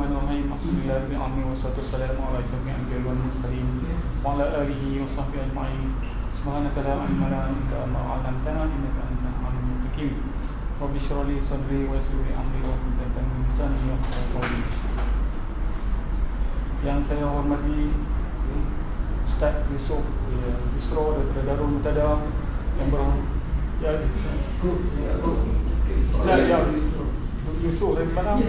Bismillahirrahmanirrahim. Alhamdulillahirabbil alamin wassalatu wassalamu ala asyrofil anbiya'i wal mursalin wa ala alihi wa sahbihi ajma'in. Subhanaka la ilma lana illa ma 'allamtana innaka antal alimul hakim. Rabbi shrah li sadri wa yassir li amri wa hlul 'uqdatam min lisani yafqahu qawli. Yang saya hormati Ustaz Yusuf Isra daripada Darul Muntada yang Yusuf dari mana?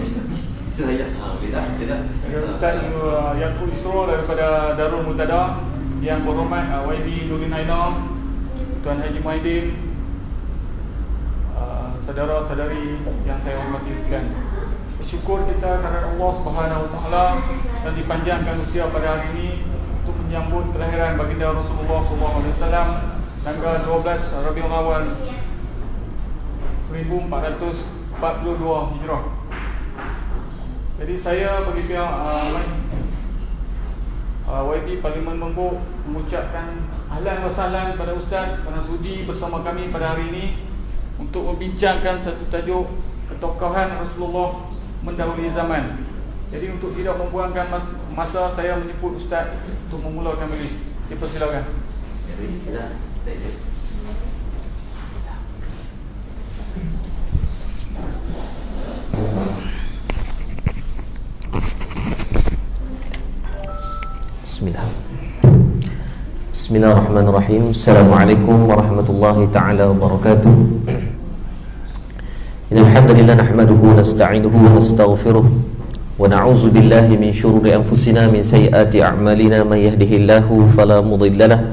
Ustaz Yaqub Isra daripada Darul Muntada, yang berhormat YB Nurdin Aina, Tuan Haji Muhyiddin, saudara-saudari yang saya hormati sekalian. Bersyukur kita kerana Allah Subhanahu Wa Taala dan dipanjangkan usia pada hari ini untuk menyambut kelahiran baginda Rasulullah SAW tanggal 12 Rabiul Awal 1442 Hijrah. Jadi saya bagi pihak YB Parlimen Membuk mengucapkan ahlan wa sahlan kepada Ustaz kerana sudi bersama kami pada hari ini untuk membincangkan satu tajuk ketokohan Rasulullah mendahului zaman. Jadi untuk tidak membuangkan masa, saya menyebut Ustaz untuk memulakan majlis. Dipersilakan. Bismillah. Bismillahirrahmanirrahim. Assalamualaikum warahmatullahi ta'ala wabarakatuh. Innal hamdalillah nahmaduhu wa nasta'inuhu wa nastaghfiruh wa na'udzu billahi min shururi anfusina min sayyiati a'malina may yahdihillahu fala mudilla lahu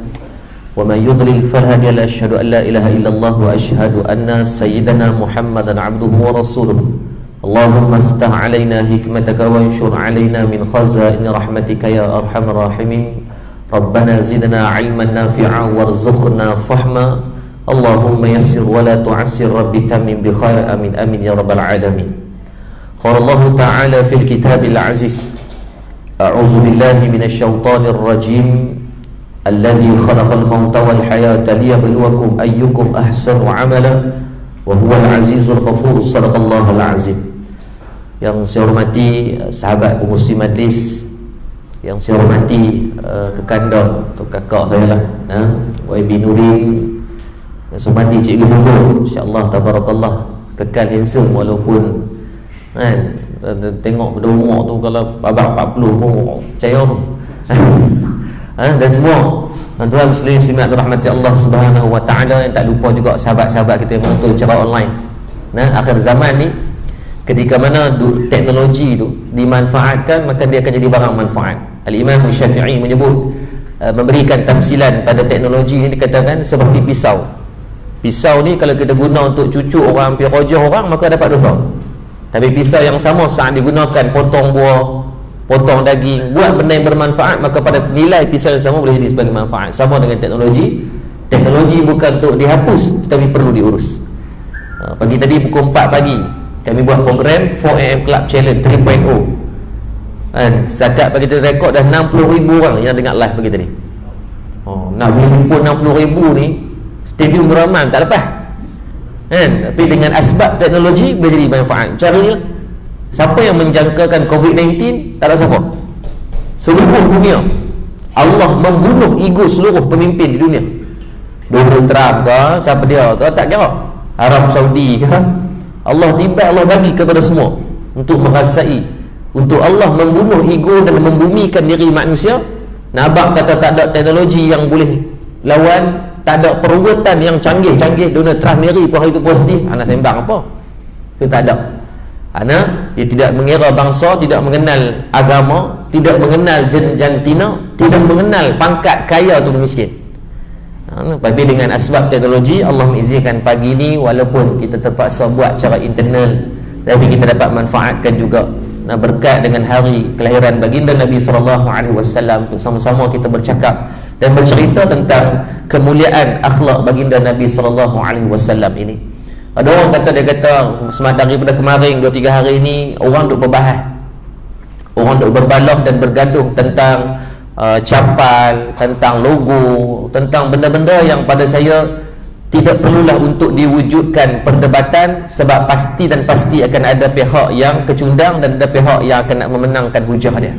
wa may yudlil fala hadiya lahu. Asyhadu an la ilaha illallah wa asyhadu anna sayyidana Muhammadan 'abduhu wa rasuluh. Allahumma iftah 'alaina hikmataka wa anshur 'alaina min khazaini rahmatika ya arhamar rahimin. Rabbana zidna 'ilman nafi'a warzuqna fahma. Allahumma yassir wa la tu'assir rabbi tamim bi khair. Amin amin ya rabbal alamin. Qala Allah ta'ala fil kitabil aziz, a'udzu billahi minasy syaithanir rajim. Alladzi khalaqal mauta wal hayata liyabluwakum ayyukum ahsanu 'amala wa huwal azizul ghafur. Shadaqallahul azim. Yang saya hormati sahabat pengurusi majlis, yang saya hormati kekanda atau kakak saya lah, YB Nurdin, yang saya hormati Cikgu Hugo, insya-Allah tabarakallah kekal handsome walaupun kan tengok pada umur tu kalau abang 40 pun percaya tu. Dan semua tuan-tuan muslimin muslimat rahmati Allah Subhanahu Wa Taala, yang tak lupa juga sahabat-sahabat kita yang menonton secara online. Akhir zaman ni, ketika mana teknologi tu dimanfaatkan, maka dia akan jadi barang manfaat. Al-Imam Syafi'i menyebut, memberikan tamsilan pada teknologi ini, dikatakan seperti pisau. Pisau ni kalau kita guna untuk cucuk orang, pergi rojah orang, maka dapat dosa. Tapi pisau yang sama saat digunakan potong buah, potong daging, buat benda yang bermanfaat, maka pada nilai pisau yang sama boleh jadi sebagai manfaat. Sama dengan teknologi. Teknologi bukan untuk dihapus, tetapi perlu diurus. Pagi tadi pukul 4 pagi kami buat program 4am Club Challenge 3.0. Setakat pagi tadi rekod dah 60,000 orang yang dengar live pagi tadi. Nak boleh himpun 60,000 ni, stadium beraman tak lepas. Tapi dengan asbab teknologi boleh jadi manfaat. Caranya, siapa yang menjangkakan COVID-19? Tak ada siapa. Seluruh dunia Allah membunuh ego seluruh pemimpin di dunia. Donald Trump ke, siapa dia ke, tak kira, Arab Saudi ke, Allah tiba, Allah bagi kepada semua untuk merasai, untuk Allah membunuh ego dan membumikan diri manusia. Nabak kata tak ada teknologi yang boleh lawan, tak ada perubatan yang canggih-canggih. Donald Trump sendiri pun hari itu positif. Anak sembang apa? Itu tak ada. Anak dia tidak mengira bangsa, tidak mengenal agama, tidak mengenal jantina, tidak mengenal pangkat kaya atau miskin. Tapi dengan asbab teknologi, Allah mengizinkan pagi ni walaupun kita terpaksa buat secara internal, tapi kita dapat manfaatkan juga. Berkat dengan hari kelahiran baginda Nabi SAW, bersama-sama kita bercakap dan bercerita tentang kemuliaan akhlak baginda Nabi SAW ini. Ada orang kata, dia kata daripada kemarin 2-3 hari ini orang duk berbahas, orang duk berbalah dan bergaduh tentang capal, tentang logo, tentang benda-benda yang pada saya tidak perlulah untuk diwujudkan perdebatan, sebab pasti dan pasti akan ada pihak yang kecundang dan ada pihak yang akan nak memenangkan hujah dia.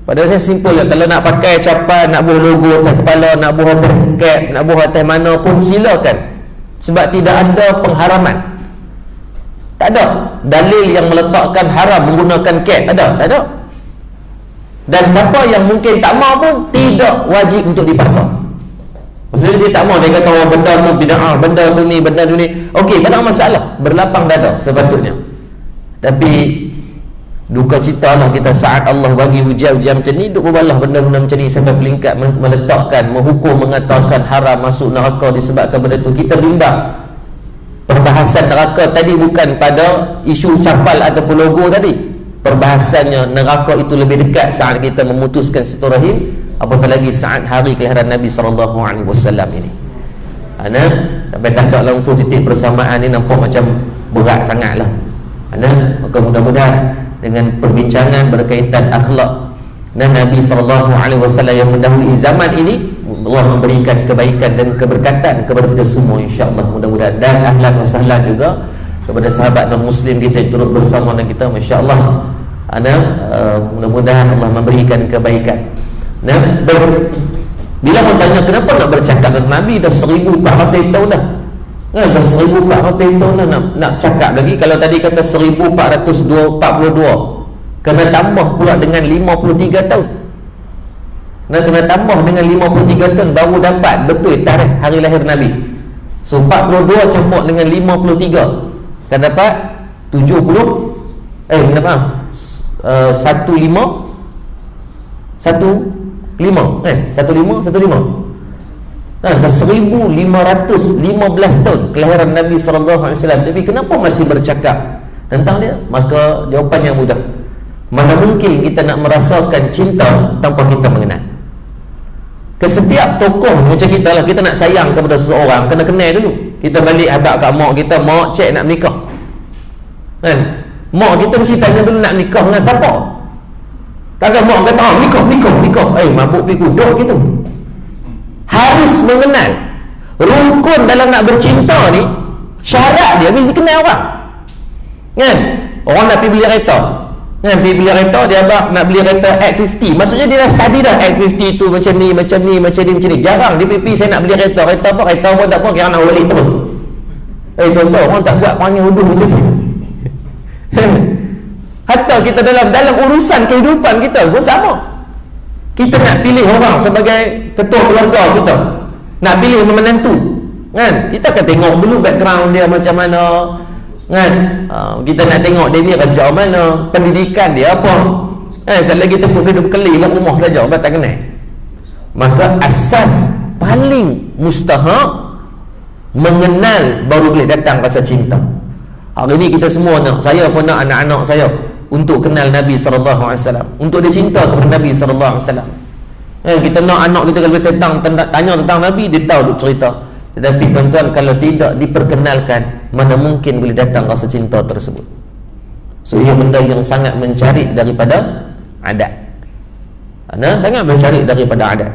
Padahal saya simpul lah, kalau nak pakai capan, nak buah logo atas kepala, nak buah atas cap, nak buah atas mana pun silakan, sebab tidak ada pengharaman. Tak ada dalil yang meletakkan haram menggunakan cap, tak ada. Dan siapa yang mungkin tak mahu pun tidak wajib untuk dipaksa. Maksudnya dia tak mahu, dia kata oh, benda tu bid'ah, benda tu ni, okey, tak ada masalah, berlapang dada sepatutnya. Tapi duka cita lah kita saat Allah bagi ujian-ujian macam ni, duk berbalah benda-benda macam ni sampai peringkat meletakkan, menghukum, mengatakan haram masuk neraka disebabkan benda tu. Kita bimbang perbahasan neraka tadi bukan pada isu capal ataupun logo tadi. Perbahasannya neraka itu lebih dekat saat kita memutuskan silaturahim, apatah lagi saat hari kelahiran Nabi SAW ini. Sampai tak ada langsung titik bersamaan ni nampak macam berat sangat lah. Maka mudah-mudahan dengan perbincangan berkaitan akhlak dan Nabi SAW yang mendahului zaman ini, Allah memberikan kebaikan dan keberkatan kepada kita semua, insya-Allah, mudah-mudahan. Dan ahlan wa sahlan juga kepada sahabat non-muslim kita yang turut bersama dengan kita, masya-Allah. Mudah-mudahan Allah memberikan kebaikan. Bila orang tanya kenapa nak bercakap dengan Nabi, dah 1400 tahun dah. Dah 1400 tahun dah nak cakap lagi. Kalau tadi kata 1442, kena tambah pula dengan 53 tahun. Kena tambah dengan 53 tahun baru dapat betul tarikh hari lahir Nabi. So 42 campur dengan 53 kan dapat 15 dah 1515 tahun kelahiran Nabi SAW. Tapi kenapa masih bercakap tentang dia? Maka jawapan yang mudah. Mana mungkin kita nak merasakan cinta tanpa kita mengenal. Ke setiap tokoh macam kita lah, kita nak sayang kepada seseorang, kena kenal dulu. Kita balik hadap kat mak kita, mak cek nak menikah kan, mak kita mesti tanya dulu nak nikah dengan siapa. Takkan mak kata nikah mabuk pergi kuduk gitu. Harus mengenal. Rukun dalam nak bercinta ni, syarat dia mesti kenal orang kan. Orang nak pergi beli kereta kan, pergi beli kereta, dia nak beli kereta X50, maksudnya dia dah study dah X50 tu macam ni. Jarang dia pergi saya nak beli kereta apa pun tak apa, kira nak balik terus. Contoh orang tak buat panggil huduh macam ni. Hatta kita dalam urusan kehidupan kita pun sama. Kita nak pilih orang sebagai ketua keluarga kita, nak pilih menantu kan, kita akan tengok dulu background dia macam mana kan. Kita nak tengok dia ni kerja mana, pendidikan dia apa kan. Selagi kita duduk keli lah rumah saja, tak kenal. Maka asas paling mustahak mengenal baru boleh datang rasa cinta. Hari ni kita semua nak, saya pun nak anak-anak saya untuk kenal Nabi SAW, untuk dia cinta kepada Nabi SAW. Kita nak anak kita kalau tanya tentang Nabi, dia tahu duk cerita. Tetapi tuan-tuan, kalau tidak diperkenalkan, mana mungkin boleh datang rasa cinta tersebut. So ia benda yang sangat mencari daripada adat. Sangat mencari daripada adat.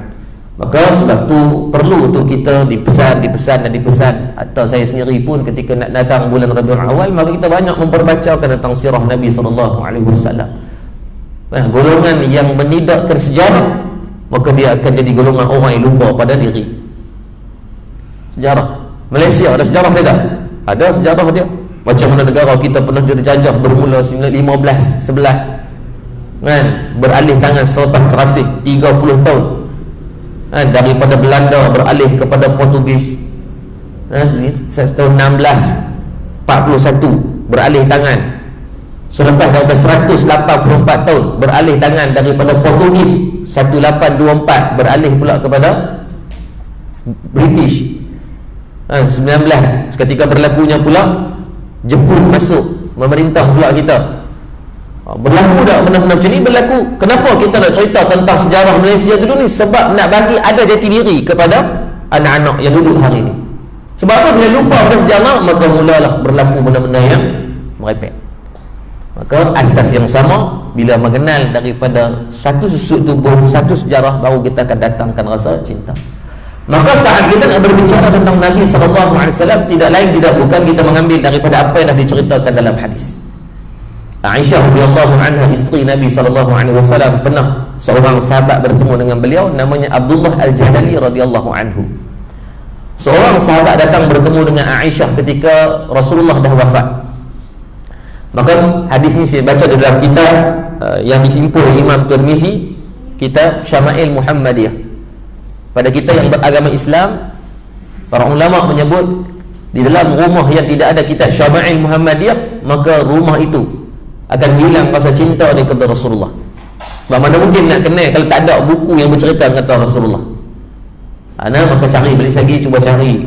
Maka sebab tu perlu untuk kita dipesan. Atau saya sendiri pun ketika nak datang bulan Rabiul Awal, maka kita banyak memperbacakan tentang sirah Nabi SAW. Golongan yang menidakkan sejarah, maka dia akan jadi golongan orang yang lupa pada diri. Sejarah Malaysia ada sejarah dia tak? Ada sejarah dia. Macam mana negara kita pernah dijajah bermula 1911 kan, beralih tangan selepas 130 tahun kan, daripada Belanda beralih kepada Portugis. Tahun 1641 beralih tangan. Selepas daripada 184 tahun beralih tangan daripada Portugis. 1824 beralih pula kepada British. 19 ketika berlakunya pula Jepun masuk memerintah pula kita. Berlaku tak benda-benda macam ni? Berlaku. Kenapa kita nak cerita tentang sejarah Malaysia dulu ni? Sebab nak bagi ada jati diri kepada anak-anak yang duduk hari ni. Sebab apa? Bila lupa pada sejarah, maka mulalah berlaku benda-benda yang merepek. Maka asas yang sama, bila mengenal daripada satu susuk tubuh, satu sejarah, baru kita akan datangkan rasa cinta. Maka saat kita nak berbicara tentang Nabi SAW, tidak lain tidak bukan kita mengambil daripada apa yang dah diceritakan dalam hadis. Aisyah radhiyallahu anha, isteri Nabi SAW, pernah seorang sahabat bertemu dengan beliau, namanya Abdullah Al-Jadali radhiyallahu anhu. Seorang sahabat datang bertemu dengan Aisyah ketika Rasulullah dah wafat. Maka hadis ni saya baca di dalam kitab yang disimpul Imam Tirmizi, kitab Syama'il Muhammadiyah. Pada kita yang beragama Islam, para ulama menyebut di dalam rumah yang tidak ada kitab Syama'il Muhammadiyah, maka rumah itu akan hilang rasa cinta dia kepada Rasulullah. Mana mungkin nak kenal kalau tak ada buku yang bercerita tentang Rasulullah. Maka cari, beli lagi, cuba cari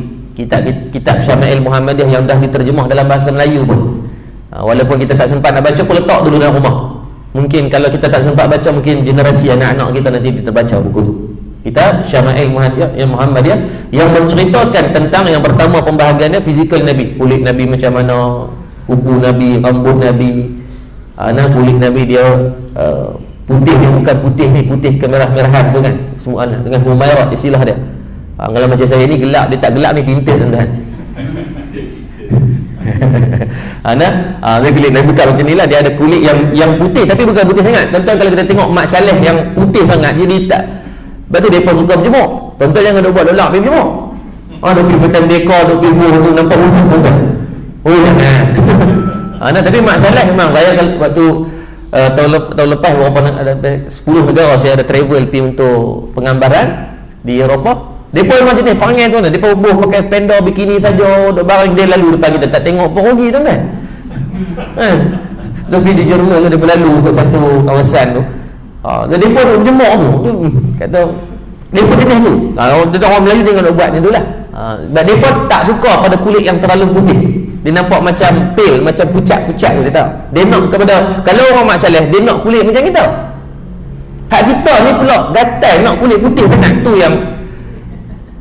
kitab Syama'il Muhammadiyah yang dah diterjemah dalam bahasa Melayu pun. Walaupun kita tak sempat nak baca pun, letak dulu dalam rumah. Mungkin kalau kita tak sempat baca, mungkin generasi anak-anak kita nanti terbaca buku tu. Kitab Syama'il Muhammadiyah yang menceritakan tentang, yang pertama pembahagiannya fizikal Nabi, kulit Nabi macam mana, kuku Nabi, rambut Nabi, kulit Nabi dia putih, dia bukan putih ni putih kemerah-merahan tu kan, semua dengan humairat istilah dia. Kalau macam saya ni gelap, dia tak gelap ni pintar tuan-tuan. Dia kulit Nabi bukan macam ni lah, dia ada kulit yang putih tapi bukan putih sangat. Tuan-tuan kalau kita tengok Mak Saleh yang putih sangat, jadi tak. Lepas tu mereka suka berjemur. Tuan-tuan jangan duk buat dolak pergi berjemur. Duk pergi petang dekor, duk pergi buah tu nampak hujung tuan-tuan. Jangan. Tapi Mak Saleh memang, saya waktu tahun lepas beberapa 10 negara saya ada travel pergi untuk penggambaran di Eropah. Depa memang jenis panggil tu, depa buh pakai spender bikini saja, duk barang dia lalu depan kita, tak tengok pun rugi tuan-tuan. Tapi di Jerman dia berlalu kat satu kawasan tu. Jadi depa duk jemur tu. Kata depa jenis tu. Dia orang Melayu jangan buat ni dululah. Sebab depa tak suka pada kulit yang terlalu putih. Dia nampak macam pale, macam pucat-pucat tu, dia tahu. Dia nak kepada, kalau orang Mak Saleh, dia nak kulit macam kita. Hak kita ni pula gatal nak kulit putih sangat, tu yang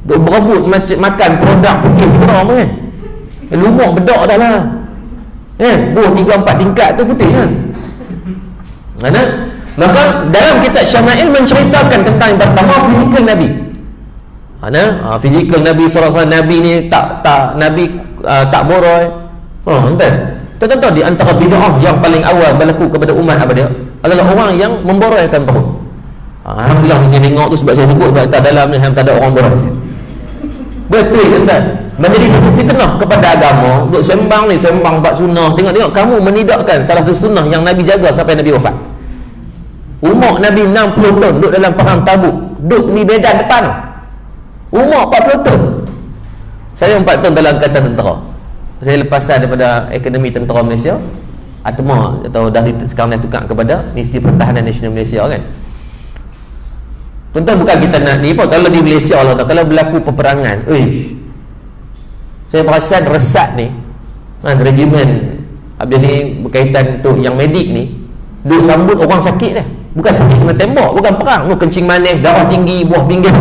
duk berebut makan produk putih kita kan. Lumuk bedak dah lah. Buah 3-4 tingkat tu putih kan. Maka dalam kitab Syama'il menceritakan tentang yang pertama fizikal Nabi. Fizikal Nabi SAW, Nabi ni Nabi tak boroi. Tentu di antara bid'ah yang paling awal berlaku kepada umat apa dia adalah orang yang memboraikan perut. Alhamdulillah saya tengok tu, sebab saya sebut sebab tak dalam ni tak ada orang boroi. Betul tuan-tuan, menjadi satu fitnah kepada agama. Duk sembang bab sunnah, tengok kamu menidakkan salah satu sunnah yang Nabi jaga sampai Nabi wafat. Umur Nabi 60 tahun duduk dalam perang Tabuk, duduk di medan depan. Umur 40 tahun. Saya 4 tahun dalam angkatan tentera. Saya lepasan daripada Akademi Tentera Malaysia, ATMA, atau sekarang dah tukar kepada Institut Pertahanan Nasional Malaysia kan. Tuan-tuan, bukan kita nak ni pun, kalau di Malaysia lah, kalau berlaku peperangan, saya perasan resat ni, regimen apa ni berkaitan untuk yang medik ni, duk sambut orang sakit dah. Bukan sakit kena tembak, bukan perang, kencing manis, darah tinggi, buah pinggang.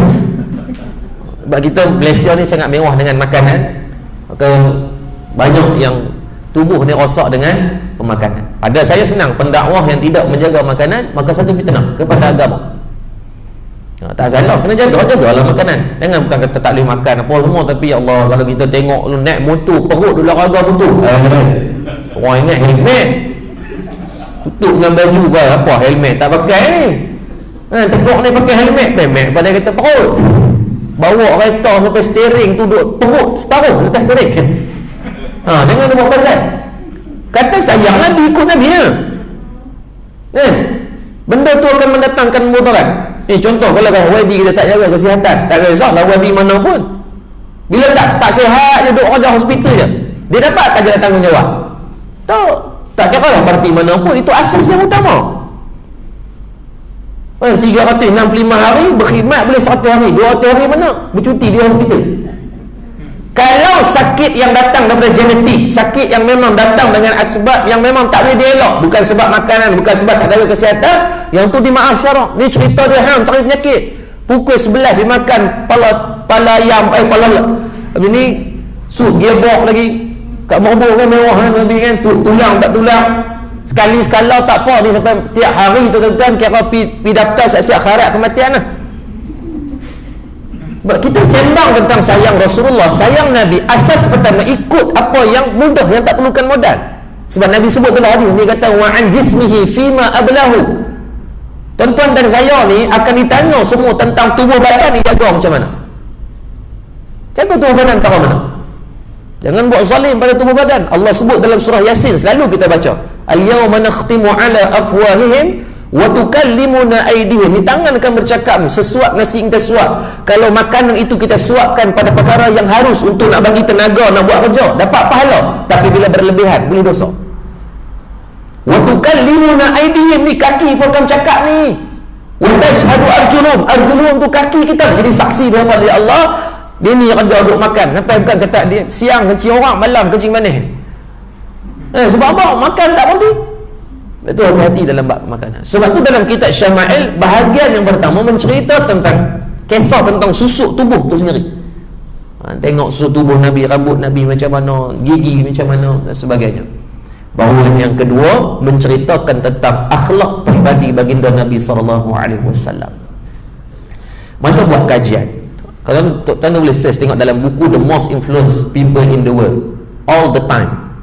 Sebab kita Malaysia ni sangat mewah dengan makanan, maka banyak yang tubuh ni rosak dengan pemakanan. Pada saya senang, pendakwah yang tidak menjaga makanan, maka satu fitnah kepada agama. Tak salah, kena jagalah makanan. Jangan bukan kata tak boleh makan apa semua, tapi ya Allah, kalau kita tengok lu naik motor, perut dulu olahraga betul. Orang ingat helmet, tutup dengan baju ke apa, helmet tak pakai ni. Teguk ni pakai helmet, pemek pada kata perut. Bawa kereta sampai steering tu duduk perut separuh letak steering. Jangan buat pasal. Kata sayang Nabi, ikut Nabi ya. Benda tu akan mendatangkan mudarat. Contoh, kalau YB kita tak jaga kesihatan, tak kisahlah YB mana pun. Bila tak sihat, dia duduk kerja hospital je, dia dapat tak ada tanggungjawab. Tak kira lah parti mana pun, itu asas yang utama. 365 hari berkhidmat, boleh 100 hari, 200 hari mana bercuti di hospital. Kalau sakit yang datang daripada genetik, sakit yang memang datang dengan asbab yang memang tak boleh dielak, bukan sebab makanan, bukan sebab tak jaga kesihatan, yang tu dimaaf syarak. Ni cerita dia cari penyakit, pukul 11 dia makan pala ayam, pala ni sup gearbox lagi kat mabuk kan, mewah kan Nabi kan, sup tulang tak tulang, sekali sekala tak apa ni, sampai tiap hari tu tuan-tuan kira pi daftar siap-siap akhirat kematian lah. Sebab kita sembang tentang sayang Rasulullah, sayang Nabi, asas pertama ikut apa yang mudah, yang tak perlukan modal. Sebab Nabi sebut dalam hadis, dia kata wa an jismihi fima ablahu. Tuan-tuan dan saya ni akan ditanya semua tentang tubuh badan ni jaga macam mana. Jaga tubuh badan kat mana? Jangan buat zalim pada tubuh badan. Allah sebut dalam surah Yasin, selalu kita baca, al-yawma nakhtimu ala afwahihim wa tukallimuna aydihim. Ni tangan akan bercakap, sesuap nasi kita suap. Kalau makanan itu kita suapkan pada perkara yang harus untuk nak bagi tenaga, nak buat kerja, dapat pahala. Tapi bila berlebihan, boleh dosa. Wa tukallimuna aydihim, ni kaki pun akan cakap ni. Wa tashhadu arjulum, arjulum tu kaki kita jadi saksi di hadapan Allah. Dia ni yang kerja duduk makan, sampai bukan kata dia siang kencing orang, malam kencing manis. Sebab apa? Makan tak berhenti. Itu hati-hati dalam bab makanan. Sebab tu dalam kitab Syama'il, bahagian yang pertama mencerita tentang kisah tentang susuk tubuh tu sendiri. Tengok susuk tubuh Nabi, rambut Nabi macam mana, gigi macam mana dan sebagainya. Baru yang kedua menceritakan tentang akhlak peribadi baginda Nabi SAW. Maka buat kajian. Kalau tuan boleh search, tengok dalam buku The Most Influenced People in the World, all the time.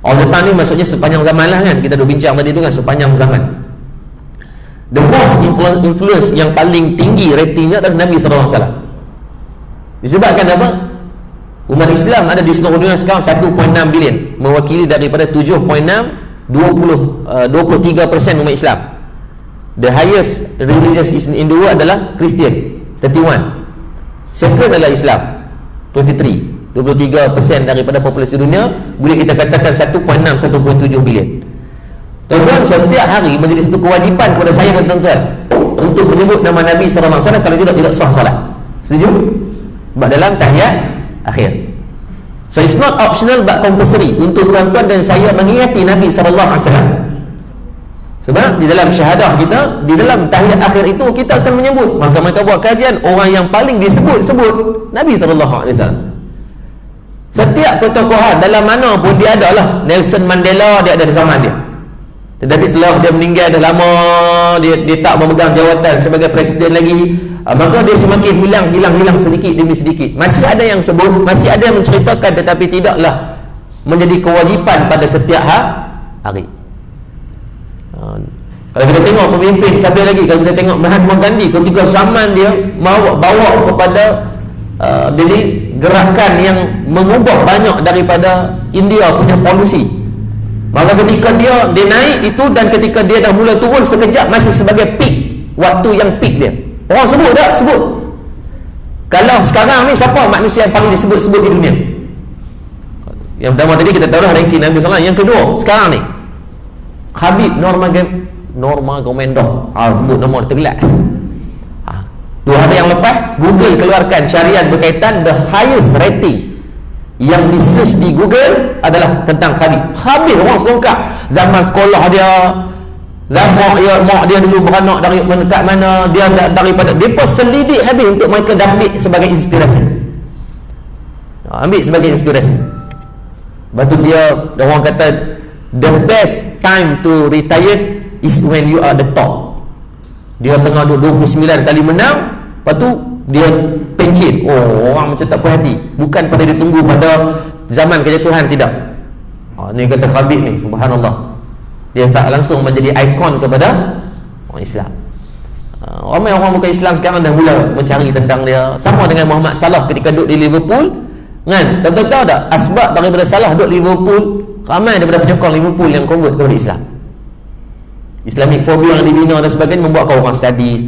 All the time ni maksudnya sepanjang zaman lah kan. Kita dah bincang tadi tu kan, sepanjang zaman. The most influence yang paling tinggi ratingnya adalah Nabi SAW. Disebabkan apa? Umat Islam ada di seluruh dunia sekarang 1.6 bilion, mewakili daripada 7.6 23% umat Islam. The highest religious in the world adalah Kristian, 31. Second adalah Islam, 23% daripada populasi dunia. Boleh kita katakan 1.6 1.7 bilion. Tuan-tuan, setiap hari menjadi satu kewajipan kepada saya dan tuan-tuan untuk menyebut nama Nabi SAW. Kalau tidak sah salat. Setuju? Sebab dalam tahiyat akhir. So it's not optional but compulsory untuk tuan-tuan dan saya mengingati Nabi SAW. Sebab di dalam syahadah kita, di dalam tahiyat akhir itu kita akan menyebut. Maka mereka buat kajian, orang yang paling disebut-sebut Nabi SAW. Setiap ketokohan dalam mana pun dia ada lah. Nelson Mandela dia ada di zaman dia. Tetapi setelah dia meninggal dah lama, dia tak memegang jawatan sebagai presiden lagi, maka dia semakin hilang sedikit demi sedikit. Masih ada yang sebut, masih ada yang menceritakan, tetapi tidaklah menjadi kewajipan pada setiap hari. Kalau kita tengok pemimpin siapa lagi, kalau kita tengok Mahatma Gandhi, ketika zaman dia bawa kepada jadi gerakan yang mengubah banyak daripada India punya polisi. Maka ketika dia naik itu, dan ketika dia dah mula turun sekejap, masih sebagai peak, waktu yang peak dia. Orang sebut tak? Sebut. Kalau sekarang ni, siapa manusia yang paling disebut-sebut di dunia? Yang pertama tadi kita tahu dah ranking Nabi SAW. Yang kedua sekarang ni Khabib Nurmagomedov. Sebut nama dia tergelak. 2 hari yang lepas Google keluarkan carian berkaitan the highest rating yang di search di Google adalah tentang Khabib. Khabib orang selengkap. Zaman sekolah dia, mak dia dulu beranak dari dekat mana, dia daripada mereka selidik habis untuk mereka ambil sebagai inspirasi. Ambil sebagai inspirasi. Lepas tu dia, orang kata the best time to retire is when you are the top. Dia tengah 29 kali menang, lepas tu dia pencet. Orang macam tak puas hati. Bukan pada dia tunggu pada zaman kejatuhan, tidak. Ni kata Khabib ni, subhanallah, dia tak langsung menjadi ikon kepada orang Islam. Ramai orang bukan Islam sekarang dah mula mencari tentang dia. Sama dengan Muhammad Salah ketika duduk di Liverpool kan. Tahu tak asbab daripada Salah duduk di Liverpool, ramai daripada penyokong Liverpool yang convert kepada Islam. Islamic phobia yang dibina dan sebagainya membuatkan orang study.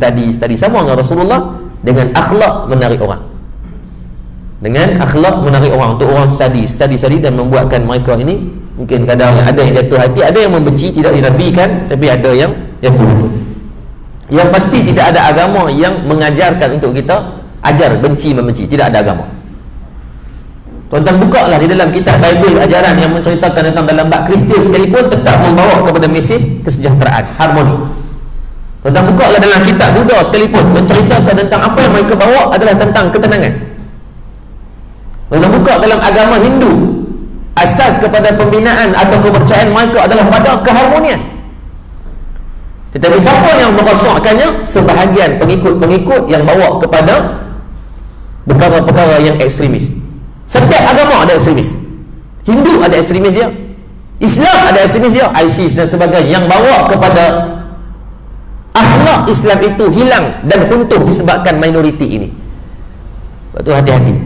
Sama dengan Rasulullah, dengan akhlak menarik orang. Dengan akhlak menarik orang, untuk orang study dan membuatkan mereka ini, mungkin kadang ada yang jatuh hati, ada yang membenci, tidak dinafikan, tapi ada yang jatuh. Yang pasti tidak ada agama yang mengajarkan untuk kita ajar benci membenci. Tidak ada agama. Tuan-tuan bukalah di dalam kitab Bible, ajaran yang menceritakan tentang dalam bab Kristian sekalipun tetap membawa kepada mesej kesejahteraan, harmoni. Tuan-tuan bukalah dalam kitab Buddha sekalipun, menceritakan tentang apa yang mereka bawa adalah tentang ketenangan. Tuan-tuan buka dalam agama Hindu, asas kepada pembinaan atau kepercayaan mereka adalah pada keharmonian. Tetapi siapa yang merosakkannya? Sebahagian pengikut-pengikut yang bawa kepada perkara-perkara yang ekstremis. Setiap agama ada ekstremis. Hindu ada ekstremis dia, Islam ada ekstremis dia, ISIS dan sebagainya, yang bawa kepada akhlak Islam itu hilang dan runtuh disebabkan minoriti ini. Sebab tu hati-hati.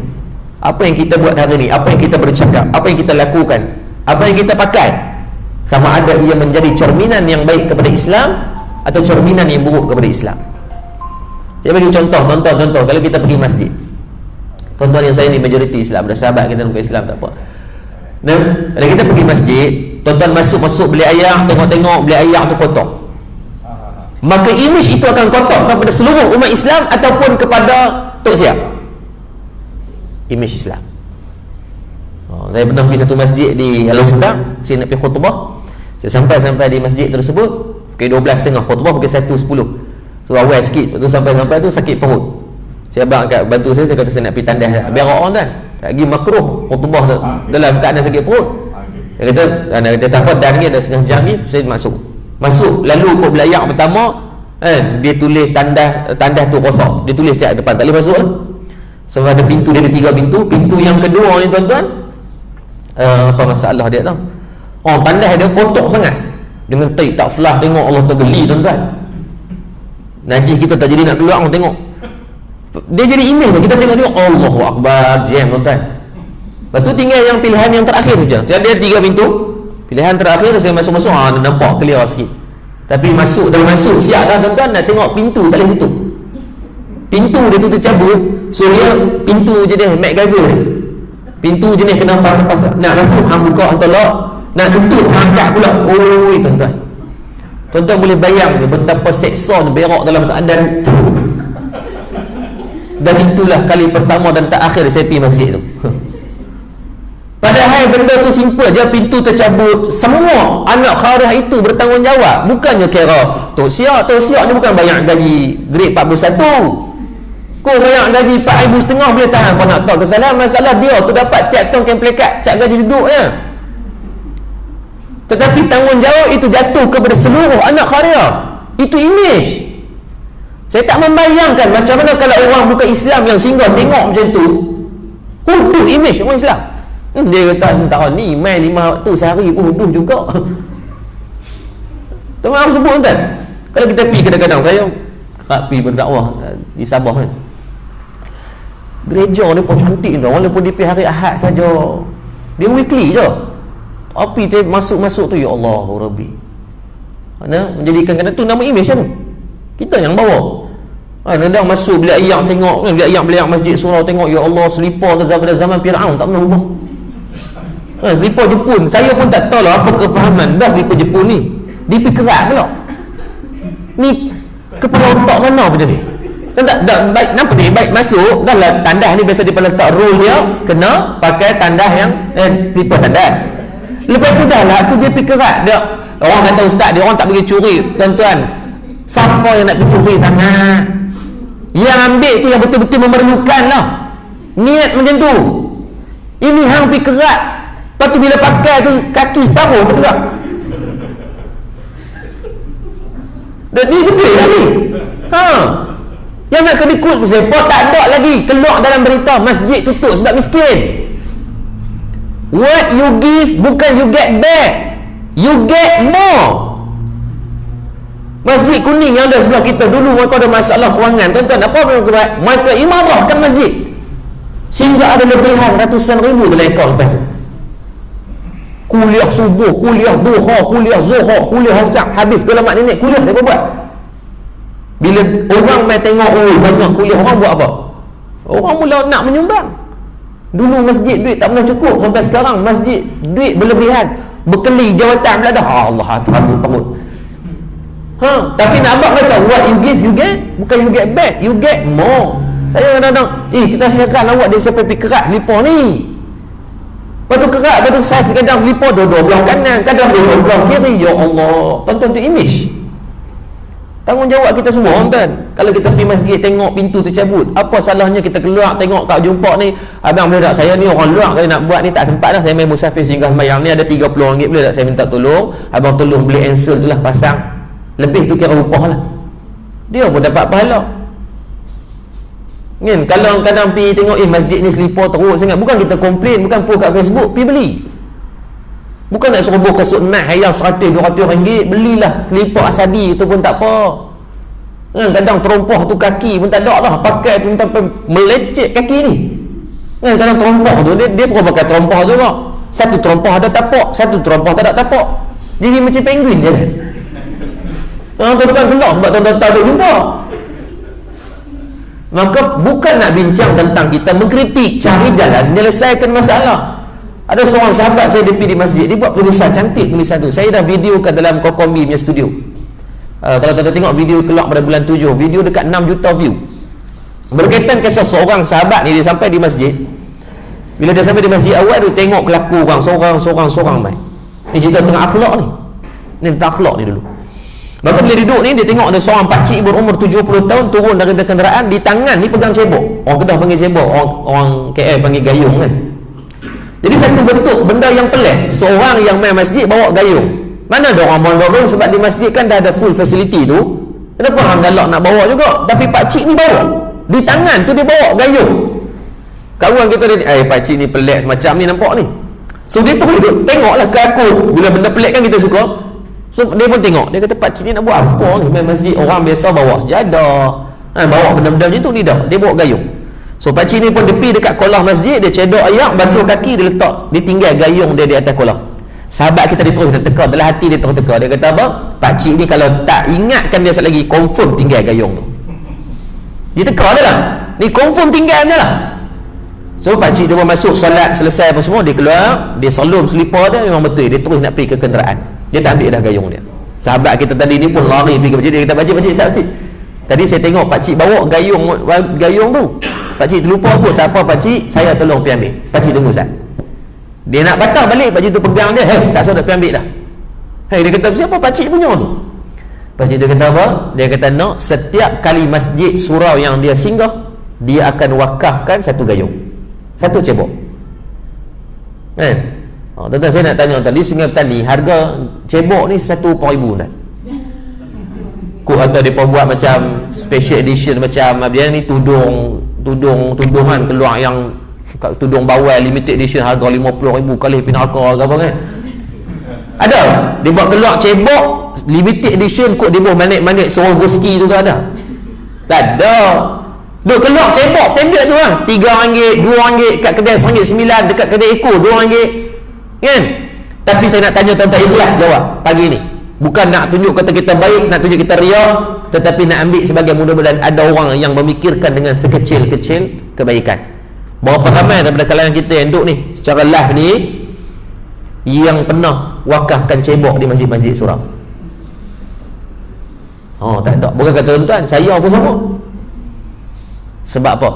Apa yang kita buat hari ni, apa yang kita bercakap, apa yang kita lakukan, apa yang kita pakai, sama ada ia menjadi cerminan yang baik kepada Islam atau cerminan yang buruk kepada Islam. Saya bagi contoh kalau kita pergi masjid. Tuan-tuan yang saya ni majoriti Islam, ada sahabat kita bukan Islam, tak apa. Dan kalau kita pergi masjid, tuan-tuan masuk beli air, tengok-tengok beli air tu kotor, maka image itu akan kotor kepada seluruh umat Islam ataupun kepada tok siap? Image Islam. Saya pernah pergi satu masjid di Al-Sabah, saya nak pergi khutbah. Saya sampai di masjid tersebut pukul 12.30, khutbah pukul 1.10. So awal sikit, lepas tu sampai tu sakit perut. Saya abang kat bantu saya kata saya nak pergi tandas biar orang kan lagi makruh khutbah dalam keadaan sakit perut. Saya kata tak apa, dah ni ada setengah jam ni. Saya masuk lalu kok belayak pertama kan, dia tulis tandas tu rosak, dia tulis siap depan, tak boleh masuk lah. So ada pintu, dia ada 3 pintu. Pintu yang kedua ni tuan-tuan, apa masalah dia tau, tandas dia kotor sangat dengan tak flash, tengok Allah tergeli tuan-tuan. Najis kita tak jadi nak keluar, orang tengok dia jadi image. Kita tengok Allahu Akbar, jam tuan-tuan. Lepas tu tinggal yang pilihan yang terakhir saja. Dia ada 3 pintu. Pilihan terakhir saya masuk nampak clear sikit. Tapi masuk siap dah tuan-tuan, nak tengok pintu tak boleh tutup. Pintu dia tu tercabut. So dia pintu jenis MacGyver ni. Pintu jenis kena pasang. Nak masuk buka tolak, nak tutup angkat pula. Oi tuan-tuan. Tuan-tuan boleh bayang betapa seksa berak dalam keadaan tu. Dan itulah kali pertama dan terakhir saya pergi masjid tu. Padahal benda tu simple je, pintu tercabut. Semua anak kharah itu bertanggungjawab. Bukannya kira Tok Siak ni bukan bayar gaji grade 41. Kau bayar gaji 4,500 boleh tahan. Kau nak tahu kesalahan, masalah dia tu dapat setiap tahun kain plekat cak gaji duduk ya. Tetapi tanggungjawab itu jatuh kepada seluruh anak kharah. Itu image. Saya tak membayangkan macam mana kalau orang bukan Islam yang singgah tengok macam tu, huduh image orang Islam. Dia kata tak ni main 5 waktu sehari pun huduh juga. Tengok apa sebut tuan. Kalau kita pergi kadang-kadang, saya pergi berdakwah di Sabah kan, gereja ni pun cantik dah, walaupun dia pergi hari Ahad saja, dia weekly je. Tapi dia masuk tu, ya Allah Rabbi, mana menjadikan kena tu nama image kan, kita yang bawa. Kadang masuk beli ayak, tengok beli ayak masjid surau, tengok ya Allah selipar pada zaman Firaun tak pernah ubah. Selipar Jepun, saya pun tak tahu lah apa kefahaman dah selipar Jepun ni. Dia pergi kerat pula. Ni kepala otak mana macam ni? Tak baik, nampak ni baik masuk dah lah. Tandas ni biasa dia letak rule dia kena pakai tandas yang selipar tandas. Lepas tu dah lah tu dia pergi kerat dia. Orang kata ustaz dia orang tak pergi curi. Tuan-tuan, siapa yang nak pergi curi sangat? Yang ambil tu yang betul-betul memerlukan lah. Niat macam tu. Ini hang pergi kerat, lepas tu bila pakai tu kaki separuh tergerak. Dan ni betul lah ni. Yang nak kena ikut siapa tak ada lagi. Keluar dalam berita masjid tutup sebab miskin. What you give bukan you get back, you get more. Masjid Kuning yang ada sebelah kita dulu, mereka ada masalah kewangan tuan-tuan. Apa mereka buat? Mereka imarahkan masjid sehingga ada lebihan ratusan ribu dalam akaun lepas tu. Kuliah subuh, kuliah duha, kuliah zuhur, kuliah asar, habis segala mak nenek kuliah dia buat. Bila orang mai tengok banyak kuliah, orang buat apa? Orang mula nak menyumbang. Dulu masjid duit tak pernah cukup, sampai sekarang masjid duit berlebihan, berkeli jawatan pula dah. Allah hati perut. Tapi nak abang kata what you give you get, bukan you get back, you get more. Saya kadang-kadang kita heran awak dia sampai pergi kerat selipar ni. Lepas tu kerat, lepas tu saya kadang selipar dua belah kanan, kadang dua belah kiri. Ya Allah, tuan-tuan tu image. Tanggungjawab kita semua tuan. Kalau kita pergi masjid tengok pintu tercabut, apa salahnya kita keluar tengok kat jumpa ni, abang boleh tak, saya ni orang luar kalau nak buat ni tak sempat dah, saya main musafir singgah sembahyang ni ada RM30 boleh tak saya minta tolong, abang tolong beli ansel tu lah pasang, lebih tu kira upah lah, dia pun dapat pahala. Kan kalau kadang pergi tengok masjid ni selipar teruk sangat, bukan kita komplain, bukan post kat Facebook, pergi beli. Bukan nak suruh buat kasut mat hayal 100-200 ringgit, belilah selipar asadi tu pun tak apa. Kan kadang terompah tu kaki pun tak ada lah, pakai tu sampai melecet kaki ni. Kan kadang terompah tu dia suruh pakai terompah tu lah. Satu terompah ada tapak, satu terompah tak ada tapak. Jadi macam penguin je kan. Orang tu bukan gelak sebab tuan-tuan tak ada jumpa. Maka bukan nak bincang tentang kita mengkritik, cari jalan menyelesaikan masalah. Ada seorang sahabat saya di masjid, dia buat tulisan cantik, tulisan tu saya dah videokan dalam Kokombi punya studio. Kalau tuan-tuan tengok video keluar pada bulan 7, video dekat 6 juta view. Berkaitan kisah seorang sahabat ni, dia sampai di masjid. Bila dia sampai di masjid awal, dia tengok kelaku orang seorang baik. Ni cerita tengah akhlak ni. Ni tentang akhlak ni dulu. Maka bila duduk ni, dia tengok ada seorang pakcik berumur 70 tahun turun dari kenderaan, di tangan ni pegang cebok. Orang Kedah panggil cebok, orang KL panggil gayung kan. Jadi satu bentuk benda yang pelik, seorang yang main masjid bawa gayung. Mana ada orang bawa gayung, sebab di masjid kan dah ada full facility tu. Kenapa orang galak nak bawa juga? Tapi pakcik ni bawa. Di tangan tu dia bawa gayung. Kawan kita dia, pakcik ni pelik semacam ni nampak ni. So dia tu duduk tengoklah ke aku. Bila benda pelik kan kita suka. So dia pun tengok, dia kata pakcik ni nak buat apa ni main masjid, orang biasa bawa sejadah, bawa benda-benda macam tu ni dah, dia bawa gayung. So pakcik ni pun tepi dekat kolah masjid, dia cedok ayak, basuh kaki, dia letak, dia tinggal gayung dia di atas kolah. Sahabat kita dia terus teka, dalam hati dia terus teka, dia kata apa, pakcik ni kalau tak ingatkan dia sekali lagi, confirm tinggal gayung tu. Dia teka dia lah, ni confirm tinggal dia lah. So pakcik tu pun masuk solat, selesai apa semua, dia keluar, dia salum selipar dia, memang betul, dia terus nak pergi ke kenderaan. Dia tak ambil dah gayung dia. Sahabat kita tadi ni pun lari pergi ke masjid. Dia kata, pakcik, tadi saya tengok pakcik bawa gayung tu. Pakcik terlupa aku. Tak apa pakcik, saya tolong pergi ambil. Pakcik tunggu Ustaz. Dia nak patah balik, pakcik tu pegang dia. Tak salah pergi ambil dah. Dia kata, siapa pakcik punya tu? Pakcik tu kata apa? Dia kata, no, setiap kali masjid surau yang dia singgah, dia akan wakafkan satu gayung, satu cebok. Tuan-tuan, saya nak tanya tadi, Sungai Petani harga cebok ni 1/4,000 kan? Kau harga dia buat macam special edition, macam dia ni tudungan keluar yang tudung bawal limited edition harga 50,000 kali pinaka ke apa kan? Ada dia buat keluar cebok limited edition, kok dia buat manik-manik Swarovski tu ke ada? Tak ada. Duk keluar cebok standard tu lah, RM3, RM2 kat kedai RM1.9, dekat kedai Eko RM2 kan? Tapi saya nak tanya tuan-tuan, ikhlas jawab pagi ni. Bukan nak tunjuk kata kita baik, nak tunjuk kita riak, tetapi nak ambil sebagai mudah-mudahan ada orang yang memikirkan dengan sekecil-kecil kebaikan. Berapa ramai daripada kalangan kita yang duduk ni secara live ni yang pernah wakafkan cebok di masjid-masjid surau? Tak ada. Bukan kata tuan-tuan, saya pun sama. Sebab apa?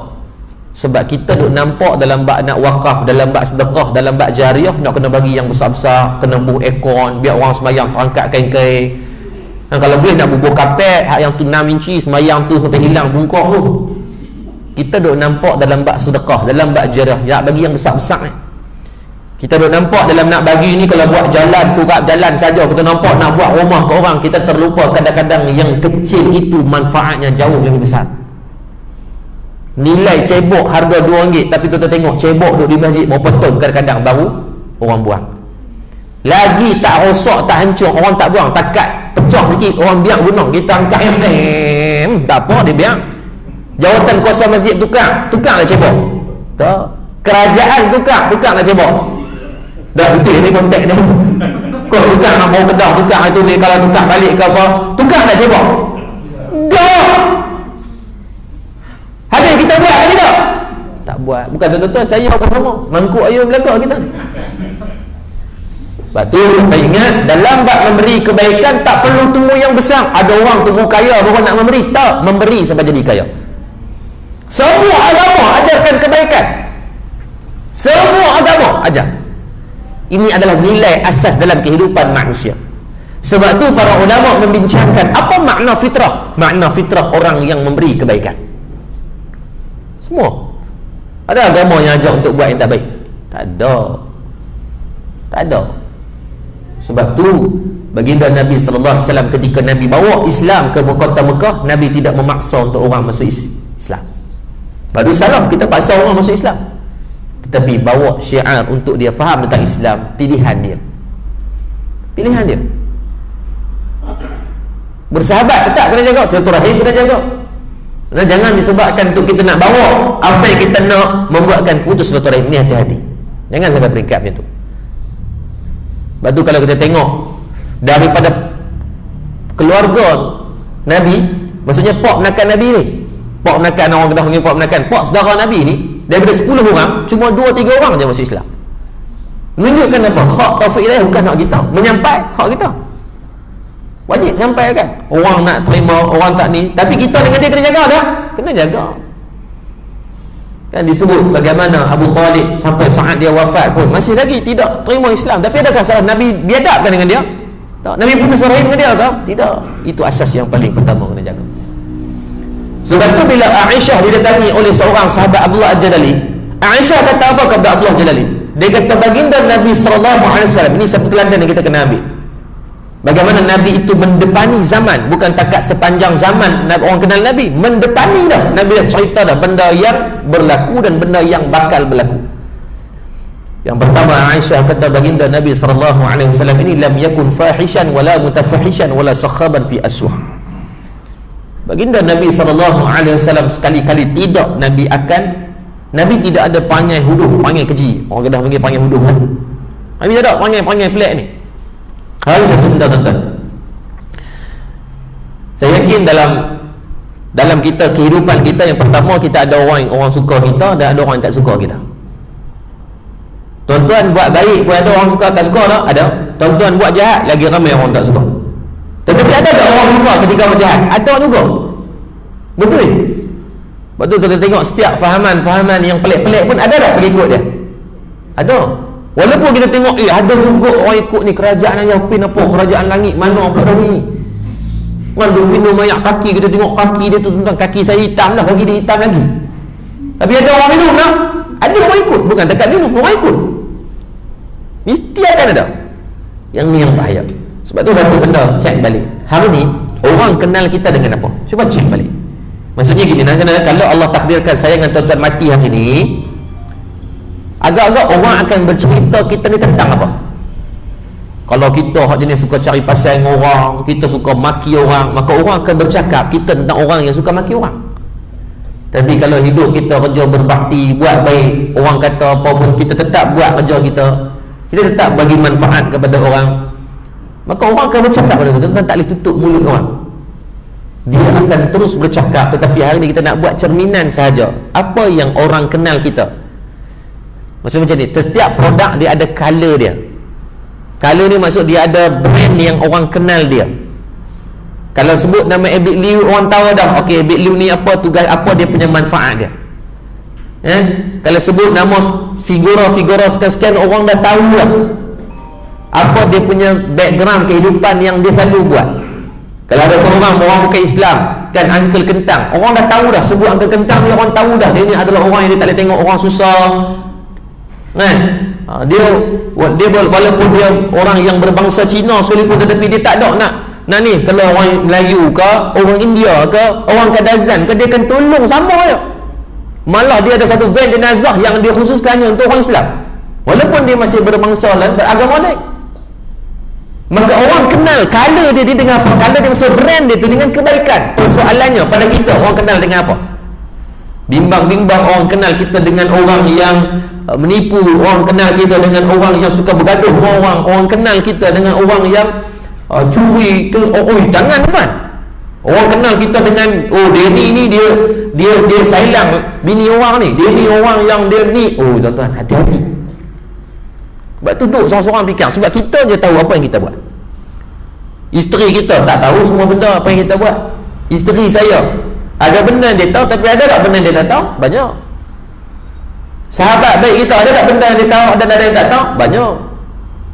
Sebab kita duk nampak dalam bab nak wakaf, dalam bab sedekah, dalam bab jariah, nak kena bagi yang besar-besar, kena bubuh aircon, biar orang semayang terangkat kain-kain. Kalau boleh nak bubuh kapet, hak yang tu 6 inci, semayang tu sampai hilang bungkuk tu. Kita duk nampak dalam bab sedekah, dalam bab jariah, nak bagi yang besar-besar ni. Kita duk nampak dalam nak bagi ni, kalau buat jalan, turap jalan saja, kita nampak nak buat rumah ke orang, kita terlupa kadang-kadang yang kecil itu manfaatnya jauh lebih besar. Nilai cebok harga RM2, tapi kita tengok cebok duduk di masjid berapa ton kadang-kadang baru orang buang. Lagi tak rosak, tak hancur, orang tak buang, takat pecah sikit orang biar gunung, kita angkat yang tak apa, dia biar. Jawatan kuasa masjid tukarlah cebok. Tak. Kerajaan tukarlah cebok. Dah betul ni kontak dia. Kau tukar nak bawa Kedah, tukar itu ni, kalau tukar balik ke apa, tukarlah cebok. Dah. Ada yang kita buat ke tidak? Tak buat. Bukan tuan-tuan, saya apa sama mangkuk ayam belakang kita ni. Sebab tu kita ingat, dalam bab memberi kebaikan tak perlu tunggu yang besar. Ada orang tunggu kaya baru nak memberi. Tak, memberi sampai jadi kaya. Semua agama ajarkan kebaikan. Semua agama ajar. Ini adalah nilai asas dalam kehidupan manusia. Sebab tu para ulama membincangkan apa makna fitrah. Makna fitrah orang yang memberi kebaikan. Semua. Ada agama yang ajak untuk buat yang tak baik? Tak ada. Tak ada. Sebab tu baginda Nabi sallallahu alaihi wasallam ketika Nabi bawa Islam ke kota Mekah, Nabi tidak memaksa untuk orang masuk Islam. Baru salah kita paksa orang masuk Islam. Tetapi bawa syiar untuk dia faham tentang Islam, pilihan dia. Pilihan dia. Bersahabat tetap kena jaga, silaturahim kena jaga. Dan jangan disebabkan untuk kita nak bawa apa yang kita nak membuatkan putus silaturahim ni, hati-hati. Jangan sampai peringkat macam tu. Sebab tu kalau kita tengok daripada keluarga Nabi, maksudnya pak menakan Nabi ni, pak menakan, orang Kedah panggil pak menakan, pak saudara Nabi ni, daripada 10 orang cuma 2-3 orang je masuk Islam. Menunjukkan apa? Hak taufik hidayah bukan hak kita, menyampai hak kita. Wajib nyampaikan. Orang nak terima, orang tak ni, tapi kita dengan dia kena jaga dah. Kena jaga. Kan disebut bagaimana Abu Talib sampai saat dia wafat pun masih lagi tidak terima Islam. Tapi adakah salah Nabi biadabkan dengan dia? Tak. Nabi putus rahim dengan dia tak? Tidak. Itu asas yang paling pertama kena jaga. Sebab tu bila Aisyah didatangi oleh seorang sahabat Abdullah Al-Jalali, Aisyah kata apa kepada Abdullah Al-Jalali? Dia kata baginda Nabi SAW, ini satu teladan yang kita kena ambil. Bagaimana Nabi itu mendepani zaman, bukan takat sepanjang zaman orang kenal Nabi, mendepani dah. Nabi dah cerita dah benda yang berlaku dan benda yang bakal berlaku. Yang pertama, Aisyah kata baginda Nabi SAW ini lam yakun fahishan wala mutafahishan wala sakhaban fi aswah. Baginda Nabi SAW sekali-kali tidak Nabi tidak ada panggil huduh, panggil keji. Orang Kedah panggil panggil huduh kan? Nabi tak ada panggil pelik ni. Hal satu benda, tuan-tuan, saya yakin dalam kita, kehidupan kita, yang pertama kita ada orang suka kita dan ada orang yang tak suka kita. Tuan-tuan buat baik pun ada orang suka, tak suka tak? Ada. Tuan-tuan buat jahat, lagi ramai orang tak suka. Tetapi ada tak orang suka ketika buat jahat? Ada juga. Betul. Lepas tu kita tengok setiap fahaman yang pelik-pelik pun ada tak pengikut dia? Ada. Walaupun kita tengok ada juga orang ikut ni, kerajaan yang pin apa, kerajaan langit mana apa dah ni. Kan dia minum banyak kaki, kita tengok kaki dia tu, tentang kaki saya hitam dah, kaki dia hitam lagi. Tapi ada orang minum tak? Ada orang ikut, bukan dekat minum, orang ikut. Mesti akan ada. Yang ni yang bahaya. Sebab tu satu benda, cek balik. Hari ni orang kenal kita dengan apa? Cuba cek balik. Maksudnya gini, kalau Allah takdirkan saya dengan tuan-tuan mati hari ni, agak-agak orang akan bercerita kita ni tentang apa? Kalau kita hak jenis suka cari pasal dengan orang, kita suka maki orang, maka orang akan bercakap kita tentang orang yang suka maki orang. Tapi kalau hidup kita kerja berbakti, buat baik, orang kata apa pun kita tetap buat kerja kita tetap bagi manfaat kepada orang, maka orang akan bercakap pada kita. Tak boleh tutup mulut orang, dia akan terus bercakap. Tetapi hari ni kita nak buat cerminan sahaja apa yang orang kenal kita. Maksud macam ni, setiap produk dia ada color dia. Color ni maksud dia ada brand yang orang kenal dia. Kalau sebut nama Abid Liu, orang tahu dah, okey Abid Liu ni apa tugas, apa dia punya manfaat dia. Kalau sebut nama figura sekian-sekian, orang dah tahu lah apa dia punya background kehidupan yang dia selalu buat. Kalau ada seorang orang bukan Islam, kan Uncle Kentang, orang dah tahu dah, sebut Uncle Kentang ni orang tahu dah, dia ni adalah orang yang dia tak boleh tengok orang susah. Kan? Dia walaupun dia orang yang berbangsa Cina sekalipun, tetapi dia tak ada nak ni, kalau orang Melayu ke, orang India ke, orang Kadazan ke, dia akan tolong sama je. Malah dia ada satu van jenazah yang dia khususkannya untuk orang Islam, walaupun dia masih berbangsa dan beragama lain. Maka orang kenal color dia dengan apa? Color dia masuk brand dia tu dengan kebaikan. Persoalannya pada kita, orang kenal dengan apa? Bimbang-bimbang orang kenal kita dengan orang yang menipu, orang kenal kita dengan orang yang suka bergaduh dengan orang kenal kita dengan orang yang curi ke, jangan kan. Orang kenal kita dengan dia ni dia sailang bini orang ni, dia ni orang yang dia ni, tuan-tuan hati-hati. Sebab tu duduk seorang-seorang fikir, sebab kita je tahu apa yang kita buat. Isteri kita tak tahu semua benda apa yang kita buat. Isteri saya ada benda dia tahu, tapi ada tak benda dia tak tahu? Banyak. Sahabat baik kita ada tak benda yang dia tahu, ada yang tak tahu? Banyak.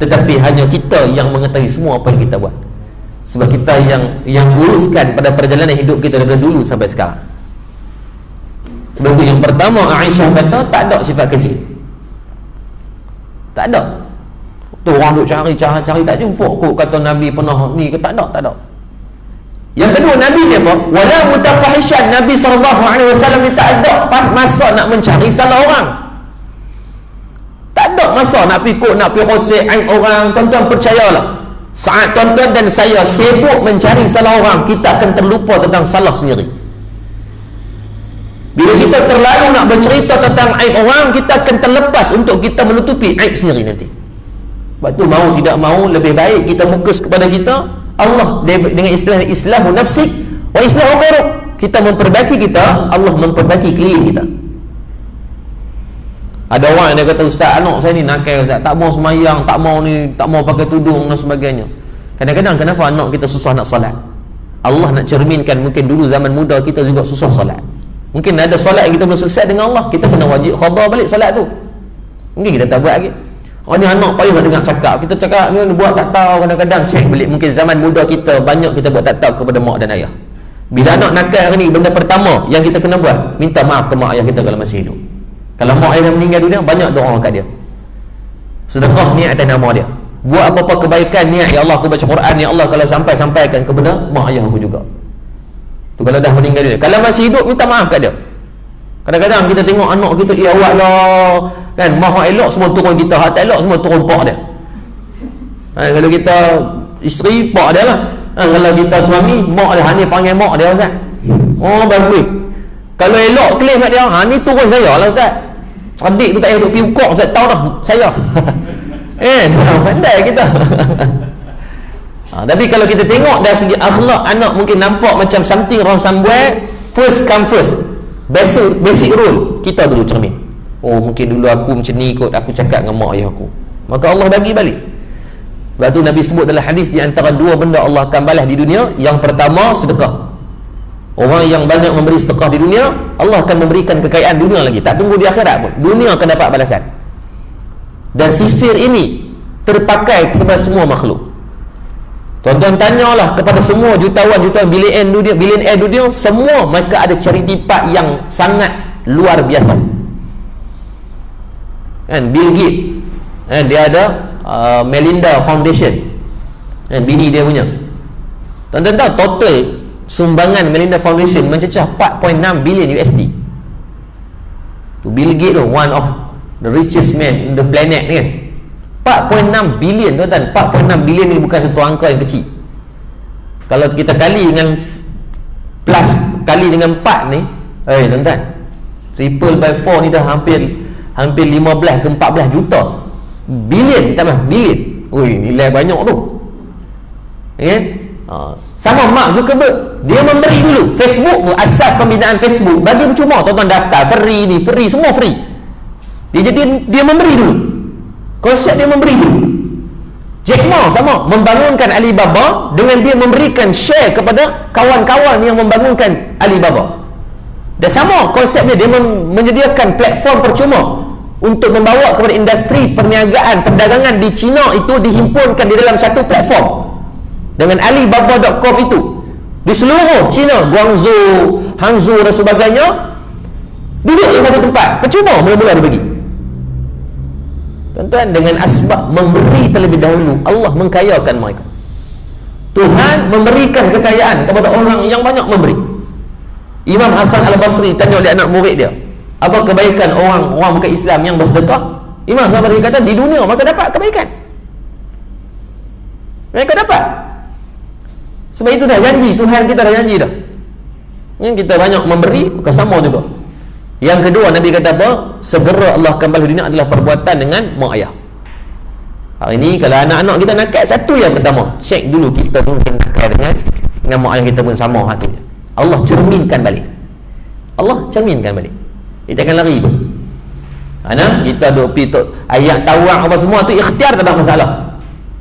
Tetapi hanya kita yang mengetahui semua apa yang kita buat. Sebab kita yang uruskan pada perjalanan hidup kita daripada dulu sampai sekarang. Sebab itu yang pertama Aisyah kata tak ada sifat keji. Tak ada. Tu orang duk cari tak jumpa kok kata Nabi pernah ni ke, tak ada. Yang kedua, Nabi ni apa? Wala mutafahishan. Nabi SAW ni tak ada masa nak mencari salah orang. Tak ada masa nak pikuk, nak pergi kosek aib orang. Tuan-tuan percayalah, saat tuan-tuan dan saya sibuk mencari salah orang, kita akan terlupa tentang salah sendiri. Bila kita terlalu nak bercerita tentang aib orang, kita akan terlepas untuk kita menutupi aib sendiri nanti. Sebab tu mau tidak mau, lebih baik kita fokus kepada kita Allah dengan istilah Islamu nafsik wa islahu khairuk. Kita memperbaiki kita, Allah memperbaiki keliling kita. Ada orang yang dia kata, Ustaz, anak saya ni nakal Ustaz, tak mau semayang, tak mau ni, tak mau pakai tudung dan sebagainya. Kadang-kadang kenapa anak kita susah nak solat? Allah nak cerminkan, mungkin dulu zaman muda kita juga susah solat. Mungkin ada solat yang kita belum selesai dengan Allah, kita kena wajib qada balik solat tu. Mungkin kita tak buat lagi. Oh ni anak payah nak dengar cakap. Kita cakap ni buat tak tahu, kadang-kadang cek balik. Mungkin zaman muda kita banyak kita buat tak tahu kepada mak dan ayah. Bila anak nakal hari ni, benda pertama yang kita kena buat, minta maaf ke mak ayah kita kalau masih hidup. Kalau mak ayah meninggal dunia, banyak doa kat dia. Sedekah niat atas nama dia. Buat apa-apa kebaikan niat, ya Allah aku baca Quran, ya Allah kalau sampaikan kepada mak ayah aku juga. Tu kalau dah meninggal dunia. Kalau masih hidup, minta maaf kat dia. Kadang-kadang kita tengok anak kita, ya awak lah kan, maha elok semua turun kita, hak tak elok semua turun pak dia. Kalau kita isteri, pak dia lah. Kalau kita suami, mak dia, ni panggil mak dia Ustaz. Oh bagus. Kalau elok kelih kat dia, ni turun saya lah Ustaz. Adik tu tak payah duduk pergi ukok, Ustaz tahu dah saya. Pandai kita. Tapi kalau kita tengok dari segi akhlak anak, mungkin nampak macam something wrong somewhere. First come first, basic rule kita dulu cermin. Oh mungkin dulu aku macam ni kot, aku cakap dengan mak ayah aku, maka Allah bagi balik. Sebab tu Nabi sebut dalam hadis, di antara dua benda Allah akan balas di dunia, yang pertama sedekah. Orang yang banyak memberi sedekah di dunia, Allah akan memberikan kekayaan dunia lagi, tak tunggu di akhirat pun, dunia akan dapat balasan. Dan sifir ini terpakai kepada semua makhluk. Tuan-tuan tanyalah kepada semua jutawan-jutawan bilioner dunia, semua mereka ada charity part yang sangat luar biasa. Kan Bill Gates, dia ada Melinda Foundation, bini dia punya. Tuan-tuan tahu total sumbangan Melinda Foundation mencecah 4.6 bilion USD. Tu Bill Gates tu, one of the richest man in the planet ni kan. 4.6 bilion tuan-tuan. 4.6 bilion ni bukan satu angka yang kecil. Kalau kita kali dengan plus kali dengan 4 ni, tuan-tuan, triple by 4 ni dah hampir 15 ke 14 juta. Bilion, tak apa, bilion. Ui, nilai banyak tu. Kan? Sama Mark Zuckerberg, dia memberi dulu. Facebook tu, asas pembinaan Facebook bagi percuma, tuan-tuan daftar free ni, free, semua free. Dia memberi dulu. Konsep dia memberi dulu. Jack Ma sama, membangunkan Alibaba dengan dia memberikan share kepada kawan-kawan yang membangunkan Alibaba. Dan sama konsepnya, dia menyediakan platform percuma untuk membawa kepada industri perniagaan, perdagangan di China itu dihimpunkan di dalam satu platform dengan Alibaba.com itu di seluruh China, Guangzhou, Hangzhou dan sebagainya, duduk di satu tempat. Percuma mula-mula dia bagi. Tuan-tuan, dengan asbab memberi terlebih dahulu, Allah mengkayakan mereka. Tuhan memberikan kekayaan kepada orang yang banyak memberi. Imam Hasan Al-Basri tanya oleh anak murid dia, apa kebaikan orang bukan Islam yang bersedekah? Imam Hasan Al-Basri kata, di dunia mereka dapat kebaikan. Mereka dapat. Sebab itu dah janji, Tuhan kita dah janji dah. Yang kita banyak memberi, maka sama juga. Yang kedua, Nabi kata apa? Segera Allah akan balas dunia adalah perbuatan dengan mak ayah. Hari ni kalau anak-anak kita nakal, satu yang pertama, cek dulu kita tu mungkin nakal dengan mak ayah kita pun sama hatunya. Allah cerminkan balik. Allah cerminkan balik. Kita akan lari pun. Kita duk pergi ayat tawak apa semua tu ikhtiar, tak ada masalah.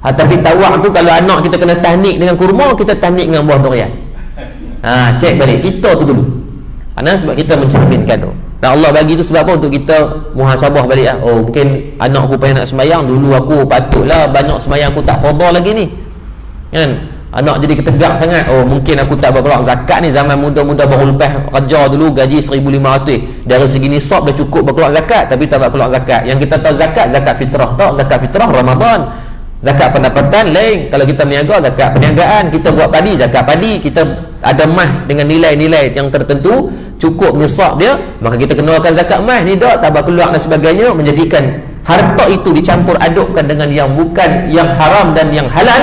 Tapi tawak tu kalau anak kita kena tahnik dengan kurma, kita tahnik dengan buah durian. Cek balik kita tu dulu. Sebab kita mencerminkan tu. Dan Allah bagi tu sebab apa? Untuk kita muhasabah balik lah. Oh mungkin anak aku pengen nak semayang, dulu aku patutlah banyak semayang, aku tak qada lagi ni kan. Anak jadi ketegak sangat, oh mungkin aku tak berkeluar zakat ni. Zaman muda-muda baru lepas kerja dulu, gaji 1,500, dari segi nisab dah cukup berkeluar zakat, tapi tak berkeluar zakat. Yang kita tahu zakat fitrah, tak? Zakat fitrah Ramadan. Zakat pendapatan lain. Kalau kita berniaga, zakat perniagaan. Kita buat padi, zakat padi. Kita ada emas dengan nilai-nilai yang tertentu, cukup nisab dia, maka kita kenakan zakat emas ni dak, tabah keluar dan sebagainya, menjadikan harta itu dicampur adukkan dengan yang bukan, yang haram dan yang halal,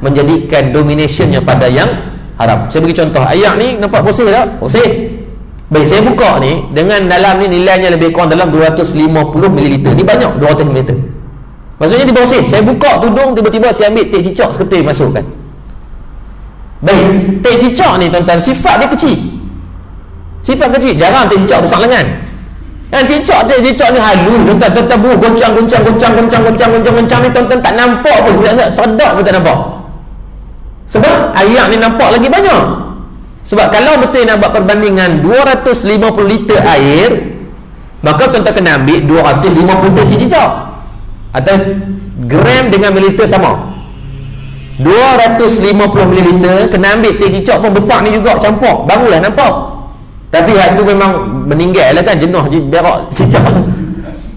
menjadikan dominationnya pada yang haram. Saya bagi contoh, ayak ni nampak bersih tak? Bersih. Baik, saya buka ni dengan dalam ni nilainya lebih kurang dalam 250 ml. Ni banyak 200 ml. Maksudnya dia bersih. Saya buka tudung, tiba-tiba saya ambil teh cicak seketul masukkan. Baik, teh cicak ni tuan-tuan, sifat dia kecil. Sifat kecil, jarang teh cicak besar lengan. Kan teh cicak ni halus, tuan-tuan, goncang ni tuan-tuan tak nampak pun, tidak sedap pun tak nampak. Sebab ayak ni nampak lagi banyak. Sebab kalau betul nak buat perbandingan 250 liter air, maka tuan-tuan kena ambil 250 teh cicak. Atau gram dengan mililiter sama. 250 ml kena ambil teh cicak pun besar ni juga campur, barulah nampak. Tapi hal tu memang meninggal lah kan, jenuh berak cicak.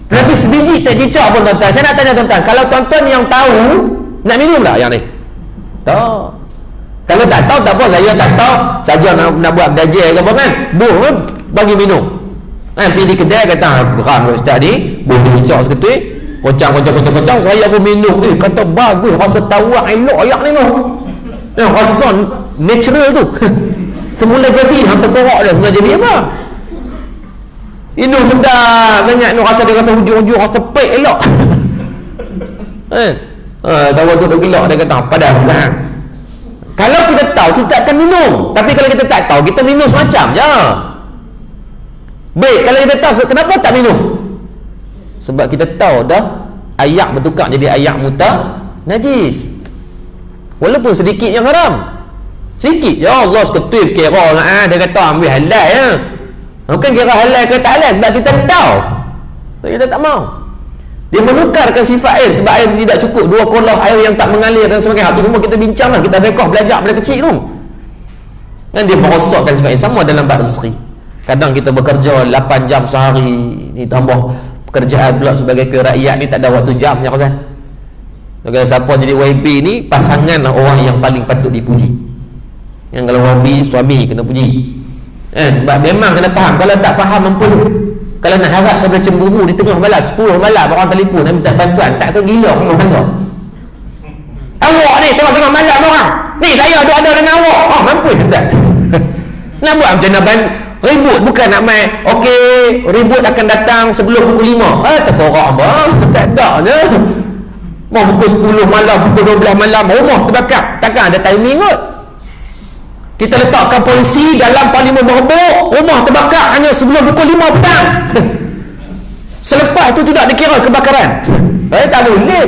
Tapi sebiji teh cicak pun tuan-tuan, saya nak tanya tuan-tuan, kalau tuan-tuan yang tahu, nak minum tak yang ni? Tak. Kalau tak tahu tak apa, saya tak tahu saja nak buat belajar ke apa kan, bagi minum. Pergi di kedai kata, "Geram ustaz ni, buah teh cicak seketul, kocang, saya pun minum. Kata bagus, rasa tawak elok ayak ni noh. Rasa natural tu. Semula jadi, hantar borok dia semula jadi apa? Minum sedap sangat noh, rasa dia rasa hujung-hujung rasa pek elok. Tahu tu gelak dia kata, padah. Kalau kita tahu, kita akan minum. Tapi kalau kita tak tahu, kita minum semacam je. Baik, kalau kita tahu, kenapa tak minum? Sebab kita tahu dah ayak bertukar jadi ayak muta najis, walaupun sedikit yang haram, sedikit ya Allah seketul kira lah, dia kata ambil halal ya, bukan kira halal ke tak halal, sebab kita tahu, sebab kita tak mau. Dia menukarkan sifat air, sebab air tidak cukup, 2 kolah air yang tak mengalir dan sebagainya. Itu semua kita bincang lah, kita rekoh belajar pada kecil tu kan. Dia merosakkan sifat air. Sama dalam bab rezeki, kadang kita bekerja 8 jam sehari, ni tambah pekerjaan pula sebagai rakyat ni tak ada waktu jam ya Khazan. Kalau siapa jadi YB ni, pasanganlah orang yang paling patut dipuji. Yang kalau YB, suami kena puji. Memang kena faham. Kalau tak faham mampu. Kalau nak harap kepada cemburu di tengah malam, 10 malam orang telefon nak minta bantuan, tak ke gila rumah tangga. Awak ni tengah-tengah malam orang, ni saya ada dengan awak. Mampu tak? Nak buat macam mana ribut, bukan nak main. Okey, ribut akan datang sebelum pukul 5. Tak korang bang, tak ada je. Mau pukul 10 malam, pukul 12 malam, rumah terbakar. Takkan ada timing kot. Kita letakkan polisi dalam parlimen berebut, rumah terbakar hanya sebelum pukul 5 petang. Selepas tu tidak dikira kebakaran. Tak boleh.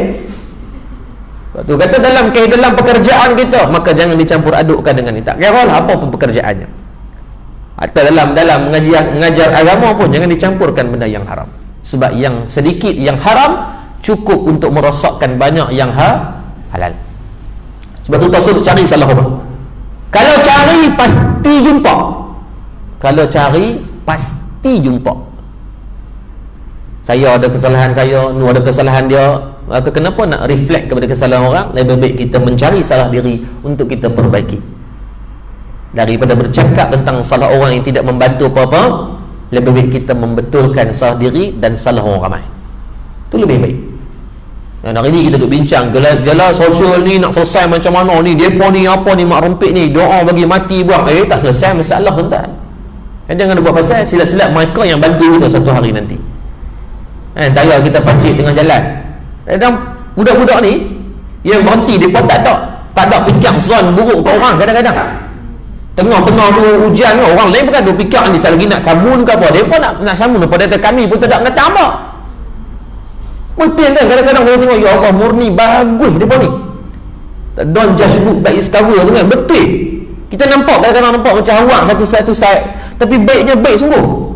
Tu kata dalam pekerjaan kita, maka jangan dicampur adukkan dengan ni. Tak kira lah apa pun pekerjaannya. Atau dalam mengajar agama pun jangan dicampurkan benda yang haram. Sebab yang sedikit yang haram cukup untuk merosakkan banyak yang halal. Sebab tu tasawuf cari salah orang. Kalau cari pasti jumpa. Kalau cari pasti jumpa. Saya ada kesalahan saya, Nu ada kesalahan dia. Maka kenapa nak reflect kepada kesalahan orang? Lebih baik kita mencari salah diri untuk kita perbaiki, daripada bercakap tentang salah orang yang tidak membantu apa-apa. Lebih baik kita membetulkan salah diri dan salah orang ramai. Itu lebih baik. Dan hari ni kita duk bincang gala sosial ni nak selesai macam mana ni, depa ni apa ni, mak rempit ni, doa bagi mati buang. Tak selesai masalah tuan-tuan. Jangan buat pasal silap-silap mereka yang bantu kita satu hari nanti. Tayar kita pancit tengah jalan. Dan budak-budak ni yang berhenti, depa tak ada fikir zon buruk ke orang. Kadang-kadang tengah-tengah tu hujan, orang lain bukan tu fikir ni lagi nak samun ke apa, depa nak samun apa, data kami pun tak nak tambah. Betul kan, kadang-kadang orang tengok, ya Allah murni bagus dia pun ni, don't just book by its cover tu kan. Betul, kita nampak kadang-kadang nampak macam awak satu side, tapi baiknya baik sungguh.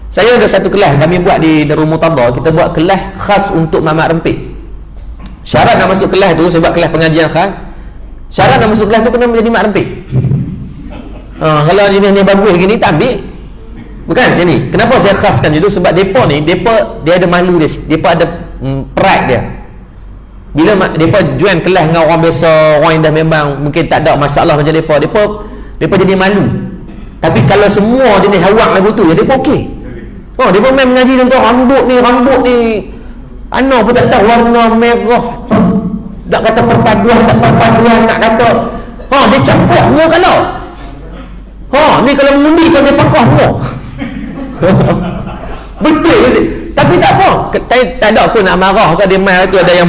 Saya ada satu kelas kami buat di Darul Murtada, kita buat kelas khas untuk mamak rempit. Syarat nak masuk kelas tu, saya buat kelas pengajian khas, syarat nak masuk kelas tu kena menjadi mak rempit. Kalau jenis bagus gini tak ambil. Bukan sini. Kenapa saya khaskan itu? Sebab depa ni, dia ada malu dia, depa ada pride dia. Bila mereka join kelas dengan orang biasa, orang yang dah memang mungkin tak ada masalah macam mereka jadi malu. Tapi kalau semua jenis awak lagu tu, ya mereka okey. Mereka main mengaji tentang rambut ni ana pun tak tahu, warna merah, tak kata perpaduan, tak perpaduan, nak kata dia campur semua kalau ni kalau mengundi kan dia pakar semua. betul. Tapi tak apa, tak ada aku nak marah ke dia main tu. Ada yang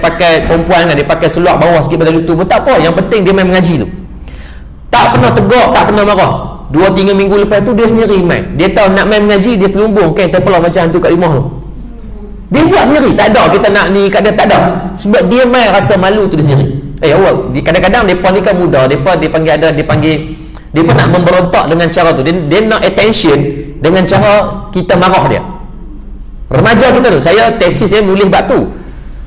pakai perempuan kan, dia pakai seluar bawah sikit pada lutut pun tak apa, yang penting dia main mengaji tu. Tak pernah tegur, tak pernah marah. 2-3 minggu lepas tu dia sendiri main. Dia tahu nak main mengaji, dia selumbung kain terpelah macam hantu kat rumah tu. Dia buat sendiri, tak ada kita nak ni kat dia, tak ada. Sebab dia main rasa malu tu dia sendiri. Awak kadang-kadang depa ni kan muda, depa depa nak memberontak dengan cara tu. Dia nak attention dengan cara kita marah dia. Remaja kita tu, saya tesis saya menulis bab tu.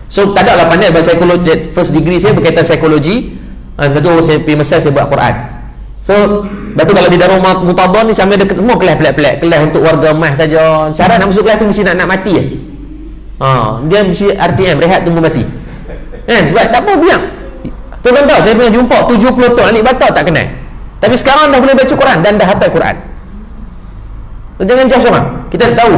So tak ada lah pandai bahasa psikologi, first degree saya berkaitan psikologi. Tentu saya pergi Mesir, saya buat Quran. So betul kalau di Darul Mutabor ni sampai dekat semua kelas pelik-pelik, kelas untuk warga mas saja. Cara nak masuk kelas tu mesti nak mati je. Dia mesti RTM, rehat tunggu mati. Sebab tak apa, biar. Tuan-tuan tahu saya pernah jumpa 70 tahun anik batak tak kenal. Tapi sekarang dah boleh baca Quran dan dah hafal Quran. Jangan judge orang. Kita tahu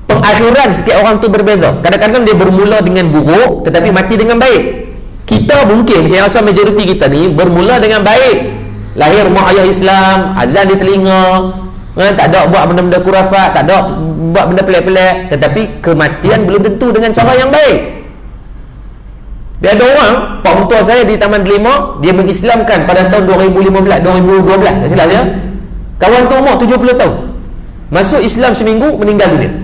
pengakhiran setiap orang tu berbeza. Kadang-kadang dia bermula dengan buruk tetapi mati dengan baik. Kita mungkin, saya rasa majoriti kita ni bermula dengan baik. Lahir mak ayah Islam, azan di telinga, tak ada buat benda-benda kurafat, tak ada buat benda pelik-pelik, tetapi kematian belum tentu dengan cara yang baik. Dia ada orang, pak mentua saya di Taman Delima, dia mengislamkan pada tahun 2015, 2012, tak silap saya. Kawan tu umur 70 tahun. Masuk Islam seminggu, meninggal dunia.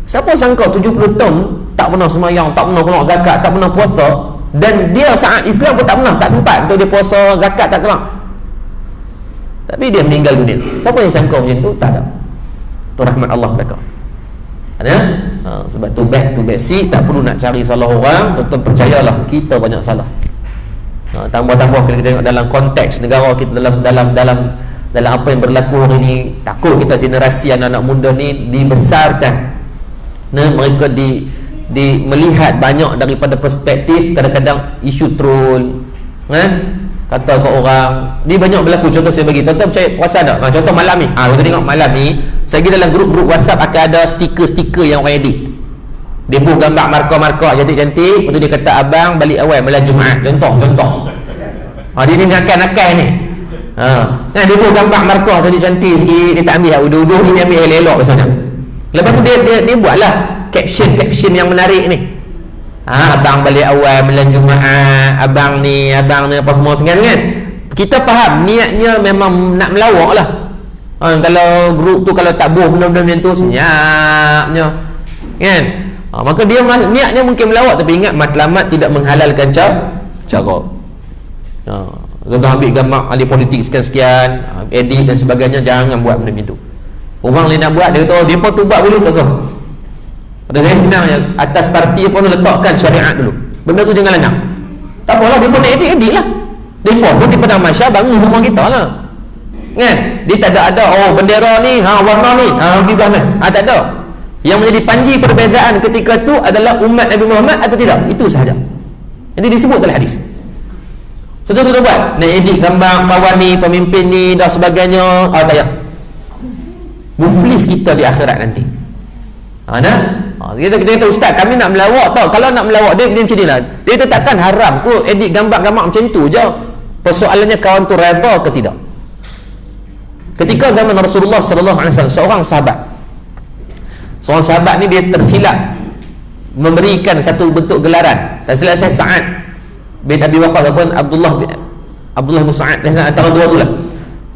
Siapa sangka 70 tahun tak pernah sembahyang, tak pernah keluar zakat, tak pernah puasa, dan dia saat Islam pun tak pernah, tak sempat untuk dia puasa, zakat tak keluar. Tapi dia meninggal dunia. Siapa yang sangka macam tu? Tak ada. Itu rahmat Allah belaka. Ada? Sebab tu back to basic, tak perlu nak cari salah orang. Tuan-tuan percayalah, kita banyak salah. Tambah-tambah kalau kita tengok dalam konteks negara kita, dalam apa yang berlaku hari ni, takut kita generasi anak-anak muda ni dibesarkan. Mereka melihat banyak daripada perspektif kadang-kadang isu troll, kan? Kata kat orang ni banyak berlaku. Contoh saya bagi, tuan-tuan percaya puasa tak? Contoh malam ni, kita tengok malam ni, saya pergi dalam grup-grup WhatsApp akan ada stiker-stiker yang orang edit. Dia buat gambar markah-markah cantik-cantik, lepas tu dia kata abang balik awal malam Jumaat, contoh. Dia ni nakal-nakal ni. Kan dia buat gambar markah cantik-cantik sikit, dia tak ambil uduh-uduh, dia ambil elok biasanya. Lepas tu dia buatlah caption yang menarik ni. Abang balik awal malam Jumaat, abang ni apa semua kan. Kita faham niatnya memang nak melawak lah. Kalau grup tu kalau tak buat benda-benda macam tu senyapnya kan. Maka dia niatnya mungkin melawak, tapi ingat matlamat tidak menghalalkan cara. Contoh ambil gambar ahli politik sekian-sekian, edit dan sebagainya, jangan buat benda macam tu. Orang lain nak buat, dia kata dia pun tu buat dulu tak sah. Pada saya sebenarnya atas parti pun letakkan syariat dulu. Benda tu jangan lanang. Tak apalah, dia pun nak edit lah. Dia pun di Padang Masya bangun semua kita lah. Kan? Dia tak ada bendera ni, warna ni, pergi belah mana. Tak ada. Yang menjadi panji perbezaan ketika tu adalah umat Nabi Muhammad atau tidak. Itu sahaja. Jadi disebut dalam hadis. Sesuatu tu buat, nak edit gambar kawan ni, pemimpin ni dan sebagainya, tak payah. Muflis kita di akhirat nanti. Kita kata ustaz kami nak melawak tau. Kalau nak melawak dia macam ni lah. Dia takkan haram kot edit gambar-gambar macam tu je. Persoalannya kawan tu redha ke tidak. Ketika zaman Rasulullah SAW, seorang sahabat ni dia tersilap memberikan satu bentuk gelaran. Tak silap saya Sa'ad bin Abi Waqqas ataupun Abdullah bin Sa'ad, antara dua tu lah.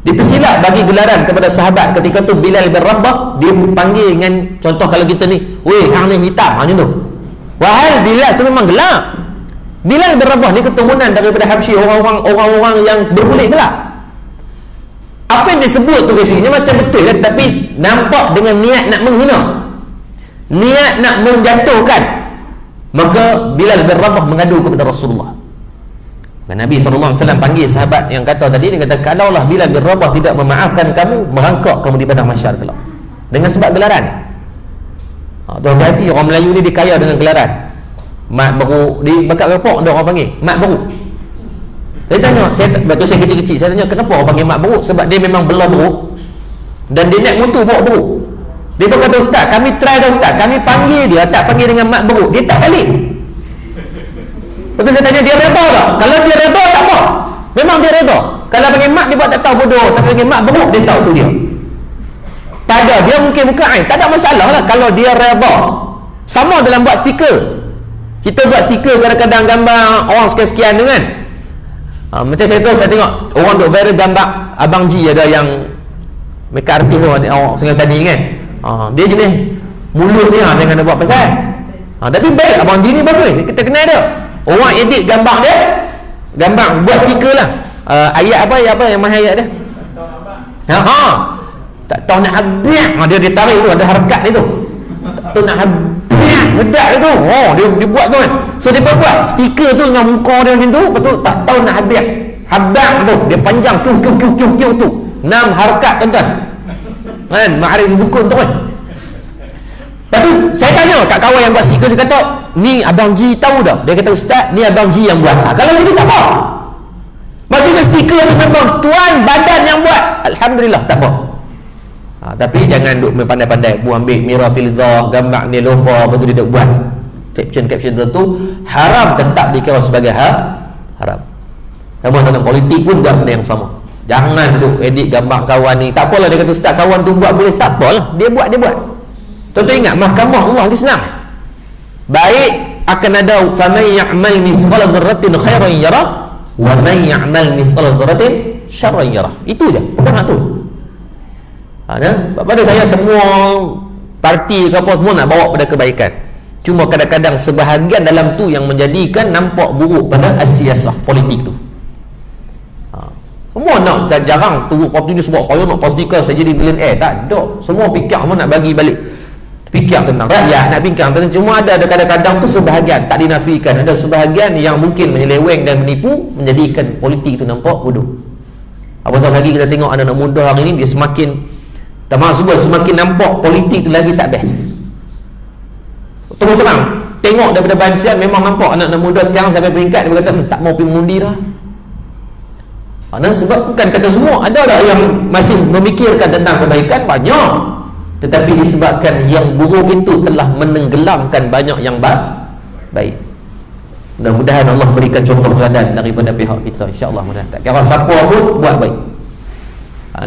Dia tersilap bagi gelaran kepada sahabat. Ketika tu Bilal bin Rabah, dia panggil dengan contoh kalau kita ni, weh hang ni hitam macam tu. Wahai Bilal tu memang gelap. Bilal bin Rabah ni keturunan daripada Habsyi, orang-orang yang berkulit gelap. Apa yang disebut tu isinya macam betul lah, tapi nampak dengan niat nak menghina, niat nak menjatuhkan. Maka Bilal bin Rabah mengadu kepada Rasulullah. Dan Nabi SAW panggil sahabat yang kata tadi, dia kata kalaulah Bilal bin Rabah tidak memaafkan kamu, merangkak kamu di padang mahsyar kelak. Dengan sebab gelaran. Tuan-tuan hati, orang Melayu ni dikaya dengan gelaran. mat beruk di Bakat Repok ada orang panggil mat beruk. Saya tanya, waktu saya kecil-kecil saya tanya kenapa orang panggil mat beruk, sebab dia memang belah beruk dan dia naik motor bawa beruk. Dia berkata, ustaz, kami try dah ustaz, kami panggil dia, tak panggil dengan mat beruk, dia tak balik. Lepas tu saya tanya, dia reda tak? Kalau dia reda, tak apa, memang dia reda. Kalau panggil mat, dia buat tak tahu bodoh. Tapi panggil mat beruk, dia tahu tu dia. Tak ada, dia mungkin bukan ain, tak ada masalah lah kalau dia reda. Sama dalam buat stiker. Kita buat stiker kadang-kadang gambar orang sekian-sekian tu kan. Macam saya tahu, saya tengok orang duk viral gambar Abang G, ada yang mereka artis tu, orang Sungai Tani kan. Dia jenis mulut ni jangan nak buat pasal. Tapi baik, Abang G ni bagus, kita kenal dia. Orang edit gambar dia, gambar buat stiker lah. Ayat apa yang mahal ayat dia? Tak tahu nak habis. Dia tarik tu, ada harakat dia tu. Tak tahu nak habis, sedap dia tu. Dia buat tu kan. So dia buat stiker tu dengan muka dia macam tu, betul tak tahu nak habis. Habis tu, dia panjang tu 6 harakat tuan-tuan. Kan, ma'arif sukun tu kan. Lepas tu saya tanya kat kawan yang buat stiker, saya kata, ni Abang G tahu dah? Dia kata, ustaz, ni Abang G yang buat. Kalau gitu tak apa. Maksudnya stiker tu memang tuan badan yang buat, alhamdulillah, tak apa. Tapi jangan duk pandai-pandai buat ambil Mira Filzah, gambar Nilofa, lepas tu dia duk buat caption tu haram, tetap dikira sebagai haram. Sama dalam politik pun buat benda yang sama. Jangan duk edit gambar kawan ni. Tak apalah, dia kata ustaz kawan tu buat boleh, tak apalah, dia buat. Tuan-tuan ingat mahkamah Allah ni senang. Baik akan ada faman ya'mal misqala dzarratin khairan yara wa man ya'mal misqala dzarratin syarran yara. Itu je pegang tu. Pada saya semua parti ke apa semua nak bawa pada kebaikan. Cuma kadang-kadang sebahagian dalam tu yang menjadikan nampak buruk pada siasah politik tu. Semua nak jarang turut parti ni sebab saya nak pastikan saya jadi millionaire. Tak ada. Semua fikir semua nak bagi balik. Fikir tentang rakyat, nak fikir tentang, cuma ada kadang-kadang tu sebahagian tak dinafikan, ada sebahagian yang mungkin menyeleweng dan menipu, menjadikan politik tu nampak bodoh. Apatah lagi kita tengok anak-anak muda hari ni, dia semakin semakin nampak politik tu lagi tak best. Terang-terang tengok daripada bancaan, memang nampak anak-anak muda sekarang sampai peringkat dia berkata tak mau pergi mengundi dah. Sebab bukan kata semua, ada lah yang masih memikirkan tentang kebaikan, banyak. Tetapi disebabkan yang buruk itu telah menenggelamkan banyak yang baik. Mudah-mudahan Allah berikan contoh teladan daripada pihak kita, insya-Allah. Mudah-mudahan tak kira siapa pun buat baik.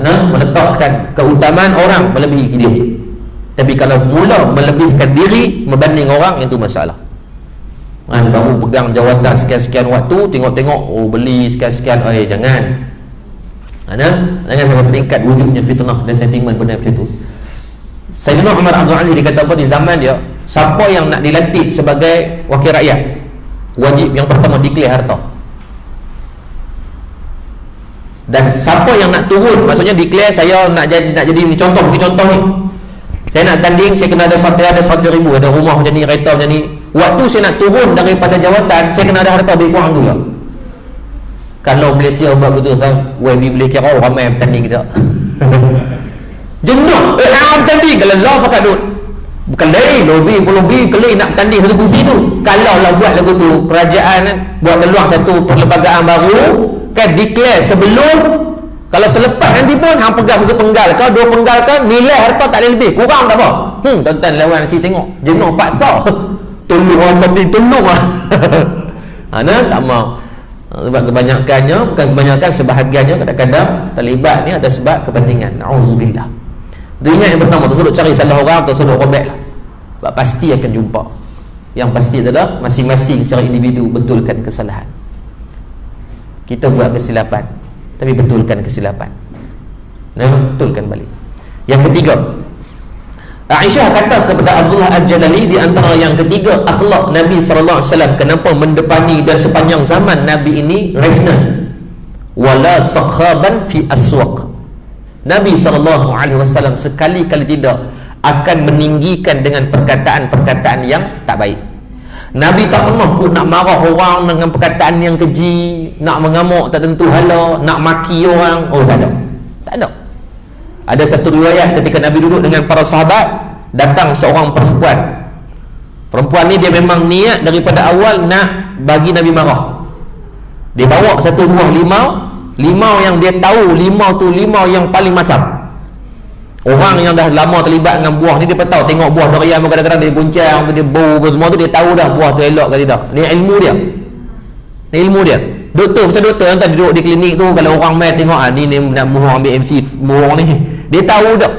Meletakkan keutamaan orang melebihi diri. Tapi kalau mula melebihkan diri membanding orang, itu masalah. Baru pegang jawatan sekian-sekian waktu, tengok-tengok beli sekian-sekian, jangan. Jangan sampai meningkat wujudnya fitnah dan sentimen benda macam tu. Sayyidina Umar Abdul Aziz dikata apa di zaman dia, siapa yang nak dilantik sebagai wakil rakyat, wajib yang pertama declare harta. Dan siapa yang nak turun, maksudnya declare saya nak jadi ni, contoh ni. Saya nak tanding, saya kena ada 100,000, ada rumah macam ni, kereta macam ni. Waktu saya nak turun daripada jawatan, saya kena ada harta lebih kurang juga. Kalau Malaysia buat gitu, we boleh kira ramai yang bertanding kita. Jenuh, bertanding kalau lah pakai duit. Bukan lain, lobby kelih nak bertanding satu kursi tu. Kalau lah buat lagu tu, kerajaan buat keluar satu perlembagaan baru, kan declare sebelum, kalau selepas nanti pun hang pegang satu penggal ke, dua penggal ke, nilai harta tak boleh lebih, kurang tak apa. Tuan-tuan lawan cik tengok, jenuh paksa. Tolong orang tadi, tolong lah. Tak mau. Sebab kebanyakan sebahagiannya kadang-kadang terlibat ni atas sebab kepentingan. Na'udzubillah. Dia ingat yang pertama, tersudut cari salah orang, tersudut robek lah. Sebab pasti akan jumpa. Yang pasti adalah masing-masing secara individu betulkan kesalahan. Kita buat kesilapan, tapi betulkan kesilapan. Betulkan balik. Yang ketiga, Aisyah kata kepada Abdullah Al-Jalali, di antara yang ketiga akhlak Nabi SAW, kenapa mendepani dan sepanjang zaman Nabi ini rajnan wala sakhaban fi aswaq. Nabi SAW sekali-kali tidak akan meninggikan dengan perkataan-perkataan yang tak baik. Nabi tak pernah pun nak marah orang dengan perkataan yang keji, nak mengamuk tak tentu hala, nak maki orang. Tak ada. Ada satu riwayat ketika Nabi duduk dengan para sahabat, datang seorang perempuan Perempuan ni dia memang niat daripada awal nak bagi Nabi marah. Dia bawa satu buah limau yang dia tahu limau tu limau yang paling masam. Orang yang dah lama terlibat dengan buah ni, dia tahu, tengok buah durian kadang-kadang dia goncang, dia bau semua tu, dia tahu dah buah tu elok ke tidak. Ni ilmu dia. Ni ilmu dia. Doktor macam doktor yang tadi duduk di klinik tu, kalau orang main tengok ni nak mohon ambil MC mohon ni, dia tahu dah.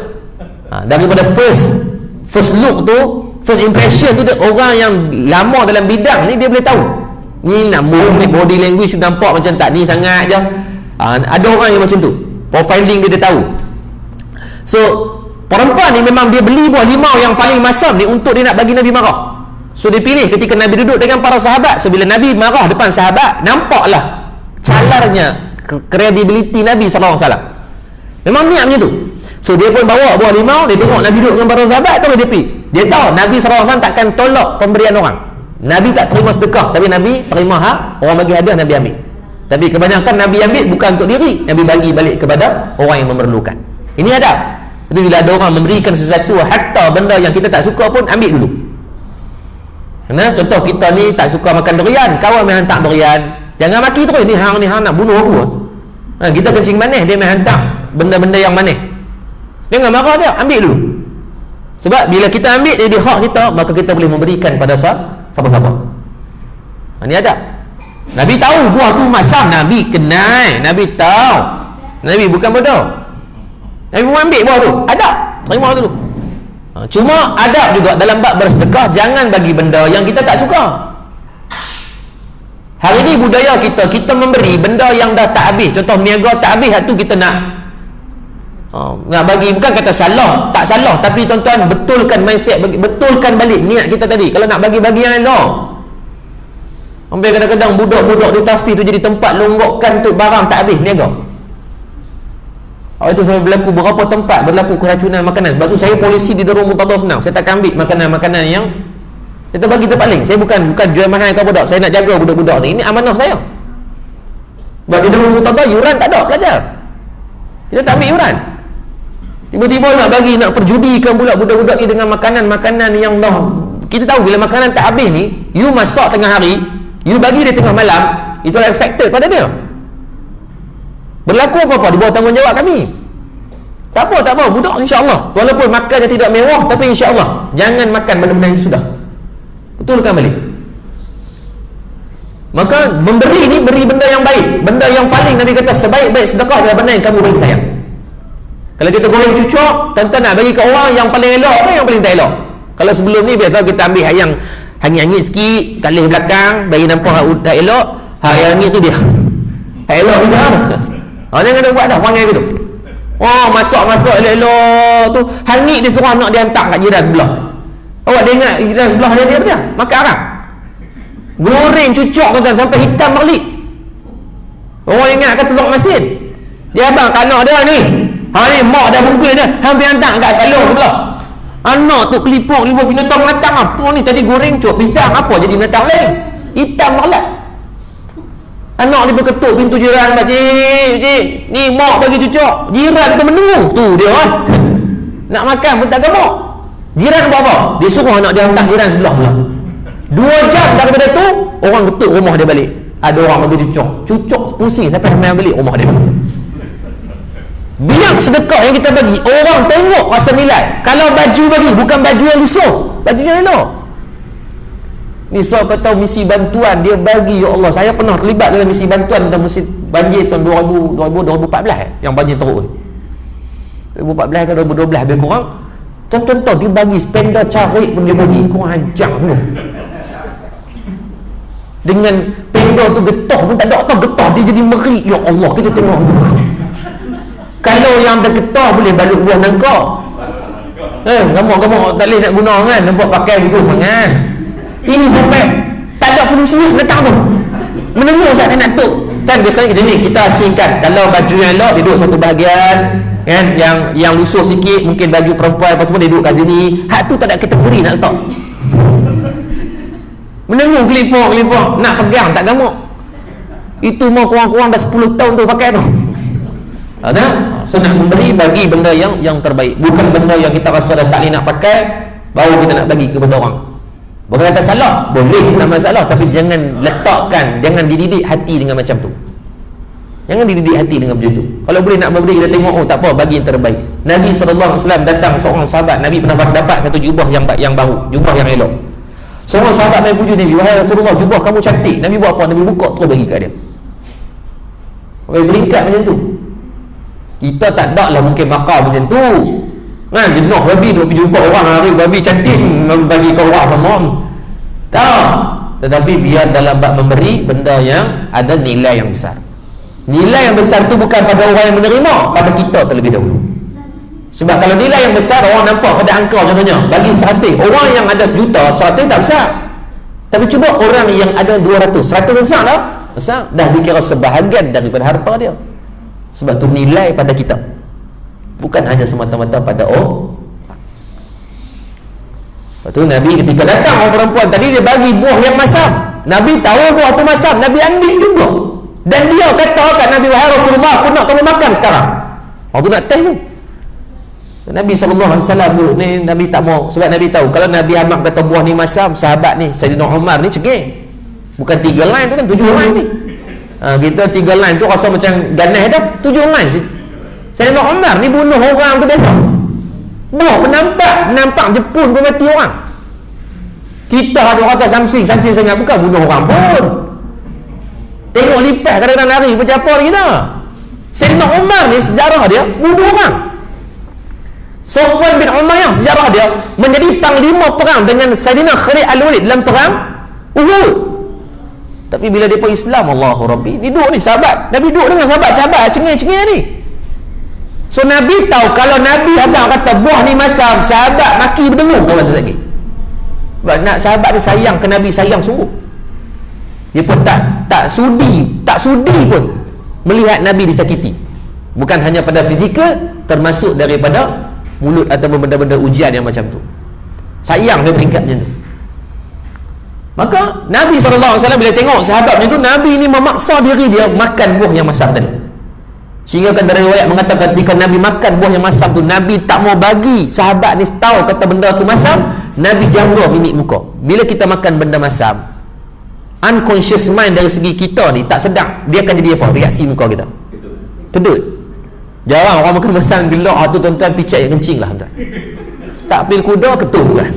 Daripada first look tu, first impression tu, orang yang lama dalam bidang ni dia boleh tahu. Ni nak mohon ni body language nampak macam tak ni sangat je. Ada orang yang macam tu. Profiling dia tahu. So perempuan ni memang dia beli buah limau yang paling masam ni untuk dia nak bagi Nabi marah. So dia pilih ketika Nabi duduk dengan para sahabat. So bila Nabi marah depan sahabat, nampaklah calarnya kredibiliti Nabi SAW. Memang niat macam tu. So dia pun bawa buah limau, dia tengok Nabi duduk dengan para sahabat, tahu dia pergi. Dia tahu Nabi SAW takkan tolak pemberian orang. Nabi tak terima sedekah, tapi Nabi terima orang bagi hadiah, Nabi ambil. Tapi kebanyakan Nabi ambil bukan untuk diri, Nabi bagi balik kepada orang yang memerlukan. Ini adab. Jadi bila ada orang memberikan sesuatu, hatta benda yang kita tak suka pun, ambil dulu. Karena contoh kita ni tak suka makan durian, kawan main hantar durian, jangan maki terus, ni hang nak bunuh aku. Kita kencing manis, dia main hantar benda-benda yang manis, jangan marah dia, ambil dulu. Sebab bila kita ambil dia hak kita, maka kita boleh memberikan pada siapa-siapa. Ini adab. Nabi tahu buah tu masam, Nabi kenal, Nabi tahu, Nabi bukan bodoh. Nabi mau ambil buah tu, adab, terima dulu. Cuma adab juga dalam bab bersedekah, jangan bagi benda yang kita tak suka. Hari ni budaya kita memberi benda yang dah tak habis. Contoh niaga tak habis, tu kita nak bagi. Bukan kata salah, tak salah, tapi tuan-tuan betulkan mindset, betulkan balik niat kita tadi. Kalau nak bagi-bagi yang elok, sampai kadang-kadang budak-budak di tafi tu jadi tempat longgokkan tu barang tak habis niaga. Itu saya berlaku berapa tempat berlaku keracunan makanan. Sebab tu saya polisi di Darul Muntadah senang. Saya tak ambil makanan-makanan yang kita bagi tempat lain. Saya bukan jual mahal ke budak. Saya nak jaga budak-budak ni. Ini amanah saya. Sebab di Darul Muntadah yuran tak ada pelajar. Kita tak ambil yuran. Tiba-tiba nak bagi, nak perjudikan pula budak-budak ni dengan makanan-makanan yang dah. Kita tahu bila makanan tak habis ni, you masak tengah hari, you bagi dia tengah malam, itu adalah affected pada dia. Berlaku apa-apa, di bawah tanggungjawab kami. Tak apa, budak insya-Allah. Walaupun makannya tidak mewah, tapi insya-Allah jangan makan benda-benda yang sudah. Betulkan balik. Maka memberi ni, beri benda yang baik. Benda yang paling Nabi kata sebaik-baik sedekah adalah benda yang kamu beri sayang. Kalau kita goreng cucuk, tuan-tuan nak bagi ke orang yang paling elok ke yang paling tak elok? Kalau sebelum ni biasa kita ambil yang hangit-hangit sikit, kalih belakang, bagi nampak tak elok. Yang ni tu dia. Tak elok juga. Jangan ada buat dah perangai gitu. Masak-masak elok-elok tu, hangit dia suruh anak dia hantar kat jiran sebelah. Awak dia ingat jiran sebelah dia apa dia? Makan arang. Goreng cucuk tuan sampai hitam balik. Orang ingat kata telur masin. Dia abang kat anak dia ni. Ni mak dah bungkus dia, hampir hantar kat kalung sebelah. Anak tu kelipuk binatang binatang apa ni tadi goreng cucuk pisang apa jadi binatang lain. Hitam balik. Anak dia berketuk pintu jiran, "Pakcik, ni mak bagi cucuk." Jiran tu menunggu. Tu dia nak makan pun tak gemuk. Jiran buat apa? Dia suruh anak dia hantar jiran sebelah pula. 2 jam daripada tu, orang ketuk rumah dia balik. Ada orang bagi cucuk. Cucuk pusing sampai sampai balik rumah dia. Biar sedekah yang kita bagi, orang tengok rasa nilai. Kalau baju bagi, bukan baju yang lusuh, baju yang elok. Ni so kata misi bantuan dia bagi, ya Allah, saya pernah terlibat dalam misi bantuan dalam misi banjir tahun 2014 yang banjir teruk ni. 2014 ke 2012 lebih kurang. Tuan-tuan tahu dia bagi spender carik pun dia bagi, kurang ajar tu. Dengan spender tu getah pun tak ada otak getah, dia jadi merik. Ya Allah, kita tengok tu. Kalau yang ada getah boleh balut buah nangka. Gamuk-gamuk tak boleh nak guna kan, nampak pakai gitu sangat. Ini sampai tak ada fungsi datang tu. Menengok saat nak tuk. Kan biasanya kita ni, kita asingkan. Kalau baju yang elok, dia duduk satu bahagian kan, yang lusuh sikit, mungkin baju perempuan apa semua, dia duduk kat sini. Hak tu tak ada kategori nak letak. Menengok kelipuk, nak pegang tak gamuk. Itu mau kurang-kurang dah 10 tahun tu pakai tu. Ada? So nak memberi, bagi benda yang terbaik. Bukan benda yang kita rasa dah tak boleh nak pakai, baru kita nak bagi kepada orang. Bukan kata salah, boleh tak masalah, tapi jangan letakkan, jangan dididik hati dengan macam tu. Jangan dididik hati dengan macam tu. Kalau boleh nak memberi, kita tengok, oh tak apa, bagi yang terbaik. Nabi SAW datang seorang sahabat, Nabi pernah dapat satu jubah yang baru, jubah yang elok. Seorang sahabat main puju Nabi, wahai Rasulullah, jubah kamu cantik. Nabi buat apa? Nabi buka terus bagi kat dia. Orang beringkat macam tu. Kita tak ada lah mungkin makar macam tu. Kan jenuh babi duk pergi jumpa orang hari babi cantik bagi kau orang semua. Tak. Tetapi biar dalam bab memberi benda yang ada nilai yang besar. Nilai yang besar tu bukan pada orang yang menerima, pada kita terlebih dahulu. Sebab kalau nilai yang besar orang nampak pada angka, contohnya bagi 100, orang yang ada 1 juta 100 tak besar. Tapi cuba orang yang ada 200, 100 besar tak? Besar. Dah dikira sebahagian daripada harta dia. Sebab tu nilai pada kita, bukan hanya semata-mata pada Lepas tu Nabi ketika datang orang perempuan tadi, dia bagi buah yang masam. Nabi tahu buah tu masam, Nabi ambil juga. Dan dia kata kat Nabi, wahai Rasulullah, aku nak kamu makan sekarang. Waktu nak test tu Nabi SAW tu ni, Nabi tak mau. Sebab Nabi tahu kalau Nabi Ahmad kata buah ni masam, sahabat ni Sayyidina Umar ni cegih. Bukan 3 line tu kan, 7 line ni. Kita 3 line tu rasa macam ganas dah, 7 line sih. Sayyidina Umar ni bunuh orang tu biasa. Buah penampak Jepun pun mati orang. Kita ada orang kata samsing sangat, bukan bunuh orang pun. Tengok lipas kadang-kadang lari bercapa kita. Sayyidina Umar ni sejarah dia bunuh orang. Sofwan bin Umayyah sejarah dia menjadi panglima perang dengan Sayyidina Khalid Al-Walid dalam perang Uhud. Tapi bila dia pun Islam, Allahu Rabbi, ni duduk ni sahabat, Nabi duduk dengan sahabat-sahabat cengih-cengih ni. So Nabi tahu kalau Nabi ada kata buah ni masam, sahabat maki berdengung kawan tu lagi. Sebab nak sahabat dia sayang ke Nabi, sayang sungguh. Dia pun tak sudi pun melihat Nabi disakiti. Bukan hanya pada fizikal, termasuk daripada mulut ataupun benda-benda ujian yang macam tu. Sayang dia peringkat macam tu. Maka Nabi SAW bila tengok sahabat macam tu, Nabi ni memaksa diri dia makan buah yang masam tadi. Sehingga kan dari riwayat mengatakan ketika Nabi makan buah yang masam tu, Nabi tak mau bagi sahabat ni tahu kata benda tu masam. Nabi jaga mimik muka. Bila kita makan benda masam, unconscious mind dari segi kita ni tak sedar, dia akan jadi apa? Reaksi muka kita tedut. Jarang orang makan masam gelak tu tuan-tuan, picak yang kencing lah tuan. Tak pil kuda ketum kan.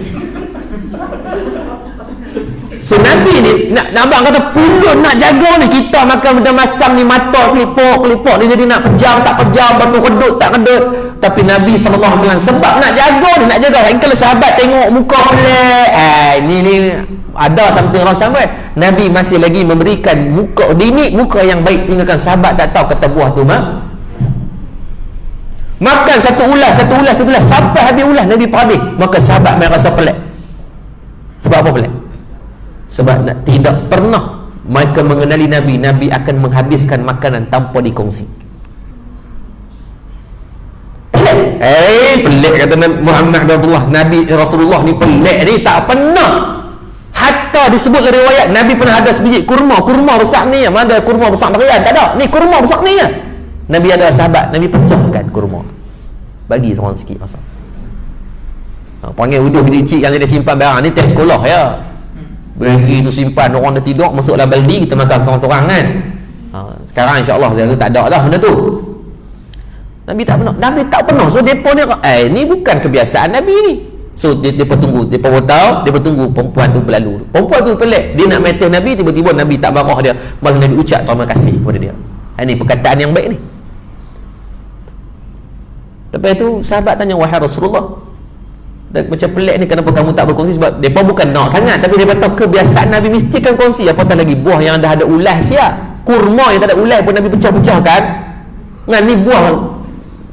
So Nabi ni abang kata pulun nak jaga ni, kita makan benda masam ni, mata kelipuk ni jadi nak pejam tak pejam, batu kedut tak kedut. Tapi Nabi SAW sebab nak jaga ni, nak jaga. Kalau sahabat tengok muka pelik, ni ada something wrong somewhere, Nabi masih lagi memberikan muka, dimik muka yang baik, sehingga kan sahabat tak tahu kata buah tu makan satu ulas sampai habis ulas Nabi habis. Maka sahabat merasa pelik. Sebab apa pelik? Sebab tidak pernah mereka mengenali Nabi akan menghabiskan makanan tanpa dikongsi. Pelik kata Muhammad bin Abdullah, Nabi Rasulullah ni pelik ni, tak pernah. Hatta disebut riwayat Nabi pernah ada sebiji kurma besar ni, mana ada kurma besar berian, tak ada. Ni kurma besar ni ya. Nabi ada sahabat, Nabi pecahkan kurma, bagi seorang sikit masa. Panggil uduh kecil yang dia simpan barang ni, time sekolah ya. Bagi tu simpan, orang dah tidur, masuk dalam baldi, kita makan seorang-seorang kan. Sekarang insya-Allah saya tak ada lah benda tu. Nabi tak pernah. So depa ni ni bukan kebiasaan Nabi ni. So depa tunggu, depa tahu, depa tunggu perempuan tu berlalu. Perempuan tu pelik, dia nak meteh Nabi, tiba-tiba Nabi tak marah dia, malah Nabi ucap terima kasih kepada dia. Ini perkataan yang baik ni. Lepas tu sahabat tanya, wahai Rasulullah, macam pelik ni, kenapa kamu tak berkongsi? Sebab mereka bukan nak sangat, tapi mereka tahu kebiasaan Nabi mesti kan kongsi. Apatah lagi buah yang dah ada ulas siap, kurma yang tak ada ulas pun Nabi pecah-pecahkan. Nah, ni buah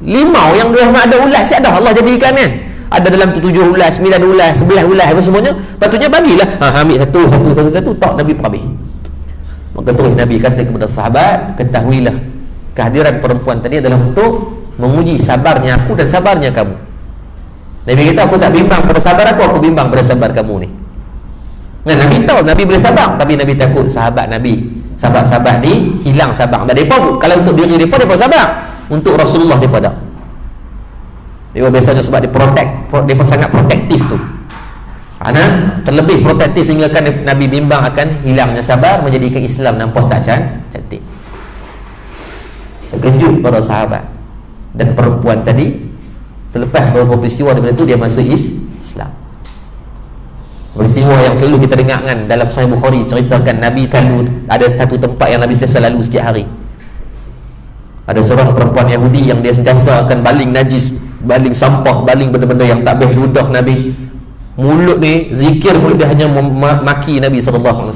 limau yang dah ada ulas siap dah Allah jadikan kan. Ada dalam tu 7 ulas, 9 ulas, 11 ulas, apa semuanya. Patutnya bagilah. Ambil satu tak Nabi habis. Maka terus Nabi kata kepada sahabat, ketahuilah kehadiran perempuan tadi adalah untuk menguji sabarnya aku dan sabarnya kamu. Nabi kata, aku tak bimbang pada sabar aku bimbang pada sabar kamu ni. Nah, Nabi tahu Nabi boleh sabar, tapi Nabi takut sahabat-sahabat ni hilang sabar. Dan mereka kalau untuk diri mereka sabar, untuk Rasulullah mereka tak. Dia biasanya sebab dia protect, dia sangat protektif tu. terlebih protektif sehingga kan Nabi bimbang akan hilangnya sabar, menjadikan Islam nampak tak cantik. Terkejut para sahabat. Dan perempuan tadi selepas beberapa peristiwa daripada itu dia masuk Islam. Peristiwa yang selalu kita dengar kan dalam Sahih Bukhari, ceritakan Nabi selalu ada satu tempat yang Nabi selalu setiap hari. Ada seorang perempuan Yahudi yang dia sentiasa akan baling najis, baling sampah, baling benda-benda yang tak boleh ludah Nabi. Mulut ni, zikir mulut dia hanya maki Nabi SAW.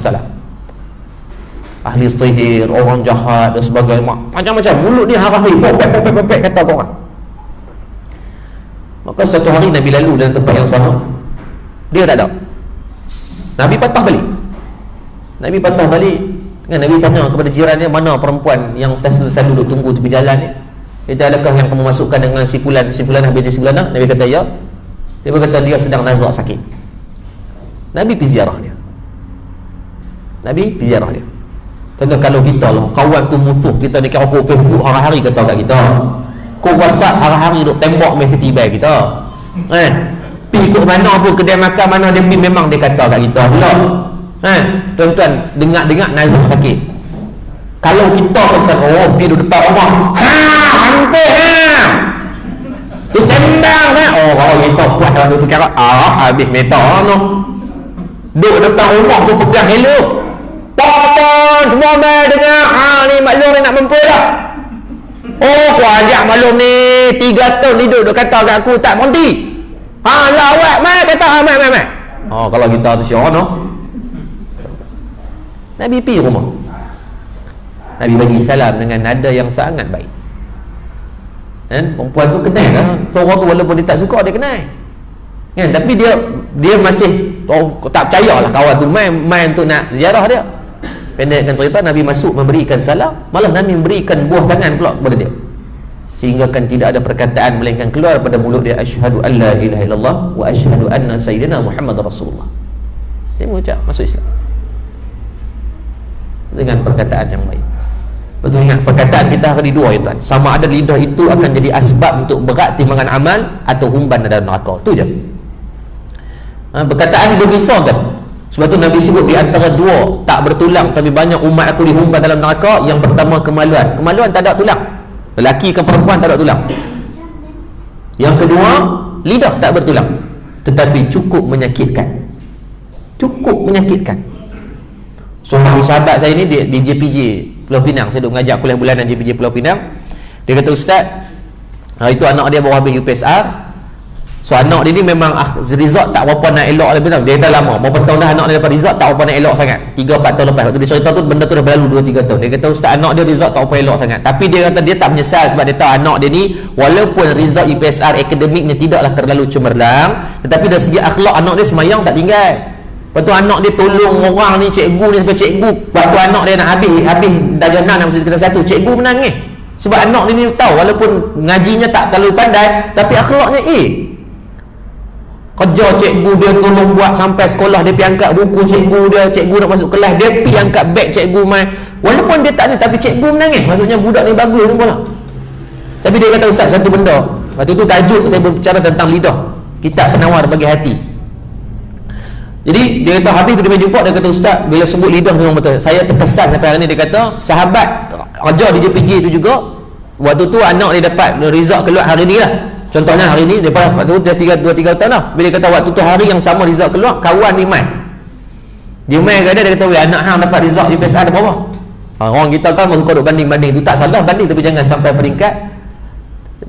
Ahli sihir, orang jahat dan sebagainya, macam-macam. Mulut dia harah-hari, popek kata orang. Maka satu hari Nabi lalu dalam tempat yang sama, dia tak ada. Nabi patah balik. Nabi tanya kepada jirannya, mana perempuan yang selalu duduk tunggu tepi jalan ni? Dia, adakah yang kamu masukkan dengan si fulan habis si fulan? Nabi kata ya. Dia berkata dia sedang nazak sakit. Nabi pergi ziarah dia. Tentu kalau kita lah kawan tu musuh kita ni, kau Facebook hari-hari kata kat kita, kau WhatsApp hari-hari duk tembak mesej tiba kita, pergi ikut mana pun kedai makan mana dia pergi, memang dia kata kat kita pula. Tuan-tuan, dengar nazak sakit. Kalau kita kata pergi duduk depan rumah, hampir tu sembang kan, kalau kita puas dalam tu kira habis meter no. Duduk depan rumah tu pegang hello, pon semua mai dengar, ni maklum ni nak mempu dah. Kau ajak maklum ni 3 tahun ni duduk kata kat aku tak berhenti. Lawak mai kata mai. Kalau kita tu siapa no. Nabi pergi rumah, Nabi bagi salam dengan nada yang sangat baik. Perempuan tu kenal lah seorang tu, walaupun dia tak suka dia kenal kan, tapi dia masih tak percaya lah kawan tu main untuk nak ziarah dia. Pendekkan cerita, Nabi masuk memberikan salam, malah Nabi memberikan buah tangan pula kepada dia, sehingga kan tidak ada perkataan melainkan keluar pada mulut dia, asyhadu an la ilaha illallah wa asyhadu anna sayyidina Muhammad Rasulullah. Dia mengucap masuk Islam dengan perkataan yang baik. Betul, ingat perkataan kita hari dua ya tuan, sama ada lidah itu akan jadi asbab untuk berat timbangan amal atau humban dalam neraka. Itu je. Perkataan itu bisa kan. Sebab tu Nabi sebut di antara dua tak bertulang tapi banyak umat aku dihumban dalam neraka. Yang pertama kemaluan tak ada tulang. Lelaki ke perempuan tak ada tulang. Yang kedua lidah tak bertulang tetapi cukup menyakitkan. Seorang sahabat saya ni di JPJ Pulau Pinang, saya duk mengajar kuliah bulanan JPJ Pulau Pinang. Dia kata, ustaz, itu anak dia baru habis UPSR. So anak dia ni memang result tak berapa nak elok lebih tahu. Dia dah lama, berapa tahun dah anak dia dapat result tak berapa nak elok sangat. 3-4 tahun lepas. Waktu dia cerita tu benda tu dah berlalu 2-3 tahun. Dia kata, ustaz, anak dia result tak berapa elok sangat. Tapi dia kata dia tak menyesal sebab dia tahu anak dia ni walaupun result UPSR akademiknya tidaklah terlalu cemerlang, tetapi dari segi akhlak anak dia semayang tak tinggal. Lepas tu anak dia tolong orang ni, cikgu ni, sampai cikgu waktu anak dia nak habis darjah 6 dan 1, cikgu menangis sebab anak dia ni tahu walaupun ngajinya tak terlalu pandai tapi akhlaknya kerja cikgu dia tolong buat sampai sekolah dia pergi angkat buku cikgu nak masuk kelas dia pergi angkat beg cikgu main, walaupun dia tak ni tapi cikgu menangis, maksudnya budak ni bagus semua lah. Tapi dia kata, ustaz, satu benda, waktu tu tajuk saya berbicara tentang lidah, kitab penawar bagi hati. Jadi dia kata habis tu dia jumpa, dia kata, ustaz, bila sebut lidah memang betul, saya terkesan sampai hari ni. Dia kata sahabat kerja di JPJ tu juga waktu tu anak dia dapat result keluar hari ni lah. Contohnya hari ni daripada waktu tu dia 2-3 tahun lah. Bila kata waktu tu hari yang sama result keluar, kawan ni main. Dia main kat dia kata, weh, anak hang dapat result UPSR ada berapa? Orang kita kan suka duk banding-banding, tu tak salah banding, tapi jangan sampai peringkat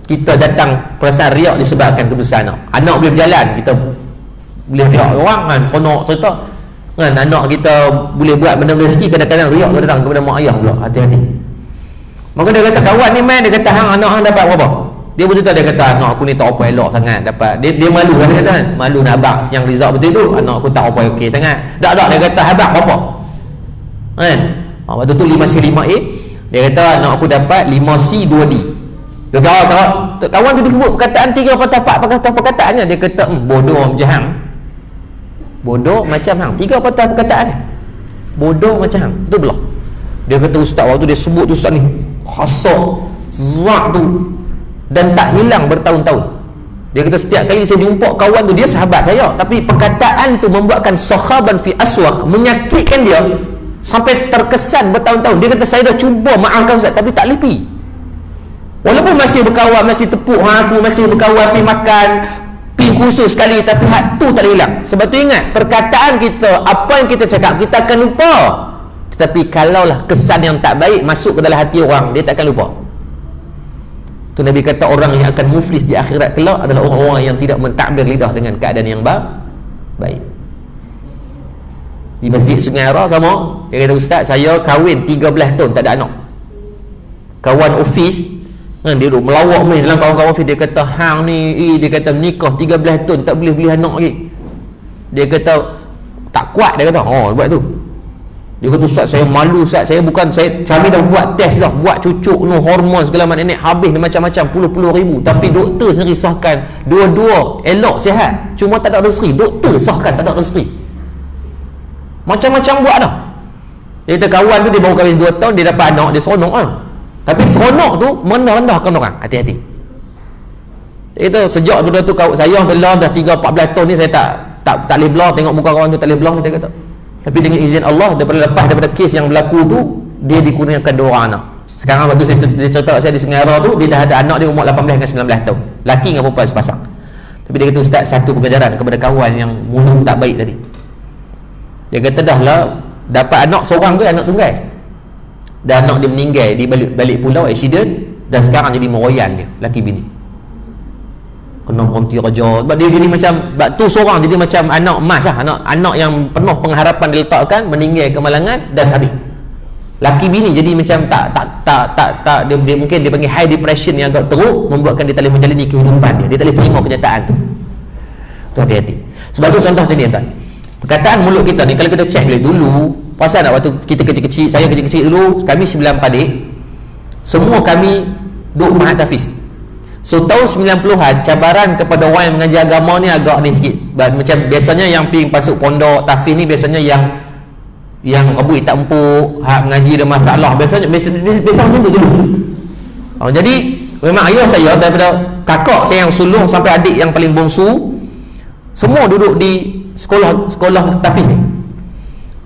kita datang perasaan riak disebabkan keputusan anak boleh berjalan, kita boleh riak orang kan, seronok cerita kan, anak kita boleh buat benda-benda rezeki, kadang-kadang riak tu datang kepada mak ayah pula, hati-hati. Maka dia kata kawan ni main, dia kata anak hang dapat berapa? Dia bercerita, dia kata anak aku ni tak apa elok sangat dapat, dia malu kan, dia kata malu nak abang yang result betul tu, anak aku tak apa okey sangat. Tak dia kata abang berapa kan, waktu tu 5C5A, dia kata anak aku dapat 5C2D. Dia kata kawan tu disebut perkataan 3 patah perkataannya, dia kata bodoh macam hang, bodoh macam hang, 3 patah perkataan, bodoh macam hang, betul belah. Dia kata ustaz waktu dia sebut tu ustaz ni hasad zat tu dan tak hilang bertahun-tahun. Dia kata setiap kali saya jumpa kawan tu, dia sahabat saya, tapi perkataan tu membuatkan sakhaban fi aswaq, menyakitkan dia sampai terkesan bertahun-tahun. Dia kata saya dah cuba maafkan Ustaz tapi tak lepi. Walaupun masih berkawan, masih tepuk aku, masih berkawan, pergi makan, pergi khusus sekali, tapi hak tu tak boleh hilang. Sebab tu ingat, perkataan kita, apa yang kita cakap, kita akan lupa. Tetapi kalaulah kesan yang tak baik masuk ke dalam hati orang, dia tak akan lupa. Tu Nabi kata orang yang akan muflis di akhirat kelak adalah orang-orang yang tidak mentakbir lidah dengan keadaan yang baik. Di Masjid Sungai Ara sama, dia kata Ustaz saya kahwin 13 tahun tak ada anak. Kawan ofis dia duduk melawak main dalam kawan-kawan ofis, dia kata hang ni dia kata menikah 13 tahun tak boleh beli anak lagi. Dia kata tak kuat, dia kata buat tu. Dia kata Ustaz saya malu Ustaz, kami dah buat test dah, buat cucuk hormon segala macam, nenek habis macam-macam puluh ribu, tapi doktor sendiri sahkan dua-dua elok sihat, cuma tak ada rezeki. Doktor sahkan tak ada rezeki, macam-macam buat dah. Dia kata kawan tu dia baru kahwin 2 tahun, dia dapat anak, dia seronok lah. Tapi seronok tu merendahkan orang. Hati-hati. Dia kata sejak benda tu saya belah dah 13-14 tahun ni saya tak boleh belah, tengok muka kawan tu tak boleh belah, dia kata. Tapi dengan izin Allah, daripada kes yang berlaku tu, dia dikurniakan 2 orang anak. Sekarang waktu dia cerita saya di Sungai Ara tu, dia dah ada anak dia umur 18 dengan 19 tahun, laki dengan perempuan sepasang. Tapi dia kata Ustaz, satu pengajaran kepada kawan yang mulut tak baik tadi. Dia kata dah lah dapat anak seorang ke, anak tunggal, dan anak dia meninggal di balik pulau, accident, dan sekarang jadi meroyan dia, laki bini kena berhenti kerja. Sebab dia jadi macam tu seorang jadi macam anak emas lah, anak yang penuh pengharapan diletakkan, meninggal kemalangan dan habis. Laki bini jadi macam tak dia mungkin dia panggil high depression yang agak teruk, membuatkan dia tak boleh menjalani kehidupan dia tak boleh terima kenyataan tu. Tu hati-hati. Sebab tu contoh macam ni tuan, perkataan mulut kita ni kalau kita check dulu, pasal nak waktu kita kecil-kecil, saya kecil-kecil dulu, kami 9 adik, semua kami duduk rumah hafiz. So tahun 90-an cabaran kepada orang yang mengajar agama ni agak ni sikit. Macam biasanya yang pergi masuk pondok tahfiz ni biasanya yang rambut tak empuk, hak mengaji ada masalah, biasanya macam tu dulu. Jadi memang ayah saya daripada kakak saya yang sulung sampai adik yang paling bongsu semua duduk di sekolah tahfiz ni.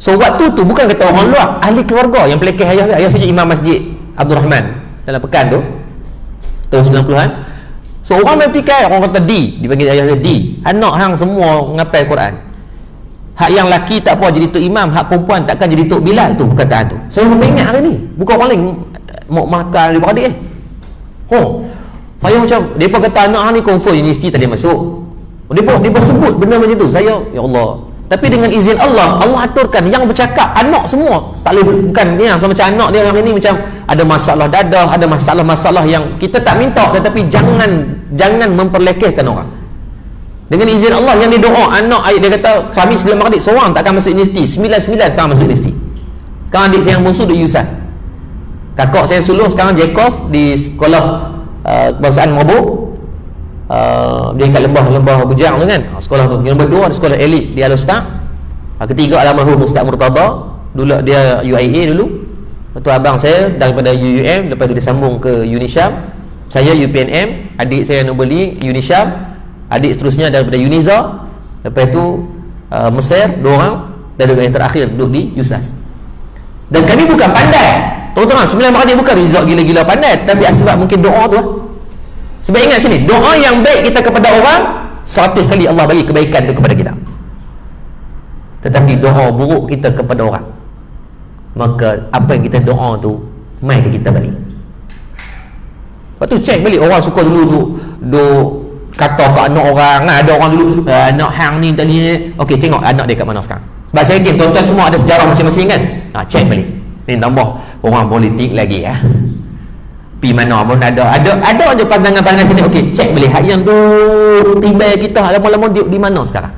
So waktu tu bukan kata orang luar, ahli keluarga yang pelekeh ayah saya imam masjid Abdul Rahman dalam pekan tu tahun 90-an. So orang bertikai, orang kata dipanggil ayah saya anak hang semua ngapal Quran, hak yang laki tak apa jadi tok imam, hak perempuan takkan jadi tok Bilal. Tu perkataan tu saya ingat hari ni, bukan orang lain mau makan lima adik saya macam depa kata anak hang ni confirm universiti tak boleh masuk. Depa sebut benda macam tu. Saya ya Allah, tapi dengan izin Allah aturkan yang bercakap anak semua tak boleh, bukan dia sama macam anak dia yang ini macam ada masalah dadah, ada masalah-masalah yang kita tak minta, tetapi jangan memperlekehkan orang. Dengan izin Allah yang dia doa anak dia kata kami 9 adik seorang takkan masuk universiti, 9 sekarang masuk universiti. Sekarang adik saya yang bongsu duduk USAS, kakak saya sulung sekarang Jacob di sekolah kebangsaan Mabuk. Dia kat lembah Bujang tu kan, sekolah tu. Yang kedua ada sekolah elit di Al-Ustaz. Ketiga almarhum Ustaz Murtada, dulu dia UIA dulu. Lepas tu abang saya daripada UUM, lepas tu dia sambung ke Unisham. Saya UPNM, adik saya Nobeli Unisham, adik seterusnya daripada Uniza. Lepas tu Mesir 2 orang, dan yang terakhir duduk di USAS. Dan kami bukan pandai, terutama 9 adik bukan result gila-gila pandai, tetapi sebab mungkin doa tu lah. Sebab ingat macam ni, doa yang baik kita kepada orang 100 kali Allah bagi kebaikan tu kepada kita. Tetapi doa buruk kita kepada orang, maka apa yang kita doa tu mai ke kita balik. Lepas tu check balik, orang suka dulu duk kata kat anak orang. Ada orang dulu anak hang ni tadi, okey tengok anak dia kat mana sekarang. Sebab saya yakin tuan-tuan semua ada sejarah masing-masing kan. Check balik. Ni tambah orang politik lagi ya. Pi mana pun ada aja pandangan-pandangan sini. Okey, cek balik hak yang tu tiba kita lama-lama dia di mana sekarang.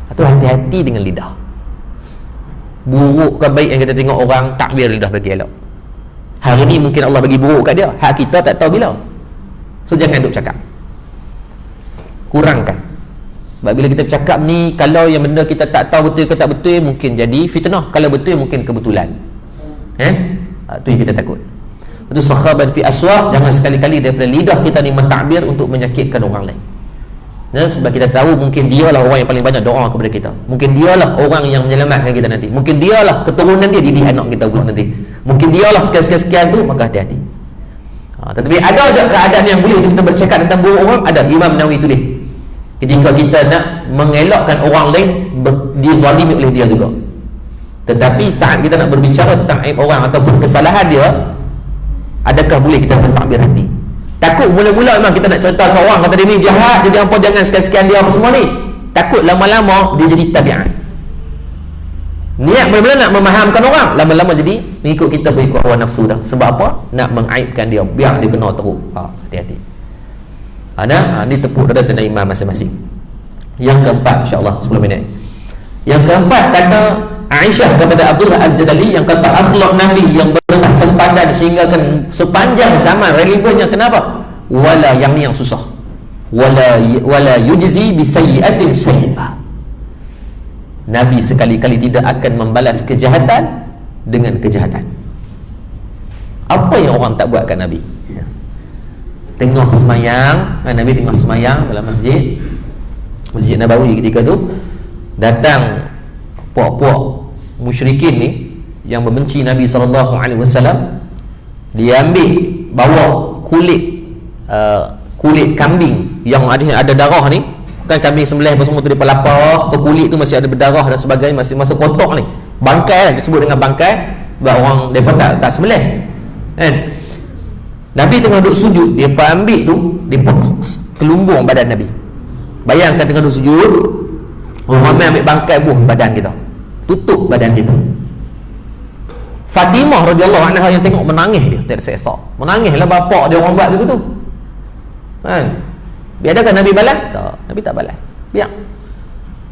Atau hati-hati dengan lidah. Buruk ke baik yang kita tengok orang, takbir lidah bagi elok. Hari ni mungkin Allah bagi buruk kat dia, hak kita tak tahu bila. So jangan duk cakap. Kurangkan. Sebab bila kita bercakap ni, kalau yang benda kita tak tahu betul ke tak betul, mungkin jadi fitnah. Kalau betul mungkin kebetulan. Tu yang kita takut. Itu sakhaban fi aswaq, jangan sekali-kali daripada lidah kita ni mentakbir untuk menyakitkan orang lain. Sebab kita tahu mungkin dialah orang yang paling banyak doa kepada kita. Mungkin dialah orang yang menyelamatkan kita nanti. Mungkin dialah keturunan dia didik anak kita pula nanti. Mungkin dialah sekian-sekian tu, maka hati-hati. Tetapi ada je keadaan yang boleh untuk kita bercakap tentang buruk orang. Ada. Imam Nawawi tulis, ketika kita nak mengelakkan orang lain dizalimi oleh dia juga. Tetapi saat kita nak berbicara tentang aib orang ataupun kesalahan dia, adakah boleh kita mentakbir hati? Takut mula-mula memang kita nak cerita ke orang, kata dia ni jahat, jadi apa, jangan sekian-sekian dia apa semua ni. Takut lama-lama dia jadi tabiat. Niat mula-mula nak memahamkan orang, lama-lama jadi mengikut kita berikut hawa nafsu dah. Sebab apa? Nak mengaibkan dia, biar dia kena teruk. Hati-hati. Ini tepuk dada tentang imam masing-masing. Yang keempat, insya-Allah 10 minit. Yang keempat, kata Aisyah kepada Abdullah Al-Jadali, yang kata akhlak Nabi yang bersempadan sehingga kan sepanjang zaman relevannya. Kenapa? Wala, yang ni yang susah. Wala yujzi bi sayyi'atin sayyi'ah. Nabi sekali-kali tidak akan membalas kejahatan dengan kejahatan. Apa yang orang tak buat kat Nabi? Tengah semayang, Nabi tengah semayang dalam Masjid Nabawi ketika tu, datang puak-puak musyrikin ni yang membenci Nabi SAW. Dia ambil, bawa kulit kambing yang ada darah ni, kan kambing sembelih apa semua tu, dia pelapar, so kulit tu masih ada berdarah dan sebagainya, masih masa kotor ni, bangkai lah, disebut dengan bangkai sebab orang mereka tak sembelih kan. Nabi tengah duduk sujud, dia ambil tu, dia kelumbung badan Nabi. Bayangkan tengah duduk sujud, orang ramai ambil bangkai buh badan kita, tutup badan kita. Fatimah radhiyallahu anha yang tengok menangis, dia tak sesat, menangislah bapak dia orang buat begitu kan. Biadakah Nabi balas? Tak, Nabi tak balas, biar.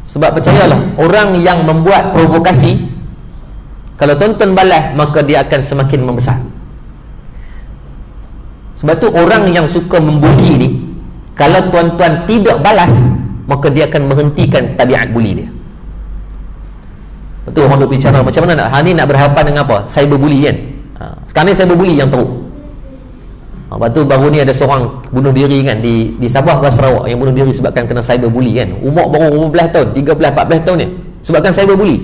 Sebab percayalah, orang yang membuat provokasi, kalau tuan-tuan balas, maka dia akan semakin membesar. Sebab tu orang yang suka membuli ni, kalau tuan-tuan tidak balas, maka dia akan menghentikan tabiat buli dia. Betul, orang duk bicara macam mana nak, ni nak berhadapan dengan apa? Cyberbully kan. Sekarang ni cyberbully yang teruk. Lepas tu baru ni ada seorang bunuh diri kan di Sabah ke Sarawak, yang bunuh diri sebabkan kena cyberbully kan. Umur baru 15 tahun, 13-14 tahun ni, sebabkan cyberbully.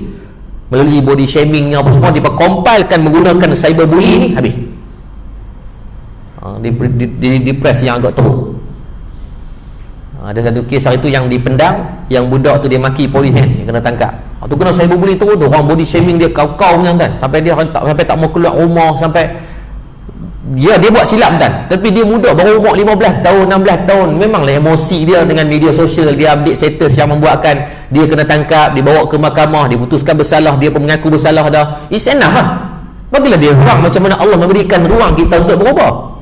Melalui body shaming apa semua, diperkompilkan menggunakan cyberbully ni, habis. Di depres yang agak teruk. Ada satu kes hari tu yang dipendang, yang budak tu dia maki polis kan, dia kena tangkap. Tu kena cyberbully teruk tu, orang body shaming dia kau-kau punya kan, sampai dia sampai tak mau keluar rumah, sampai dia buat silap kan, tapi dia muda, baru umur 15 tahun 16 tahun. Memanglah emosi dia dengan media sosial, dia update status yang membuatkan dia kena tangkap, dibawa ke mahkamah, diputuskan bersalah, dia pun mengaku bersalah dah. It's enough lah. Bagilah dia ruang macam mana Allah memberikan ruang kita untuk berubah.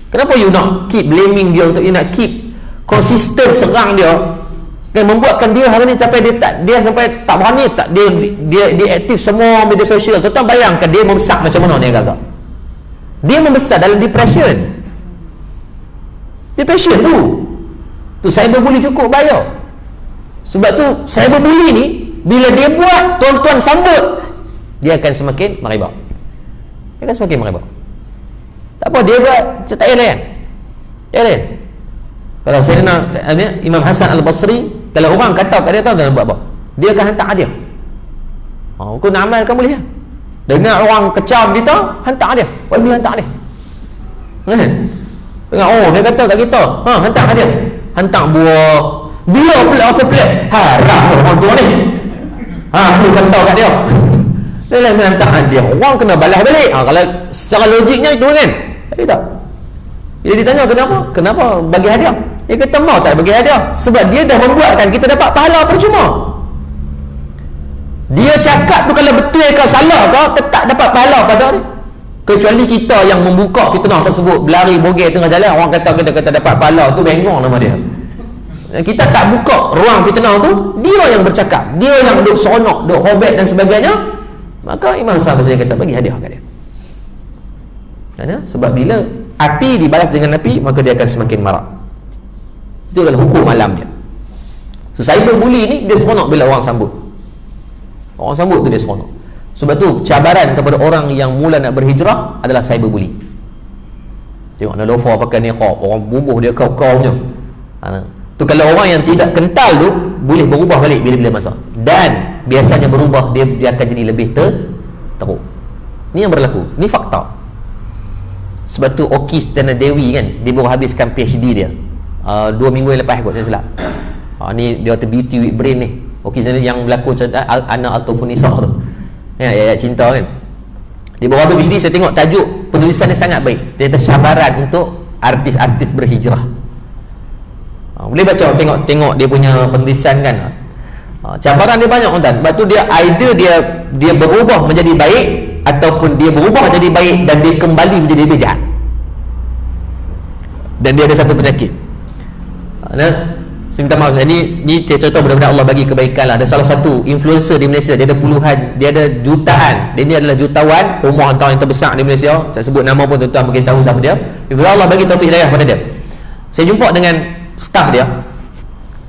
Kenapa you nak keep blaming dia, untuk you nak keep konsisten serang dia kan, membuatkan dia hari ni sampai dia sampai tak berani, dia aktif semua media sosial. Kau tahu, bayangkan dia membesar macam mana ni agak. Dia membesar dalam depression tu cyberbully cukup bahaya. Sebab tu cyberbully ni, bila dia buat, tuan-tuan sambut, dia akan semakin meribak. Tak apa, dia buat tak payah layan. Kalau saya nak Imam Hasan Al-Basri, kalau orang kata kat dia, tahu dia buat apa? Dia akan hantar hadiah. Kau nak amalkan boleh lah. Dengar orang kecam kita, hantar dia. Wabi hantar dia. Dengar, dia kata kat kita, hantar dia. Hantar buah. Dia pula pelik. Haram orang tua ni. Aku kata kat dia. Dia lah hantar hadiah. Orang kena balas balik. Kalau secara logiknya itu kan. Tapi tak. Bila ditanya kenapa bagi hadiah? Dia kata mau tak bagi hadiah. Sebab dia dah membuatkan kita dapat pahala percuma. Dia cakap tu kalau betul ke salah ke, tak dapat pahala pada dia. Kecuali kita yang membuka fitnah tersebut, berlari bogel tengah jalan, orang kata dapat pahala, tu bengong nama dia. Kita tak buka ruang fitnah tu, dia yang bercakap, dia yang duk seronok, duk hobet dan sebagainya, maka Imam Hasan Basri kata bagi hadiah kat dia. Sebab bila api dibalas dengan api, maka dia akan semakin marah. Itu adalah hukum alam dia. So, cyberbully ni dia seronok bila orang sambut. Orang sambut tu dia seronok. Sebab tu cabaran kepada orang yang mula nak berhijrah adalah cyberbully. Tengok Nelofa pakai niqab, orang bubuh dia kau-kau punya. Tu kalau orang yang tidak kental tu boleh berubah balik bila-bila masa. Dan biasanya berubah dia akan jadi lebih teruk. Ni yang berlaku. Ni fakta. Sebab tu Oki Setiana Dewi kan, dia baru habiskan PhD dia 2 minggu yang lepas kot, saya silap. Ni dia kata Beauty with Brain ni. Oki Setiana yang berlaku Ana Altofunisa tu. Ya, ayat cinta kan. Dia baru habis PhD, saya tengok tajuk penulisan dia sangat baik. Dia kata cabaran untuk artis-artis berhijrah. Boleh baca, tengok dia punya penulisan kan. Cabaran dia banyak tuan. Sebab tu dia either dia berubah menjadi baik ataupun dia berubah menjadi baik dan dia kembali menjadi lebih jahat. Dan dia ada satu penyakit. Saya minta maaf, ni contoh mudah-mudahan Allah bagi kebaikan lah. Ada salah satu influencer di Malaysia, dia ada puluhan, dia ada jutaan, dia ni adalah jutawan, rumah antara yang terbesar di Malaysia. Saya sebut nama pun tuan-tuan mungkin tahu siapa dia. Allah bagi taufik hidayah pada dia. Saya jumpa dengan staff dia.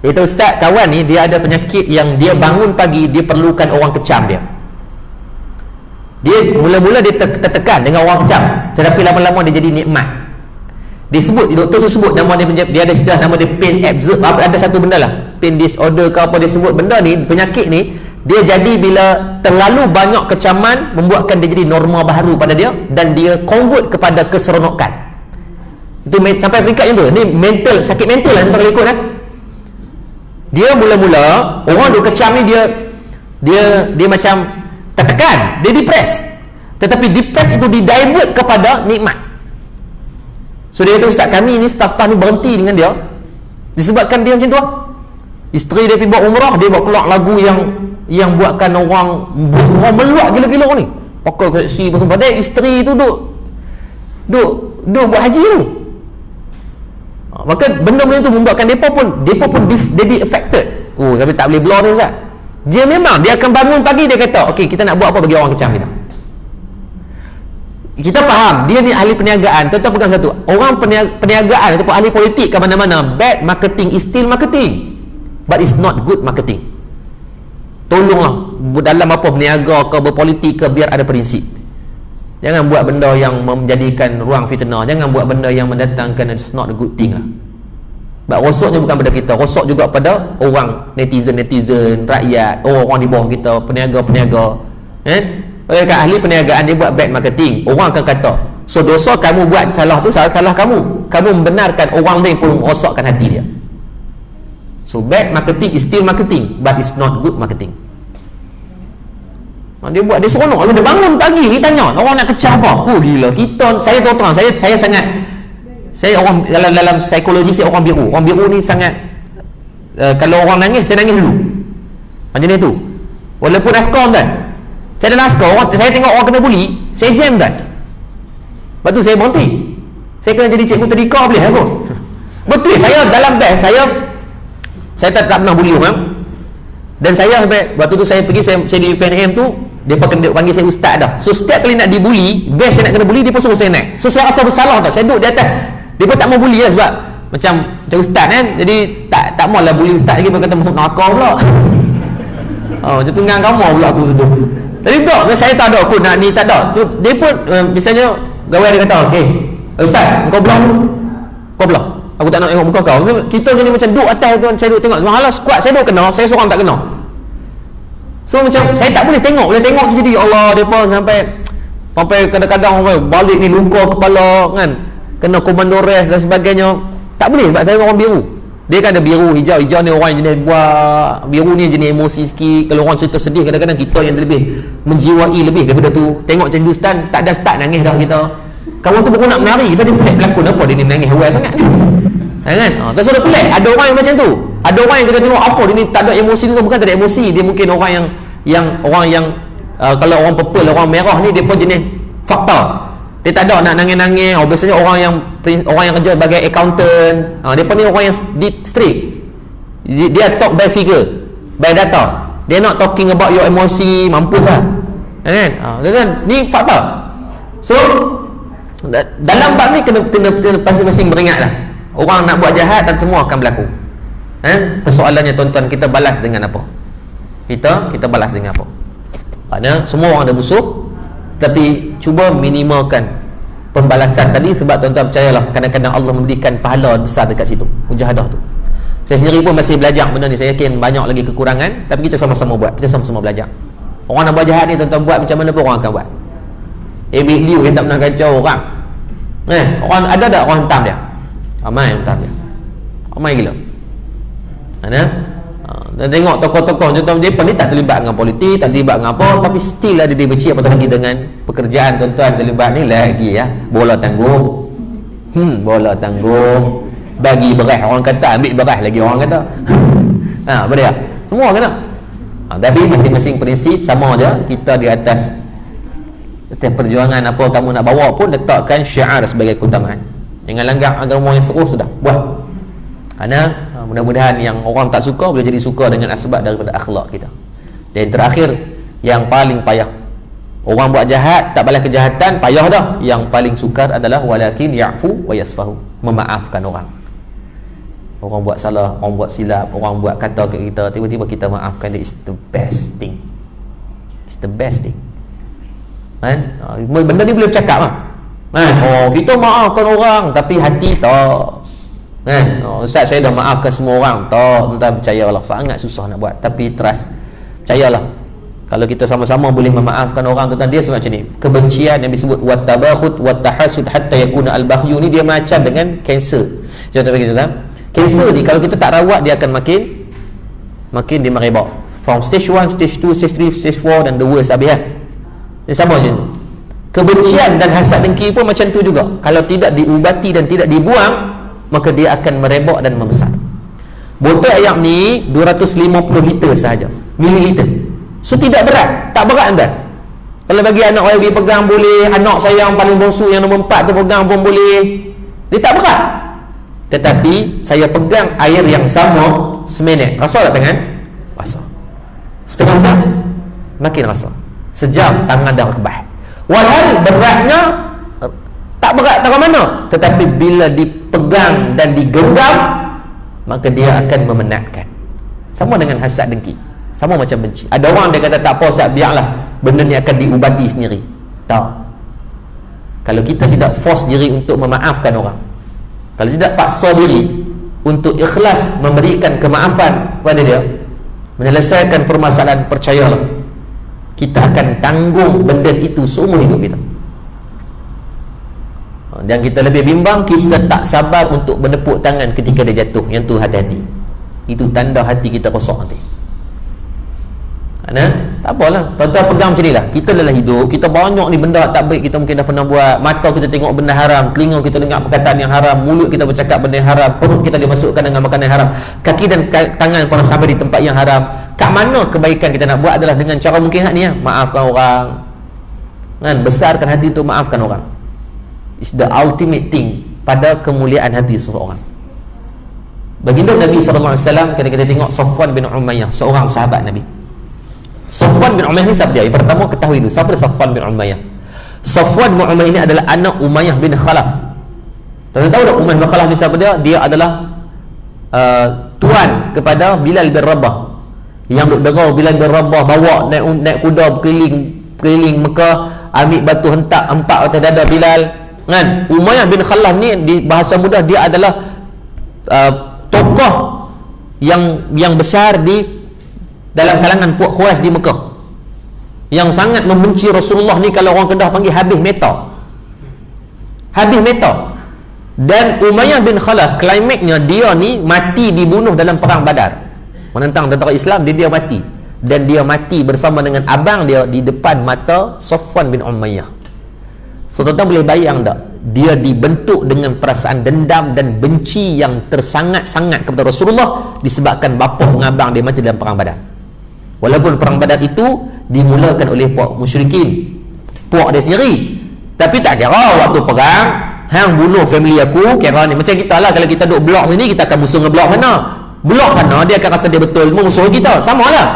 Dia tahu ustaz, kawan ni dia ada penyakit yang dia bangun pagi dia perlukan orang kecam dia. Dia mula-mula dia tertekan dengan orang kecam, tetapi lama-lama dia jadi nikmat. Dia sebut, doktor tu sebut nama dia ada istilah nama dia pain absorb, ada satu benda lah, pain disorder ke apa, dia sebut benda ni, penyakit ni dia jadi bila terlalu banyak kecaman membuatkan dia jadi norma baru pada dia dan dia convert kepada keseronokan. Itu sampai peringkat yang tu. Ni mental, sakit mental lah antara ikut kan. Dia mula-mula orang duk kecam ni dia macam tertekan, dia depres. Tetapi depres itu didivert kepada nikmat. So dia kata, ustaz kami ni staff ni berhenti dengan dia disebabkan dia macam tu lah. Isteri dia pergi buat umrah, dia buat keluar lagu yang buatkan orang meluak gila-gila ni. Pakai keksi pasal padahal isteri tu duk buat haji tu. Maka benda-benda tu membuatkan mereka pun jadi affected. Tapi tak boleh blur ni ustaz. Dia memang dia akan bangun pagi, dia kata okey, kita nak buat apa bagi orang kecam kita. Kita faham dia ni ahli perniagaan. Tetap pegang satu, orang perniagaan ataupun ahli politik ke mana-mana, bad marketing is still marketing, but it's not good marketing. Tolonglah dalam apa berniaga ke berpolitik ke, biar ada prinsip. Jangan buat benda yang menjadikan ruang fitnah. Jangan buat benda yang mendatangkan, it's not a good thing lah. Sebab rosoknya bukan pada kita, rosok juga pada orang, netizen, rakyat, orang di bawah kita, peniaga-peniaga. Oleh kat ahli perniagaan dia buat bad marketing, orang akan kata, so dosa kamu buat salah tu salah kamu membenarkan orang lain pun rosokkan hati dia. So bad marketing is still marketing, but it's not good marketing. Dia buat, dia seronok, dia bangun pagi ni tanya orang nak kecah apa. Gila kita, saya tahu terang, saya sangat, saya orang dalam psikologi saya orang biru ni sangat kalau orang nangis, saya nangis dulu macam ni tu, walaupun naskah kan. Saya ada naskah, saya tengok orang kena bully, saya jam kan. Lepas tu saya berhenti, saya kena jadi cikgu tadika boleh aku. Betul, saya dalam batch saya tak pernah bully orang. Dan saya sampai waktu tu saya pergi, saya di UPNM tu, dia panggil saya ustaz dah. So setiap kali nak dibully, batch saya nak kena bully, dia pun suruh saya naik. So saya rasa bersalah tak, saya duduk di atas, dia pun tak mau bully lah sebab macam ustaz kan, jadi tak maulah bully ustaz lagi, dia kata masuk neraka pula. Macam tu dengan kamu pula aku tu. Tapi dok, saya tak ada aku nak ni, tak ada. Dia pun misalnya gawe dia kata, okey ustaz, kau belah tu, kau belah, aku tak nak tengok muka kau. Kita jadi macam duduk atas tu, saya duduk tengok malah squad saya duduk kena, saya seorang tak kena. So macam saya tak boleh tengok tu, jadi ya Allah, depa sampai kadang-kadang balik ni luka kepala kan, kena komando rest dan sebagainya. Tak boleh sebab saya orang biru. Dia kan ada biru, hijau ni orang jenis buat, biru ni jenis emosi sikit. Kalau orang cerita sedih, kadang-kadang kita yang lebih menjiwai lebih daripada tu. Tengok macam Hindustan, tak ada start nangis dah kita. Kawan tu baru nak menari, lepas dia pelik berlakon apa dia ni nangis awal sangat kan. Terus ada pelik, ada orang yang macam tu. Ada orang yang kita tengok apa dia ni tak ada emosi tu, bukan tak ada emosi, dia mungkin orang yang kalau orang purple, orang merah ni dia pun jenis fakta. Dia tak ada nak nangis-nangis. Biasanya orang yang kerja sebagai accountant, dia pun ni orang yang strict. Dia talk by figure, by data. Dia not talking about your emosi. Mampus lah kan. Ni fakta. So dalam bab ni kena masing-masing beringat lah. Orang nak buat jahat dan semua akan berlaku. Persoalannya tuan-tuan, kita balas dengan apa? Kita balas dengan apa? Maknanya semua orang ada musuh, tapi cuba minimalkan pembalasan tadi, sebab tuan-tuan percayalah kadang-kadang Allah memberikan pahala besar dekat situ, mujahadah tu. Saya sendiri pun masih belajar benda ni. Saya yakin banyak lagi kekurangan, tapi kita sama-sama buat, kita sama-sama belajar. Orang nak buat jahat ni tuan-tuan, buat macam mana pun orang akan buat. Big Liu yang tak pernah kacau orang. Orang ada tak orang hentam dia? Ramai hentam dia, ramai gila. Dan tengok tokoh-tokoh contoh Jepun ni tak terlibat dengan politik, tak terlibat dengan apa, tapi still ada dia benci, apatah lagi dengan pekerjaan tuan-tuan terlibat ni lagi ya. Bola tanggung. Bola tanggung. Bagi beras, orang kata ambil beras lagi orang kata. Apa dia? Semua kena. Tapi masing-masing prinsip sama je. Kita di atas perjuangan apa kamu nak bawa pun letakkan syiar sebagai keutamaan. Jangan langgar agama yang seru, sudah buat. Kerana mudah-mudahan yang orang tak suka boleh jadi suka dengan asbab daripada akhlak kita. Dan terakhir, yang paling payah, orang buat jahat tak balas kejahatan, payah dah. Yang paling sukar adalah walakin ya'fu wa yasfahu, memaafkan orang. Orang buat salah, orang buat silap, orang buat kata ke kita, tiba-tiba kita maafkan dia. It's the best thing. It's the best thing. Benda ni boleh bercakap lah. Kita maafkan orang tapi hati tak. Ustaz, saya dah maafkan semua orang. Tak, tuan-tuan percayalah, sangat susah nak buat. Tapi trust, percayalah, kalau kita sama-sama boleh memaafkan orang, tuan-tuan, dia semacam ni. Kebencian yang disebut wattabakhut wattahasud hatta yakuna al-baghyu ni, dia macam dengan kanser. Contoh bagi tuan-tuan, kanser ni kalau kita tak rawat, dia akan makin dia merebak. From stage 1, stage 2, stage 3, stage 4 dan the worst habis lah. Dia sama macam tu. Kebencian dan hasad dengki pun macam tu juga. Kalau tidak diubati dan tidak dibuang, maka dia akan merebak dan membesar. Botol air ni 250 liter sahaja, mililiter. So tidak berat, tak berat anda. Kalau bagi anak saya pergi pegang boleh, anak saya yang paling bongsu yang nombor 4 tu pegang pun boleh. Dia tak berat. Tetapi saya pegang air yang sama seminit, rasa tak tangan? Rasa. Setengah jam makin rasa. Sejam tangan dah kebah. Walau beratnya tak berat tak ke mana, tetapi bila dipegang dan digenggam, maka dia akan memenatkan. Sama dengan hasad dengki, sama macam benci. Ada orang dia kata tak apa Ustaz, biarlah benda ni akan diubati sendiri. Tak. Kalau kita tidak force diri untuk memaafkan orang, kalau tidak paksa diri untuk ikhlas memberikan kemaafan kepada dia, menyelesaikan permasalahan, percayalah, kita akan tanggung benda itu seumur hidup kita. Dan kita lebih bimbang, kita tak sabar untuk menepuk tangan ketika dia jatuh. Yang tu hati-hati. Itu tanda hati kita rosak nanti. Tak apalah, tuan-tuan pegang macam ni lah. Kita dalam hidup, kita banyak ni benda tak baik kita mungkin dah pernah buat. Mata kita tengok benda haram, telinga kita dengar perkataan yang haram, mulut kita bercakap benda yang haram, perut kita dimasukkan dengan makanan yang haram, kaki dan tangan pernah sampai di tempat yang haram. Kat mana kebaikan kita nak buat adalah dengan cara mungkin ni ya, maafkan orang. Besarkan hati untuk maafkan orang. It's the ultimate thing pada kemuliaan hati seseorang. Baginda Nabi SAW, kalau kita tengok Safwan bin Umayyah, seorang sahabat Nabi. Safwan bin Umayyah ni siapa dia? Yang pertama ketahui dulu, siapa dia Safwan bin Umayyah? Safwan bin Umayyah ini adalah anak Umayyah bin Khalaf. Tuan tahu tak Umayyah bin Khalaf ni siapa dia? Dia adalah tuan kepada Bilal bin Rabah. Yang duk derau Bilal bin Rabah bawa naik kuda berkeliling Mekah, ambil batu hentak 4 atas dada Bilal. Umayyah bin Khalaf ni di bahasa mudah dia adalah tokoh yang besar di dalam kalangan puak Quraisy di Mekah, yang sangat membenci Rasulullah ni. Kalau orang Kedah panggil habis meta. Dan Umayyah bin Khalaf, klimaknya dia ni mati dibunuh dalam perang Badar, menentang tentera Islam. Dia mati, dan dia mati bersama dengan abang dia di depan mata Safwan bin Umayyah. So tuan-tuan boleh bayang tak, dia dibentuk dengan perasaan dendam dan benci yang tersangat-sangat kepada Rasulullah disebabkan bapa dengan abang dia mati dalam perang Badar. Walaupun perang Badar itu dimulakan oleh puak musyrikin, puak dia sendiri, tapi tak kira waktu perang hang bunuh family aku, kira ni macam kita lah. Kalau kita duduk blok sini, kita akan musuh dengan blok sana. Blok sana dia akan rasa dia betul musuh kita, sama lah.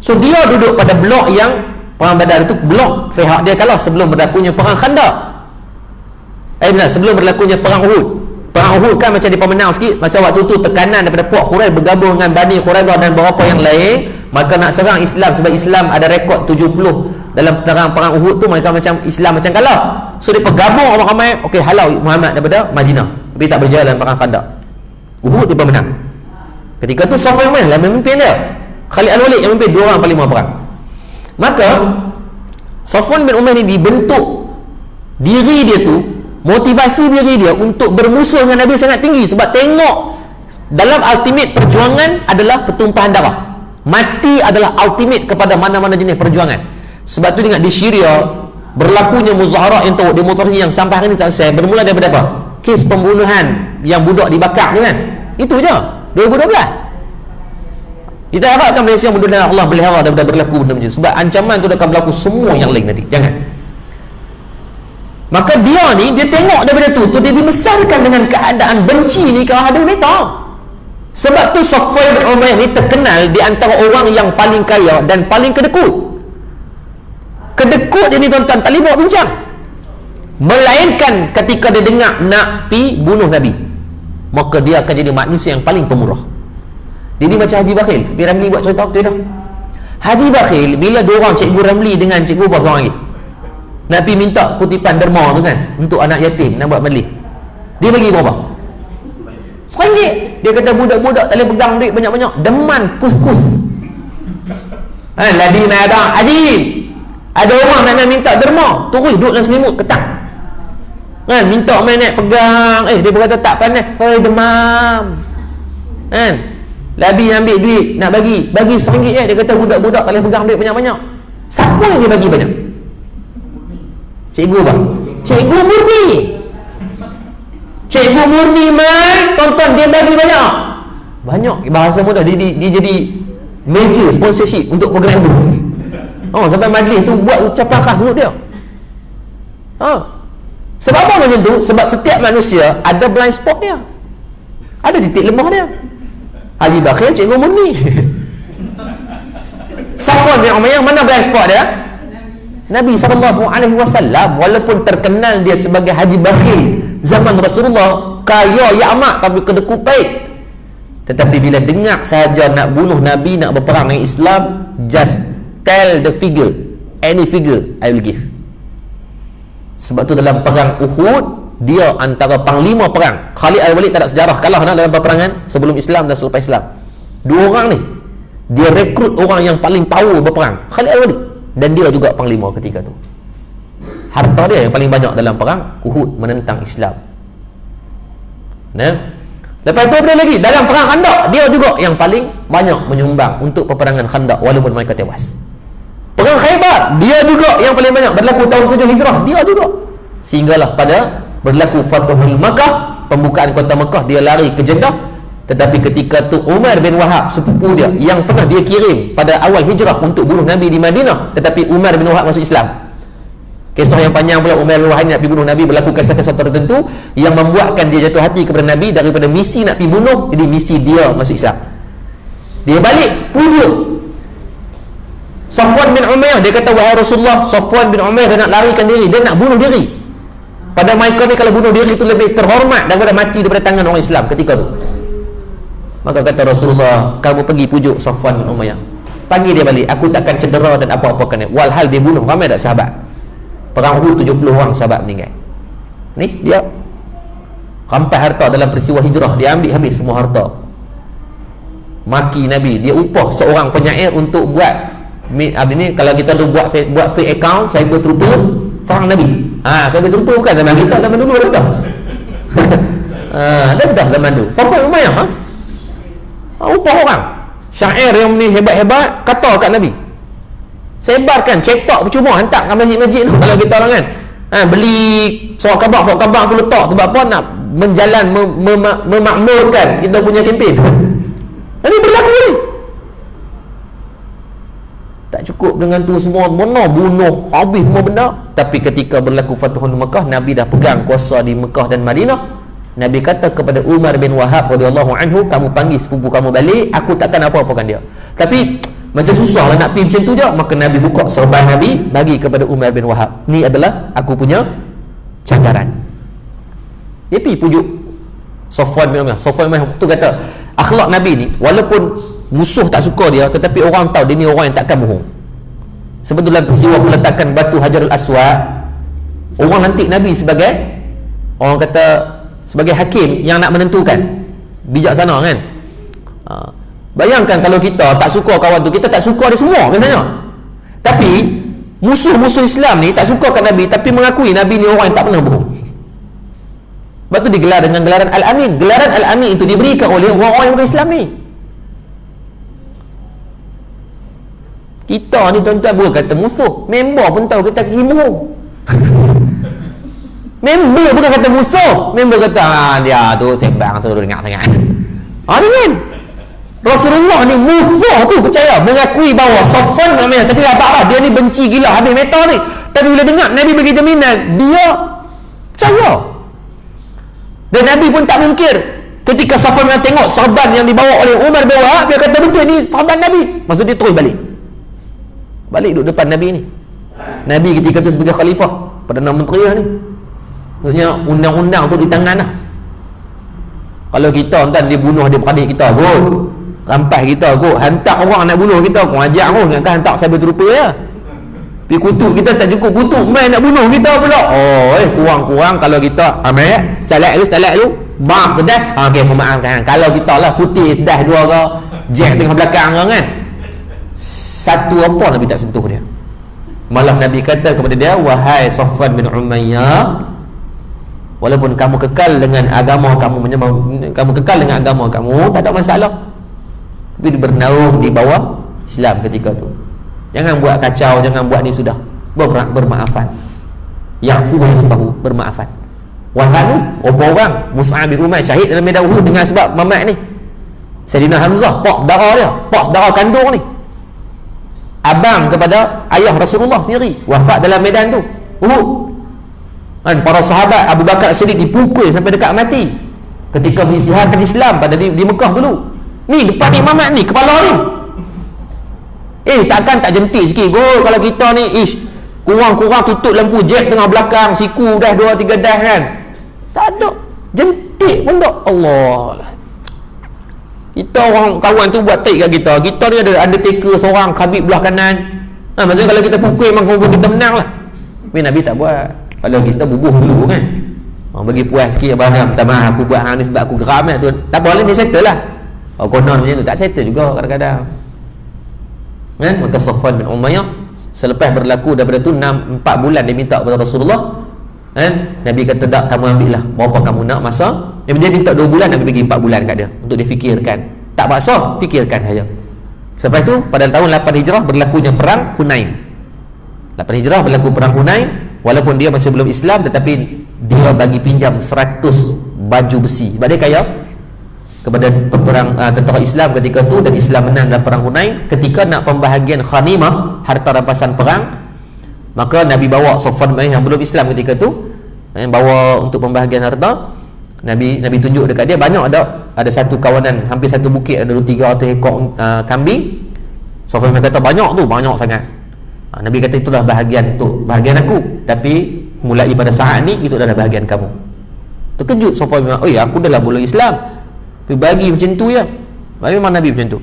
So dia duduk pada blok yang perang Badar itu, blok pihak dia kalah sebelum berlakunya perang Khandaq. Sebelum berlakunya perang Uhud. Perang Uhud kan macam dia menang sikit. Masa waktu tu tekanan daripada puak Quraisy bergabung dengan Bani Quraidah dan beberapa yang lain, maka nak serang Islam, sebab Islam ada rekod 70 dalam perang Uhud tu mereka macam Islam macam kalah. So dia bergabung orang ramai, okey halau Muhammad daripada Madinah. Tapi tak berjalan perang Khandaq. Uhud dia menang. Ketika tu Safwan bin Umayyah memimpin dia. Khalid Al-Walid yang memimpin, 2 orang paling lima perang. Maka Safwan bin Umayyah ni dibentuk diri dia tu, motivasi diri dia untuk bermusuh dengan Nabi sangat tinggi sebab tengok dalam ultimate perjuangan adalah pertumpahan darah. Mati adalah ultimate kepada mana-mana jenis perjuangan. Sebab tu ingat di Syria berlakunya muzaharah yang teruk, demonstrasi yang sampai hari ini tak selesai, bermula daripada apa? Kes pembunuhan yang budak dibakar tu kan. Itu je 2012. Kita harapkan Malaysia mudah-mudahan Allah pelihara daripada berlaku benda macam tu. Sebab ancaman tu akan berlaku semua yang lain nanti. Jangan. Maka dia ni, dia tengok daripada tu dia dibesarkan dengan keadaan benci ni ke ahli mereka. Sebab tu Safwan bin Umayyah ni terkenal di antara orang yang paling kaya dan paling kedekut. Kedekut dia ni tuan-tuan tak boleh buat bincang. Melainkan ketika dia dengar nak pi bunuh Nabi, maka dia akan jadi manusia yang paling pemurah. Jadi macam Haji Bakhil, Cikgu Ramli buat cerita waktu dah. Haji Bakhil bila dua orang Cikgu Ramli dengan Cikgu Bos orang lagi nak pergi minta kutipan derma tu kan untuk anak yatim nak buat majlis, dia bagi berapa? RM1. Dia kata budak-budak tak boleh pegang duit banyak-banyak, deman kus-kus. Ladi mai abang Haji, ada orang nak minta derma, terus duduk dalam selimut ketak kan, minta main naik pegang, dia berkata tak pandai, demam kan. Labi ambil duit nak bagi RM1 je. Dia kata budak-budak tak boleh pegang duit banyak-banyak. Siapa yang dia bagi banyak? Cikgu bang, Cikgu Murni. Cikgu Murni mai, tonton dia bagi banyak bahasa mudah. Dia jadi major sponsorship untuk program tu. Sampai majlis tu buat ucapan khas untuk dia. Sebab apa macam tu? Sebab setiap manusia ada blind spot dia, ada titik lemah dia. Haji Bakhil Cikgu Murni. Safwan bin Umayyah mana blind spot dia? Nabi SAW. Walaupun terkenal dia sebagai Haji Bakhil zaman Rasulullah, kaya ya amat tapi kedekut baik, tetapi bila dengar saja nak bunuh Nabi, nak berperang dengan Islam, just tell the figure, any figure I will give. Sebab tu dalam perang Uhud, dia antara panglima perang. Khalid Al-Walid tak ada sejarah kalah dalam peperangan sebelum Islam dan selepas Islam. Dua orang ni dia rekrut orang yang paling power berperang, Khalid Al-Walid, dan dia juga panglima ketika tu. Harta dia yang paling banyak dalam perang Uhud menentang Islam. Lepas tu ada lagi dalam perang Khandaq, dia juga yang paling banyak menyumbang untuk peperangan Khandaq walaupun mereka tewas. Perang Khaybar, dia juga yang paling banyak, berlaku tahun 7 Hijrah, dia juga. Sehinggalah pada berlaku Fathul Makkah, pembukaan kota Makkah, dia lari ke Jeddah. Tetapi ketika tu Umar bin Wahab, sepupu dia yang pernah dia kirim pada awal hijrah untuk bunuh Nabi di Madinah, tetapi Umar bin Wahab masuk Islam. Kisah yang panjang pula. Umar bin Wahab nak pergi bunuh Nabi, berlaku kisah-kisah tertentu yang membuatkan dia jatuh hati kepada Nabi. Daripada misi nak pergi bunuh, jadi misi dia masuk Islam. Dia balik pujuk Safwan bin Umayyah. Dia kata, wahai Rasulullah, Safwan bin Umayyah dia nak larikan diri, dia nak bunuh diri. Pada mereka ni kalau bunuh diri itu lebih terhormat daripada mati daripada tangan orang Islam ketika tu. Maka kata Rasulullah, kamu pergi pujuk Safwan bin Umayyah, panggil dia balik, aku takkan cedera dan apa-apakan dia. Walhal dia bunuh ramai tak sahabat. Perang Uhud 70 orang sahabat meninggal. Ni dia rampas harta dalam peristiwa hijrah, dia ambil habis semua harta. Maki Nabi, dia upah seorang penyair untuk buat ni, kalau kita tu buat fake account, cyber trooper perang Nabi. Cyber trooper bukan zaman kita, zaman dulu ada dah. Ada dah zaman dulu. Safwan bin Umayyah upah orang syair yang ni hebat-hebat kata kat Nabi, sebarkan, cetak percuma, hantar kat masjid-masjid tu. Kalau kita orang kan beli surat khabar tu letak, sebab apa? Nak menjalan memakmurkan kita punya kempen. Ini berlaku ni. Tak cukup dengan tu semua, mana bunuh habis semua benda. Tapi ketika berlaku Fathul Makkah, Nabi dah pegang kuasa di Mekah dan Madinah. Nabi kata kepada Umar bin Wahab radhiyallahu anhu, kamu panggil sepupu kamu balik, aku takkan apa-apakan dia. Tapi macam susah lah nak pergi macam tu je. Maka Nabi buka serban Nabi, bagi kepada Umar bin Wahab, ni adalah aku punya cakaran. Dia pergi pujuk Safwan bin Umayyah. Safwan bin Umayyah tu kata, akhlak Nabi ni, walaupun musuh tak suka dia, tetapi orang tahu dia ni orang yang takkan bohong. Sebab dalam peristiwa peletakan batu Hajarul Aswad, orang lantik Nabi sebagai, orang kata, sebagai hakim yang nak menentukan, bijaksana kan. Bayangkan kalau kita tak suka kawan tu, kita tak suka dia semua biasanya. Tapi musuh-musuh Islam ni tak suka kat Nabi, tapi mengakui Nabi ni orang yang tak pernah bohong. Sebab tu digelar dengan gelaran Al-Amin. Gelaran Al-Amin itu diberikan oleh orang-orang yang bukan Islam ni. Kita ni tuan-tuan bukan kata musuh, member pun tahu kita pergi bohong. Member bukan kata musuh, member kata dia tu sembang tu dengar sangat. Ni kan Rasulullah ni musuh tu percaya, mengakui bahawa Safwan namanya tadi apa dia ni benci gila habis meta ni, tapi bila dengar Nabi bagi jaminan, dia percaya. Dan Nabi pun tak mungkir ketika Safwan tengok sahabat yang dibawa oleh Umar bin Wahab, dia kata betul ni sahabat Nabi. Maksud dia terus balik duduk depan Nabi ni. Nabi ketika tu sebagai khalifah, Perdana Menteri ni, maksudnya undang-undang tu di tangan lah. Kalau kita entah dia bunuh dia beradik kita kot, rampas kita kot, hantar orang nak bunuh kita, kau ajak aku ingatkan hantar cyber trooper ya. Pergi kutuk kita tak cukup kutuk, main nak bunuh kita pula. Kurang-kurang kalau kita ambil salat lu bang sedap, okey memaafkan. Kalau kita lah putih dah dua ke jack tengah belakang kan, satu apa Nabi tak sentuh dia. Malah Nabi kata kepada dia, wahai Safwan bin Umayyah, walaupun kamu kekal dengan agama kamu, kamu kekal dengan agama kamu, tak ada masalah, tapi bernaung di bawah Islam ketika tu. Jangan buat kacau, jangan buat ni, sudah bermaafan. Ya'fu wa yasfahu, bermaafan. Wahai apa orang Mus'ab bin Umair syahid dalam medan Uhud dengan sebab mamat ni. Sayyidina Hamzah, pak saudara kandung ni, abang kepada ayah Rasulullah sendiri, wafat dalam medan tu Uhud. Kan para sahabat Abu Bakar As-Siddiq dipukul sampai dekat mati ketika mengisytiharkan Islam pada di Mekah dulu. Ni depan imamat ni, kepala ni. Takkan tak jentik sikit kot kalau kita ni kurang-kurang tutup lampu jet tengah belakang, siku dah 2-3 dah kan. Tak ada. Jentik pun tak. Allah. Kita orang kawan tu buat take kat kita. Kita ni ada undertaker seorang, Khabib belah kanan. Maksudnya kalau kita pukul memang confirm kita menang lah. Tapi Nabi tak buat. Kalau kita bubuh dulu kan, bagi puas sikit, abang minta maaf aku buat hang ni sebab aku geram kan tu. Tak boleh ni settle lah. Konon macam tu tak settle juga kadang-kadang. Kan? Maka Safwan bin Umayyah selepas berlaku daripada tu 4 bulan dia minta kepada Rasulullah. Kan? Nabi kata tak, kamu ambil lah berapa kamu nak masa. Dia minta 2 bulan, Nabi bagi 4 bulan kat dia untuk dia fikirkan. Tak paksa, fikirkan saja. Selepas tu pada tahun 8 Hijrah berlakunya perang Hunain. 8 Hijrah berlaku perang Hunain. Walaupun dia masih belum Islam, tetapi dia bagi pinjam 100 baju besi. Sebab dia kaya kepada perang tentara Islam ketika tu, dan Islam menang dalam perang Hunain. Ketika nak pembahagian khanimah, harta rampasan perang, maka Nabi bawa Safwan yang belum Islam ketika tu, bawa untuk pembahagian harta. Nabi tunjuk dekat dia banyak, ada satu kawanan hampir satu bukit, ada 300 ekor kambing. Safwan kata banyak tu, banyak sangat. Nabi kata itulah bahagian aku, tapi mulai pada saat ni itu adalah bahagian kamu. Terkejut Safwan, aku dah lah belum Islam, tapi bagi macam tu ya. Memang Nabi macam tu.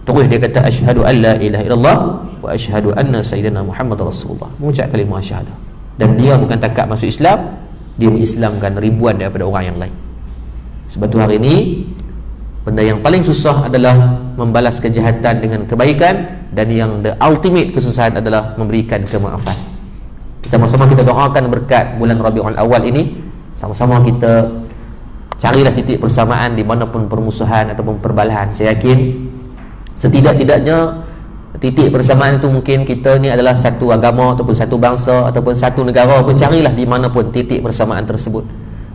Terus dia kata asyhadu an la ilaha illallah wa asyhadu anna sayyidina Muhammad Rasulullah, mengucap kalimah syahadah. Dan dia bukan takat masuk Islam, dia mengislamkan ribuan daripada orang yang lain. Sebab tu hari ini benda yang paling susah adalah membalas kejahatan dengan kebaikan, dan yang the ultimate kesusahan adalah memberikan kemaafan. Sama-sama kita doakan berkat bulan Rabiul Awal ini, sama-sama kita carilah titik persamaan di manapun permusuhan ataupun perbalahan. Saya yakin setidak-tidaknya titik persamaan itu mungkin kita ni adalah satu agama ataupun satu bangsa ataupun satu negara pun, carilah di manapun titik persamaan tersebut.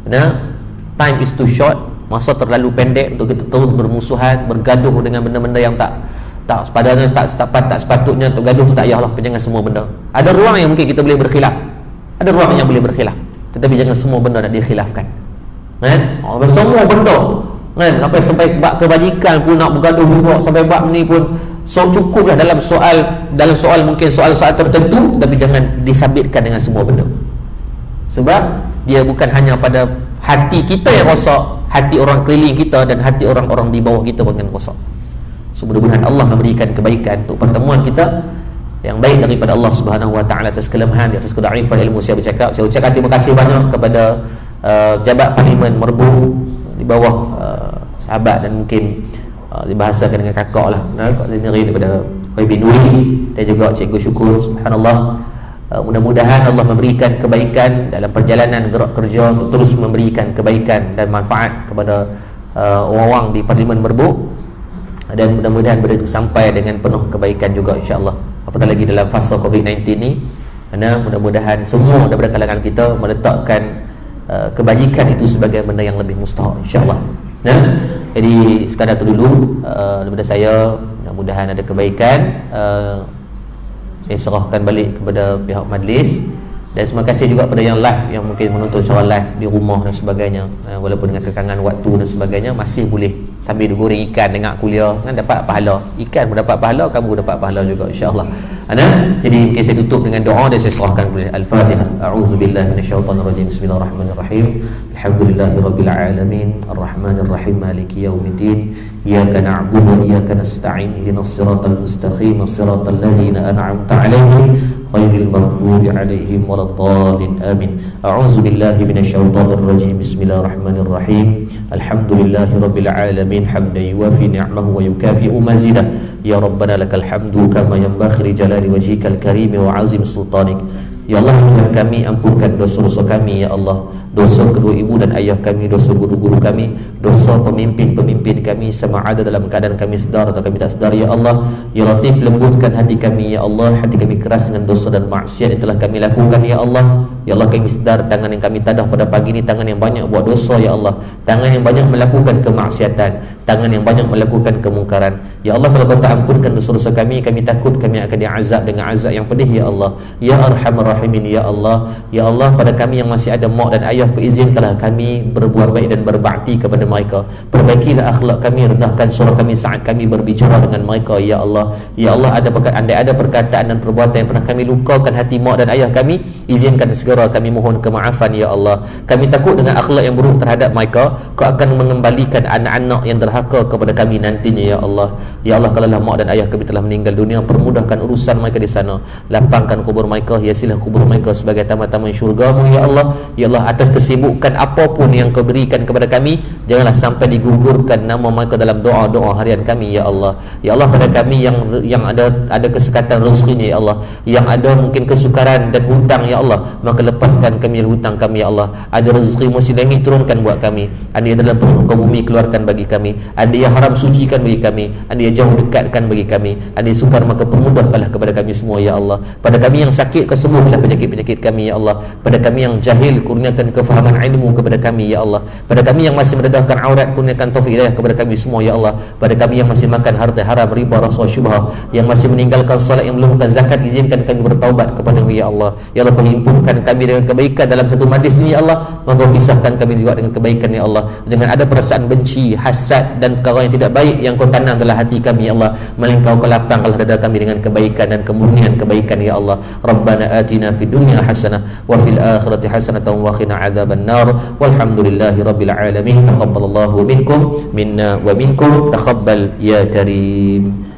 Kerana time is too short, masa terlalu pendek untuk kita terus bermusuhan, bergaduh dengan benda-benda yang tak sepadanya, tak sepatutnya untuk gaduh tu. Tak payahlah, jangan semua benda. Ada ruang yang mungkin kita boleh berkhilaf, ada ruang yang boleh berkhilaf, tetapi jangan semua benda nak dikhilafkan. Kan? Semua benda kan, sampai bab kebajikan pun nak bergaduh juga, sampai bab ni pun. So cukuplah dalam soal mungkin soal-soal tertentu, tetapi jangan disabitkan dengan semua benda. Sebab dia bukan hanya pada hati kita yang rosak, hati orang keliling kita dan hati orang-orang di bawah kita pun akan rosak. So mudah-mudahan Allah memberikan kebaikan untuk pertemuan kita yang baik daripada Allah Subhanahu wa taala atas kelemahan, atas kedaifan ilmu saya bercakap. Saya ucapkan terima kasih banyak kepada jabat Parlimen Merbuk di bawah sahabat dan mungkin dibahasakan dengan kakak lah, kakak sendiri daripada YB Nuri dan juga Cikgu Syukur. Subhanallah, mudah-mudahan Allah memberikan kebaikan dalam perjalanan gerak kerja untuk terus memberikan kebaikan dan manfaat kepada orang-orang di Parlimen Merbuk, dan mudah-mudahan benda itu sampai dengan penuh kebaikan juga insya-Allah, apatah lagi dalam fasa COVID-19 ni. Kerana mudah-mudahan semua daripada kalangan kita meletakkan kebajikan itu sebagai benda yang lebih mustahak insya-Allah. Jadi sekadar itu dulu daripada saya, mudah-mudahan ada kebaikan. Saya serahkan balik kepada pihak majlis, dan terima kasih juga kepada yang live, yang mungkin menonton secara live di rumah dan sebagainya, walaupun dengan kekangan waktu dan sebagainya, masih boleh sambil goreng ikan dengar kuliah kan, dapat pahala. Ikan pun dapat pahala, kamu pun dapat pahala juga insya-Allah. Jadi mungkin saya tutup dengan doa dan saya serahkan kepada Al-Fatihah. A'udzubillahi minasyaitonirrajim. Bismillahirrahmanirrahim. Alhamdulillahirabbil alamin, arrahmanirrahim, maliki yaumiddin. Iyyaka na'budu wa iyyaka nasta'in. Ihdinas siratal mustaqim, siratal ladzina an'amta 'alaihim ghairil maghdubi 'alaihim waladdallin. Amin. A'udzubillahi minasyaitonirrajim. Bismillahirrahmanirrahim. Alhamdulillahirabbil alamin, hamdan yuwafi ni'amahu wa yukafi'u mazidah. Ya Rabbana lakal hamdu kama yanbaghi li jalali wajhikal karim wa 'azim sultanik. Ya Allah, Tuhan kami, ampunkan dosa-dosa kami ya Allah, dosa kedua ibu dan ayah kami, dosa guru-guru kami, dosa pemimpin-pemimpin kami, sama ada dalam keadaan kami sedar atau kami tak sedar ya Allah. Ya Latif, lembutkan hati kami ya Allah, hati kami keras dengan dosa dan maksiat yang telah kami lakukan ya Allah. Ya Allah, kami sedar tangan yang kami tadah pada pagi ini tangan yang banyak buat dosa ya Allah, tangan yang banyak melakukan kemaksiatan, tangan yang banyak melakukan kemungkaran. Ya Allah, kalau Kau tak ampunkan dosa-dosa kami, kami takut kami akan diazab dengan azab yang pedih ya Allah. Ya Arhamar Rahimin ya Allah. Ya Allah, pada kami yang masih ada mak dan ayah, izinkanlah kami berbuat baik dan berbakti kepada mereka. Perbaikilah akhlak kami, rendahkan suara kami saat kami berbicara dengan mereka ya Allah. Ya Allah, andai ada perkataan dan perbuatan yang pernah kami lukakan hati mak dan ayah kami, izinkan segera kami mohon kemaafan ya Allah. Kami takut dengan akhlak yang buruk terhadap mereka, Kau akan mengembalikan anak-anak yang derhaka kepada kami nantinya ya Allah. Ya Allah, kalaulah mak dan ayah kami telah meninggal dunia, permudahkan urusan mereka di sana, lapangkan kubur mereka, hiasilah kubur mereka sebagai taman-taman syurga-Mu ya Allah. Ya Allah, atas kesibukan apapun yang Kau berikan kepada kami, janganlah sampai digugurkan nama mereka dalam doa-doa harian kami ya Allah. Ya Allah, pada kami yang ada kesekatan rezekinya ya Allah, yang ada mungkin kesukaran dan hutang ya Allah, maka lepaskan kami dari hutang kami ya Allah. Ada rezeki musim langit turunkan buat kami, ada yang dalam perut muka bumi keluarkan bagi kami, ada yang haram sucikan bagi kami, ada yang jauh dekatkan bagi kami, ada yang sukar maka permudahkanlah kepada kami semua ya Allah. Pada kami yang sakit, kesembuhlah penyakit-penyakit kami ya Allah. Pada kami yang jahil, kurniakan kefahaman ilmu kepada kami ya Allah. Pada kami yang masih mendedahkan aurat, kurniakan taufik hidayah kepada kami semua ya Allah. Pada kami yang masih makan harta haram, riba, rasuah, syubhah, yang masih meninggalkan solat, yang belum bukan zakat, izinkan kami bertaubat kepada-Mu ya Allah. Ya Allah, Kau himpunkan kami dengan kebaikan dalam satu majlis ini ya Allah, maka pisahkan kami juga dengan kebaikan ya Allah. Jangan ada perasaan benci, hasad dan perkara yang tidak baik yang Kau tanam dalam hati kami ya Allah, melainkan Kau lapangkanlah dada kami dengan kebaikan dan kemurnian kebaikan ya Allah. Rabbana atina fid dunya hasanah wa fil akhirati hasanatan wa qina adzaban nar. Walhamdulillahi rabbil alamin. Taqabbalallahu minkum minna wa minkum, taqabbal ya karim.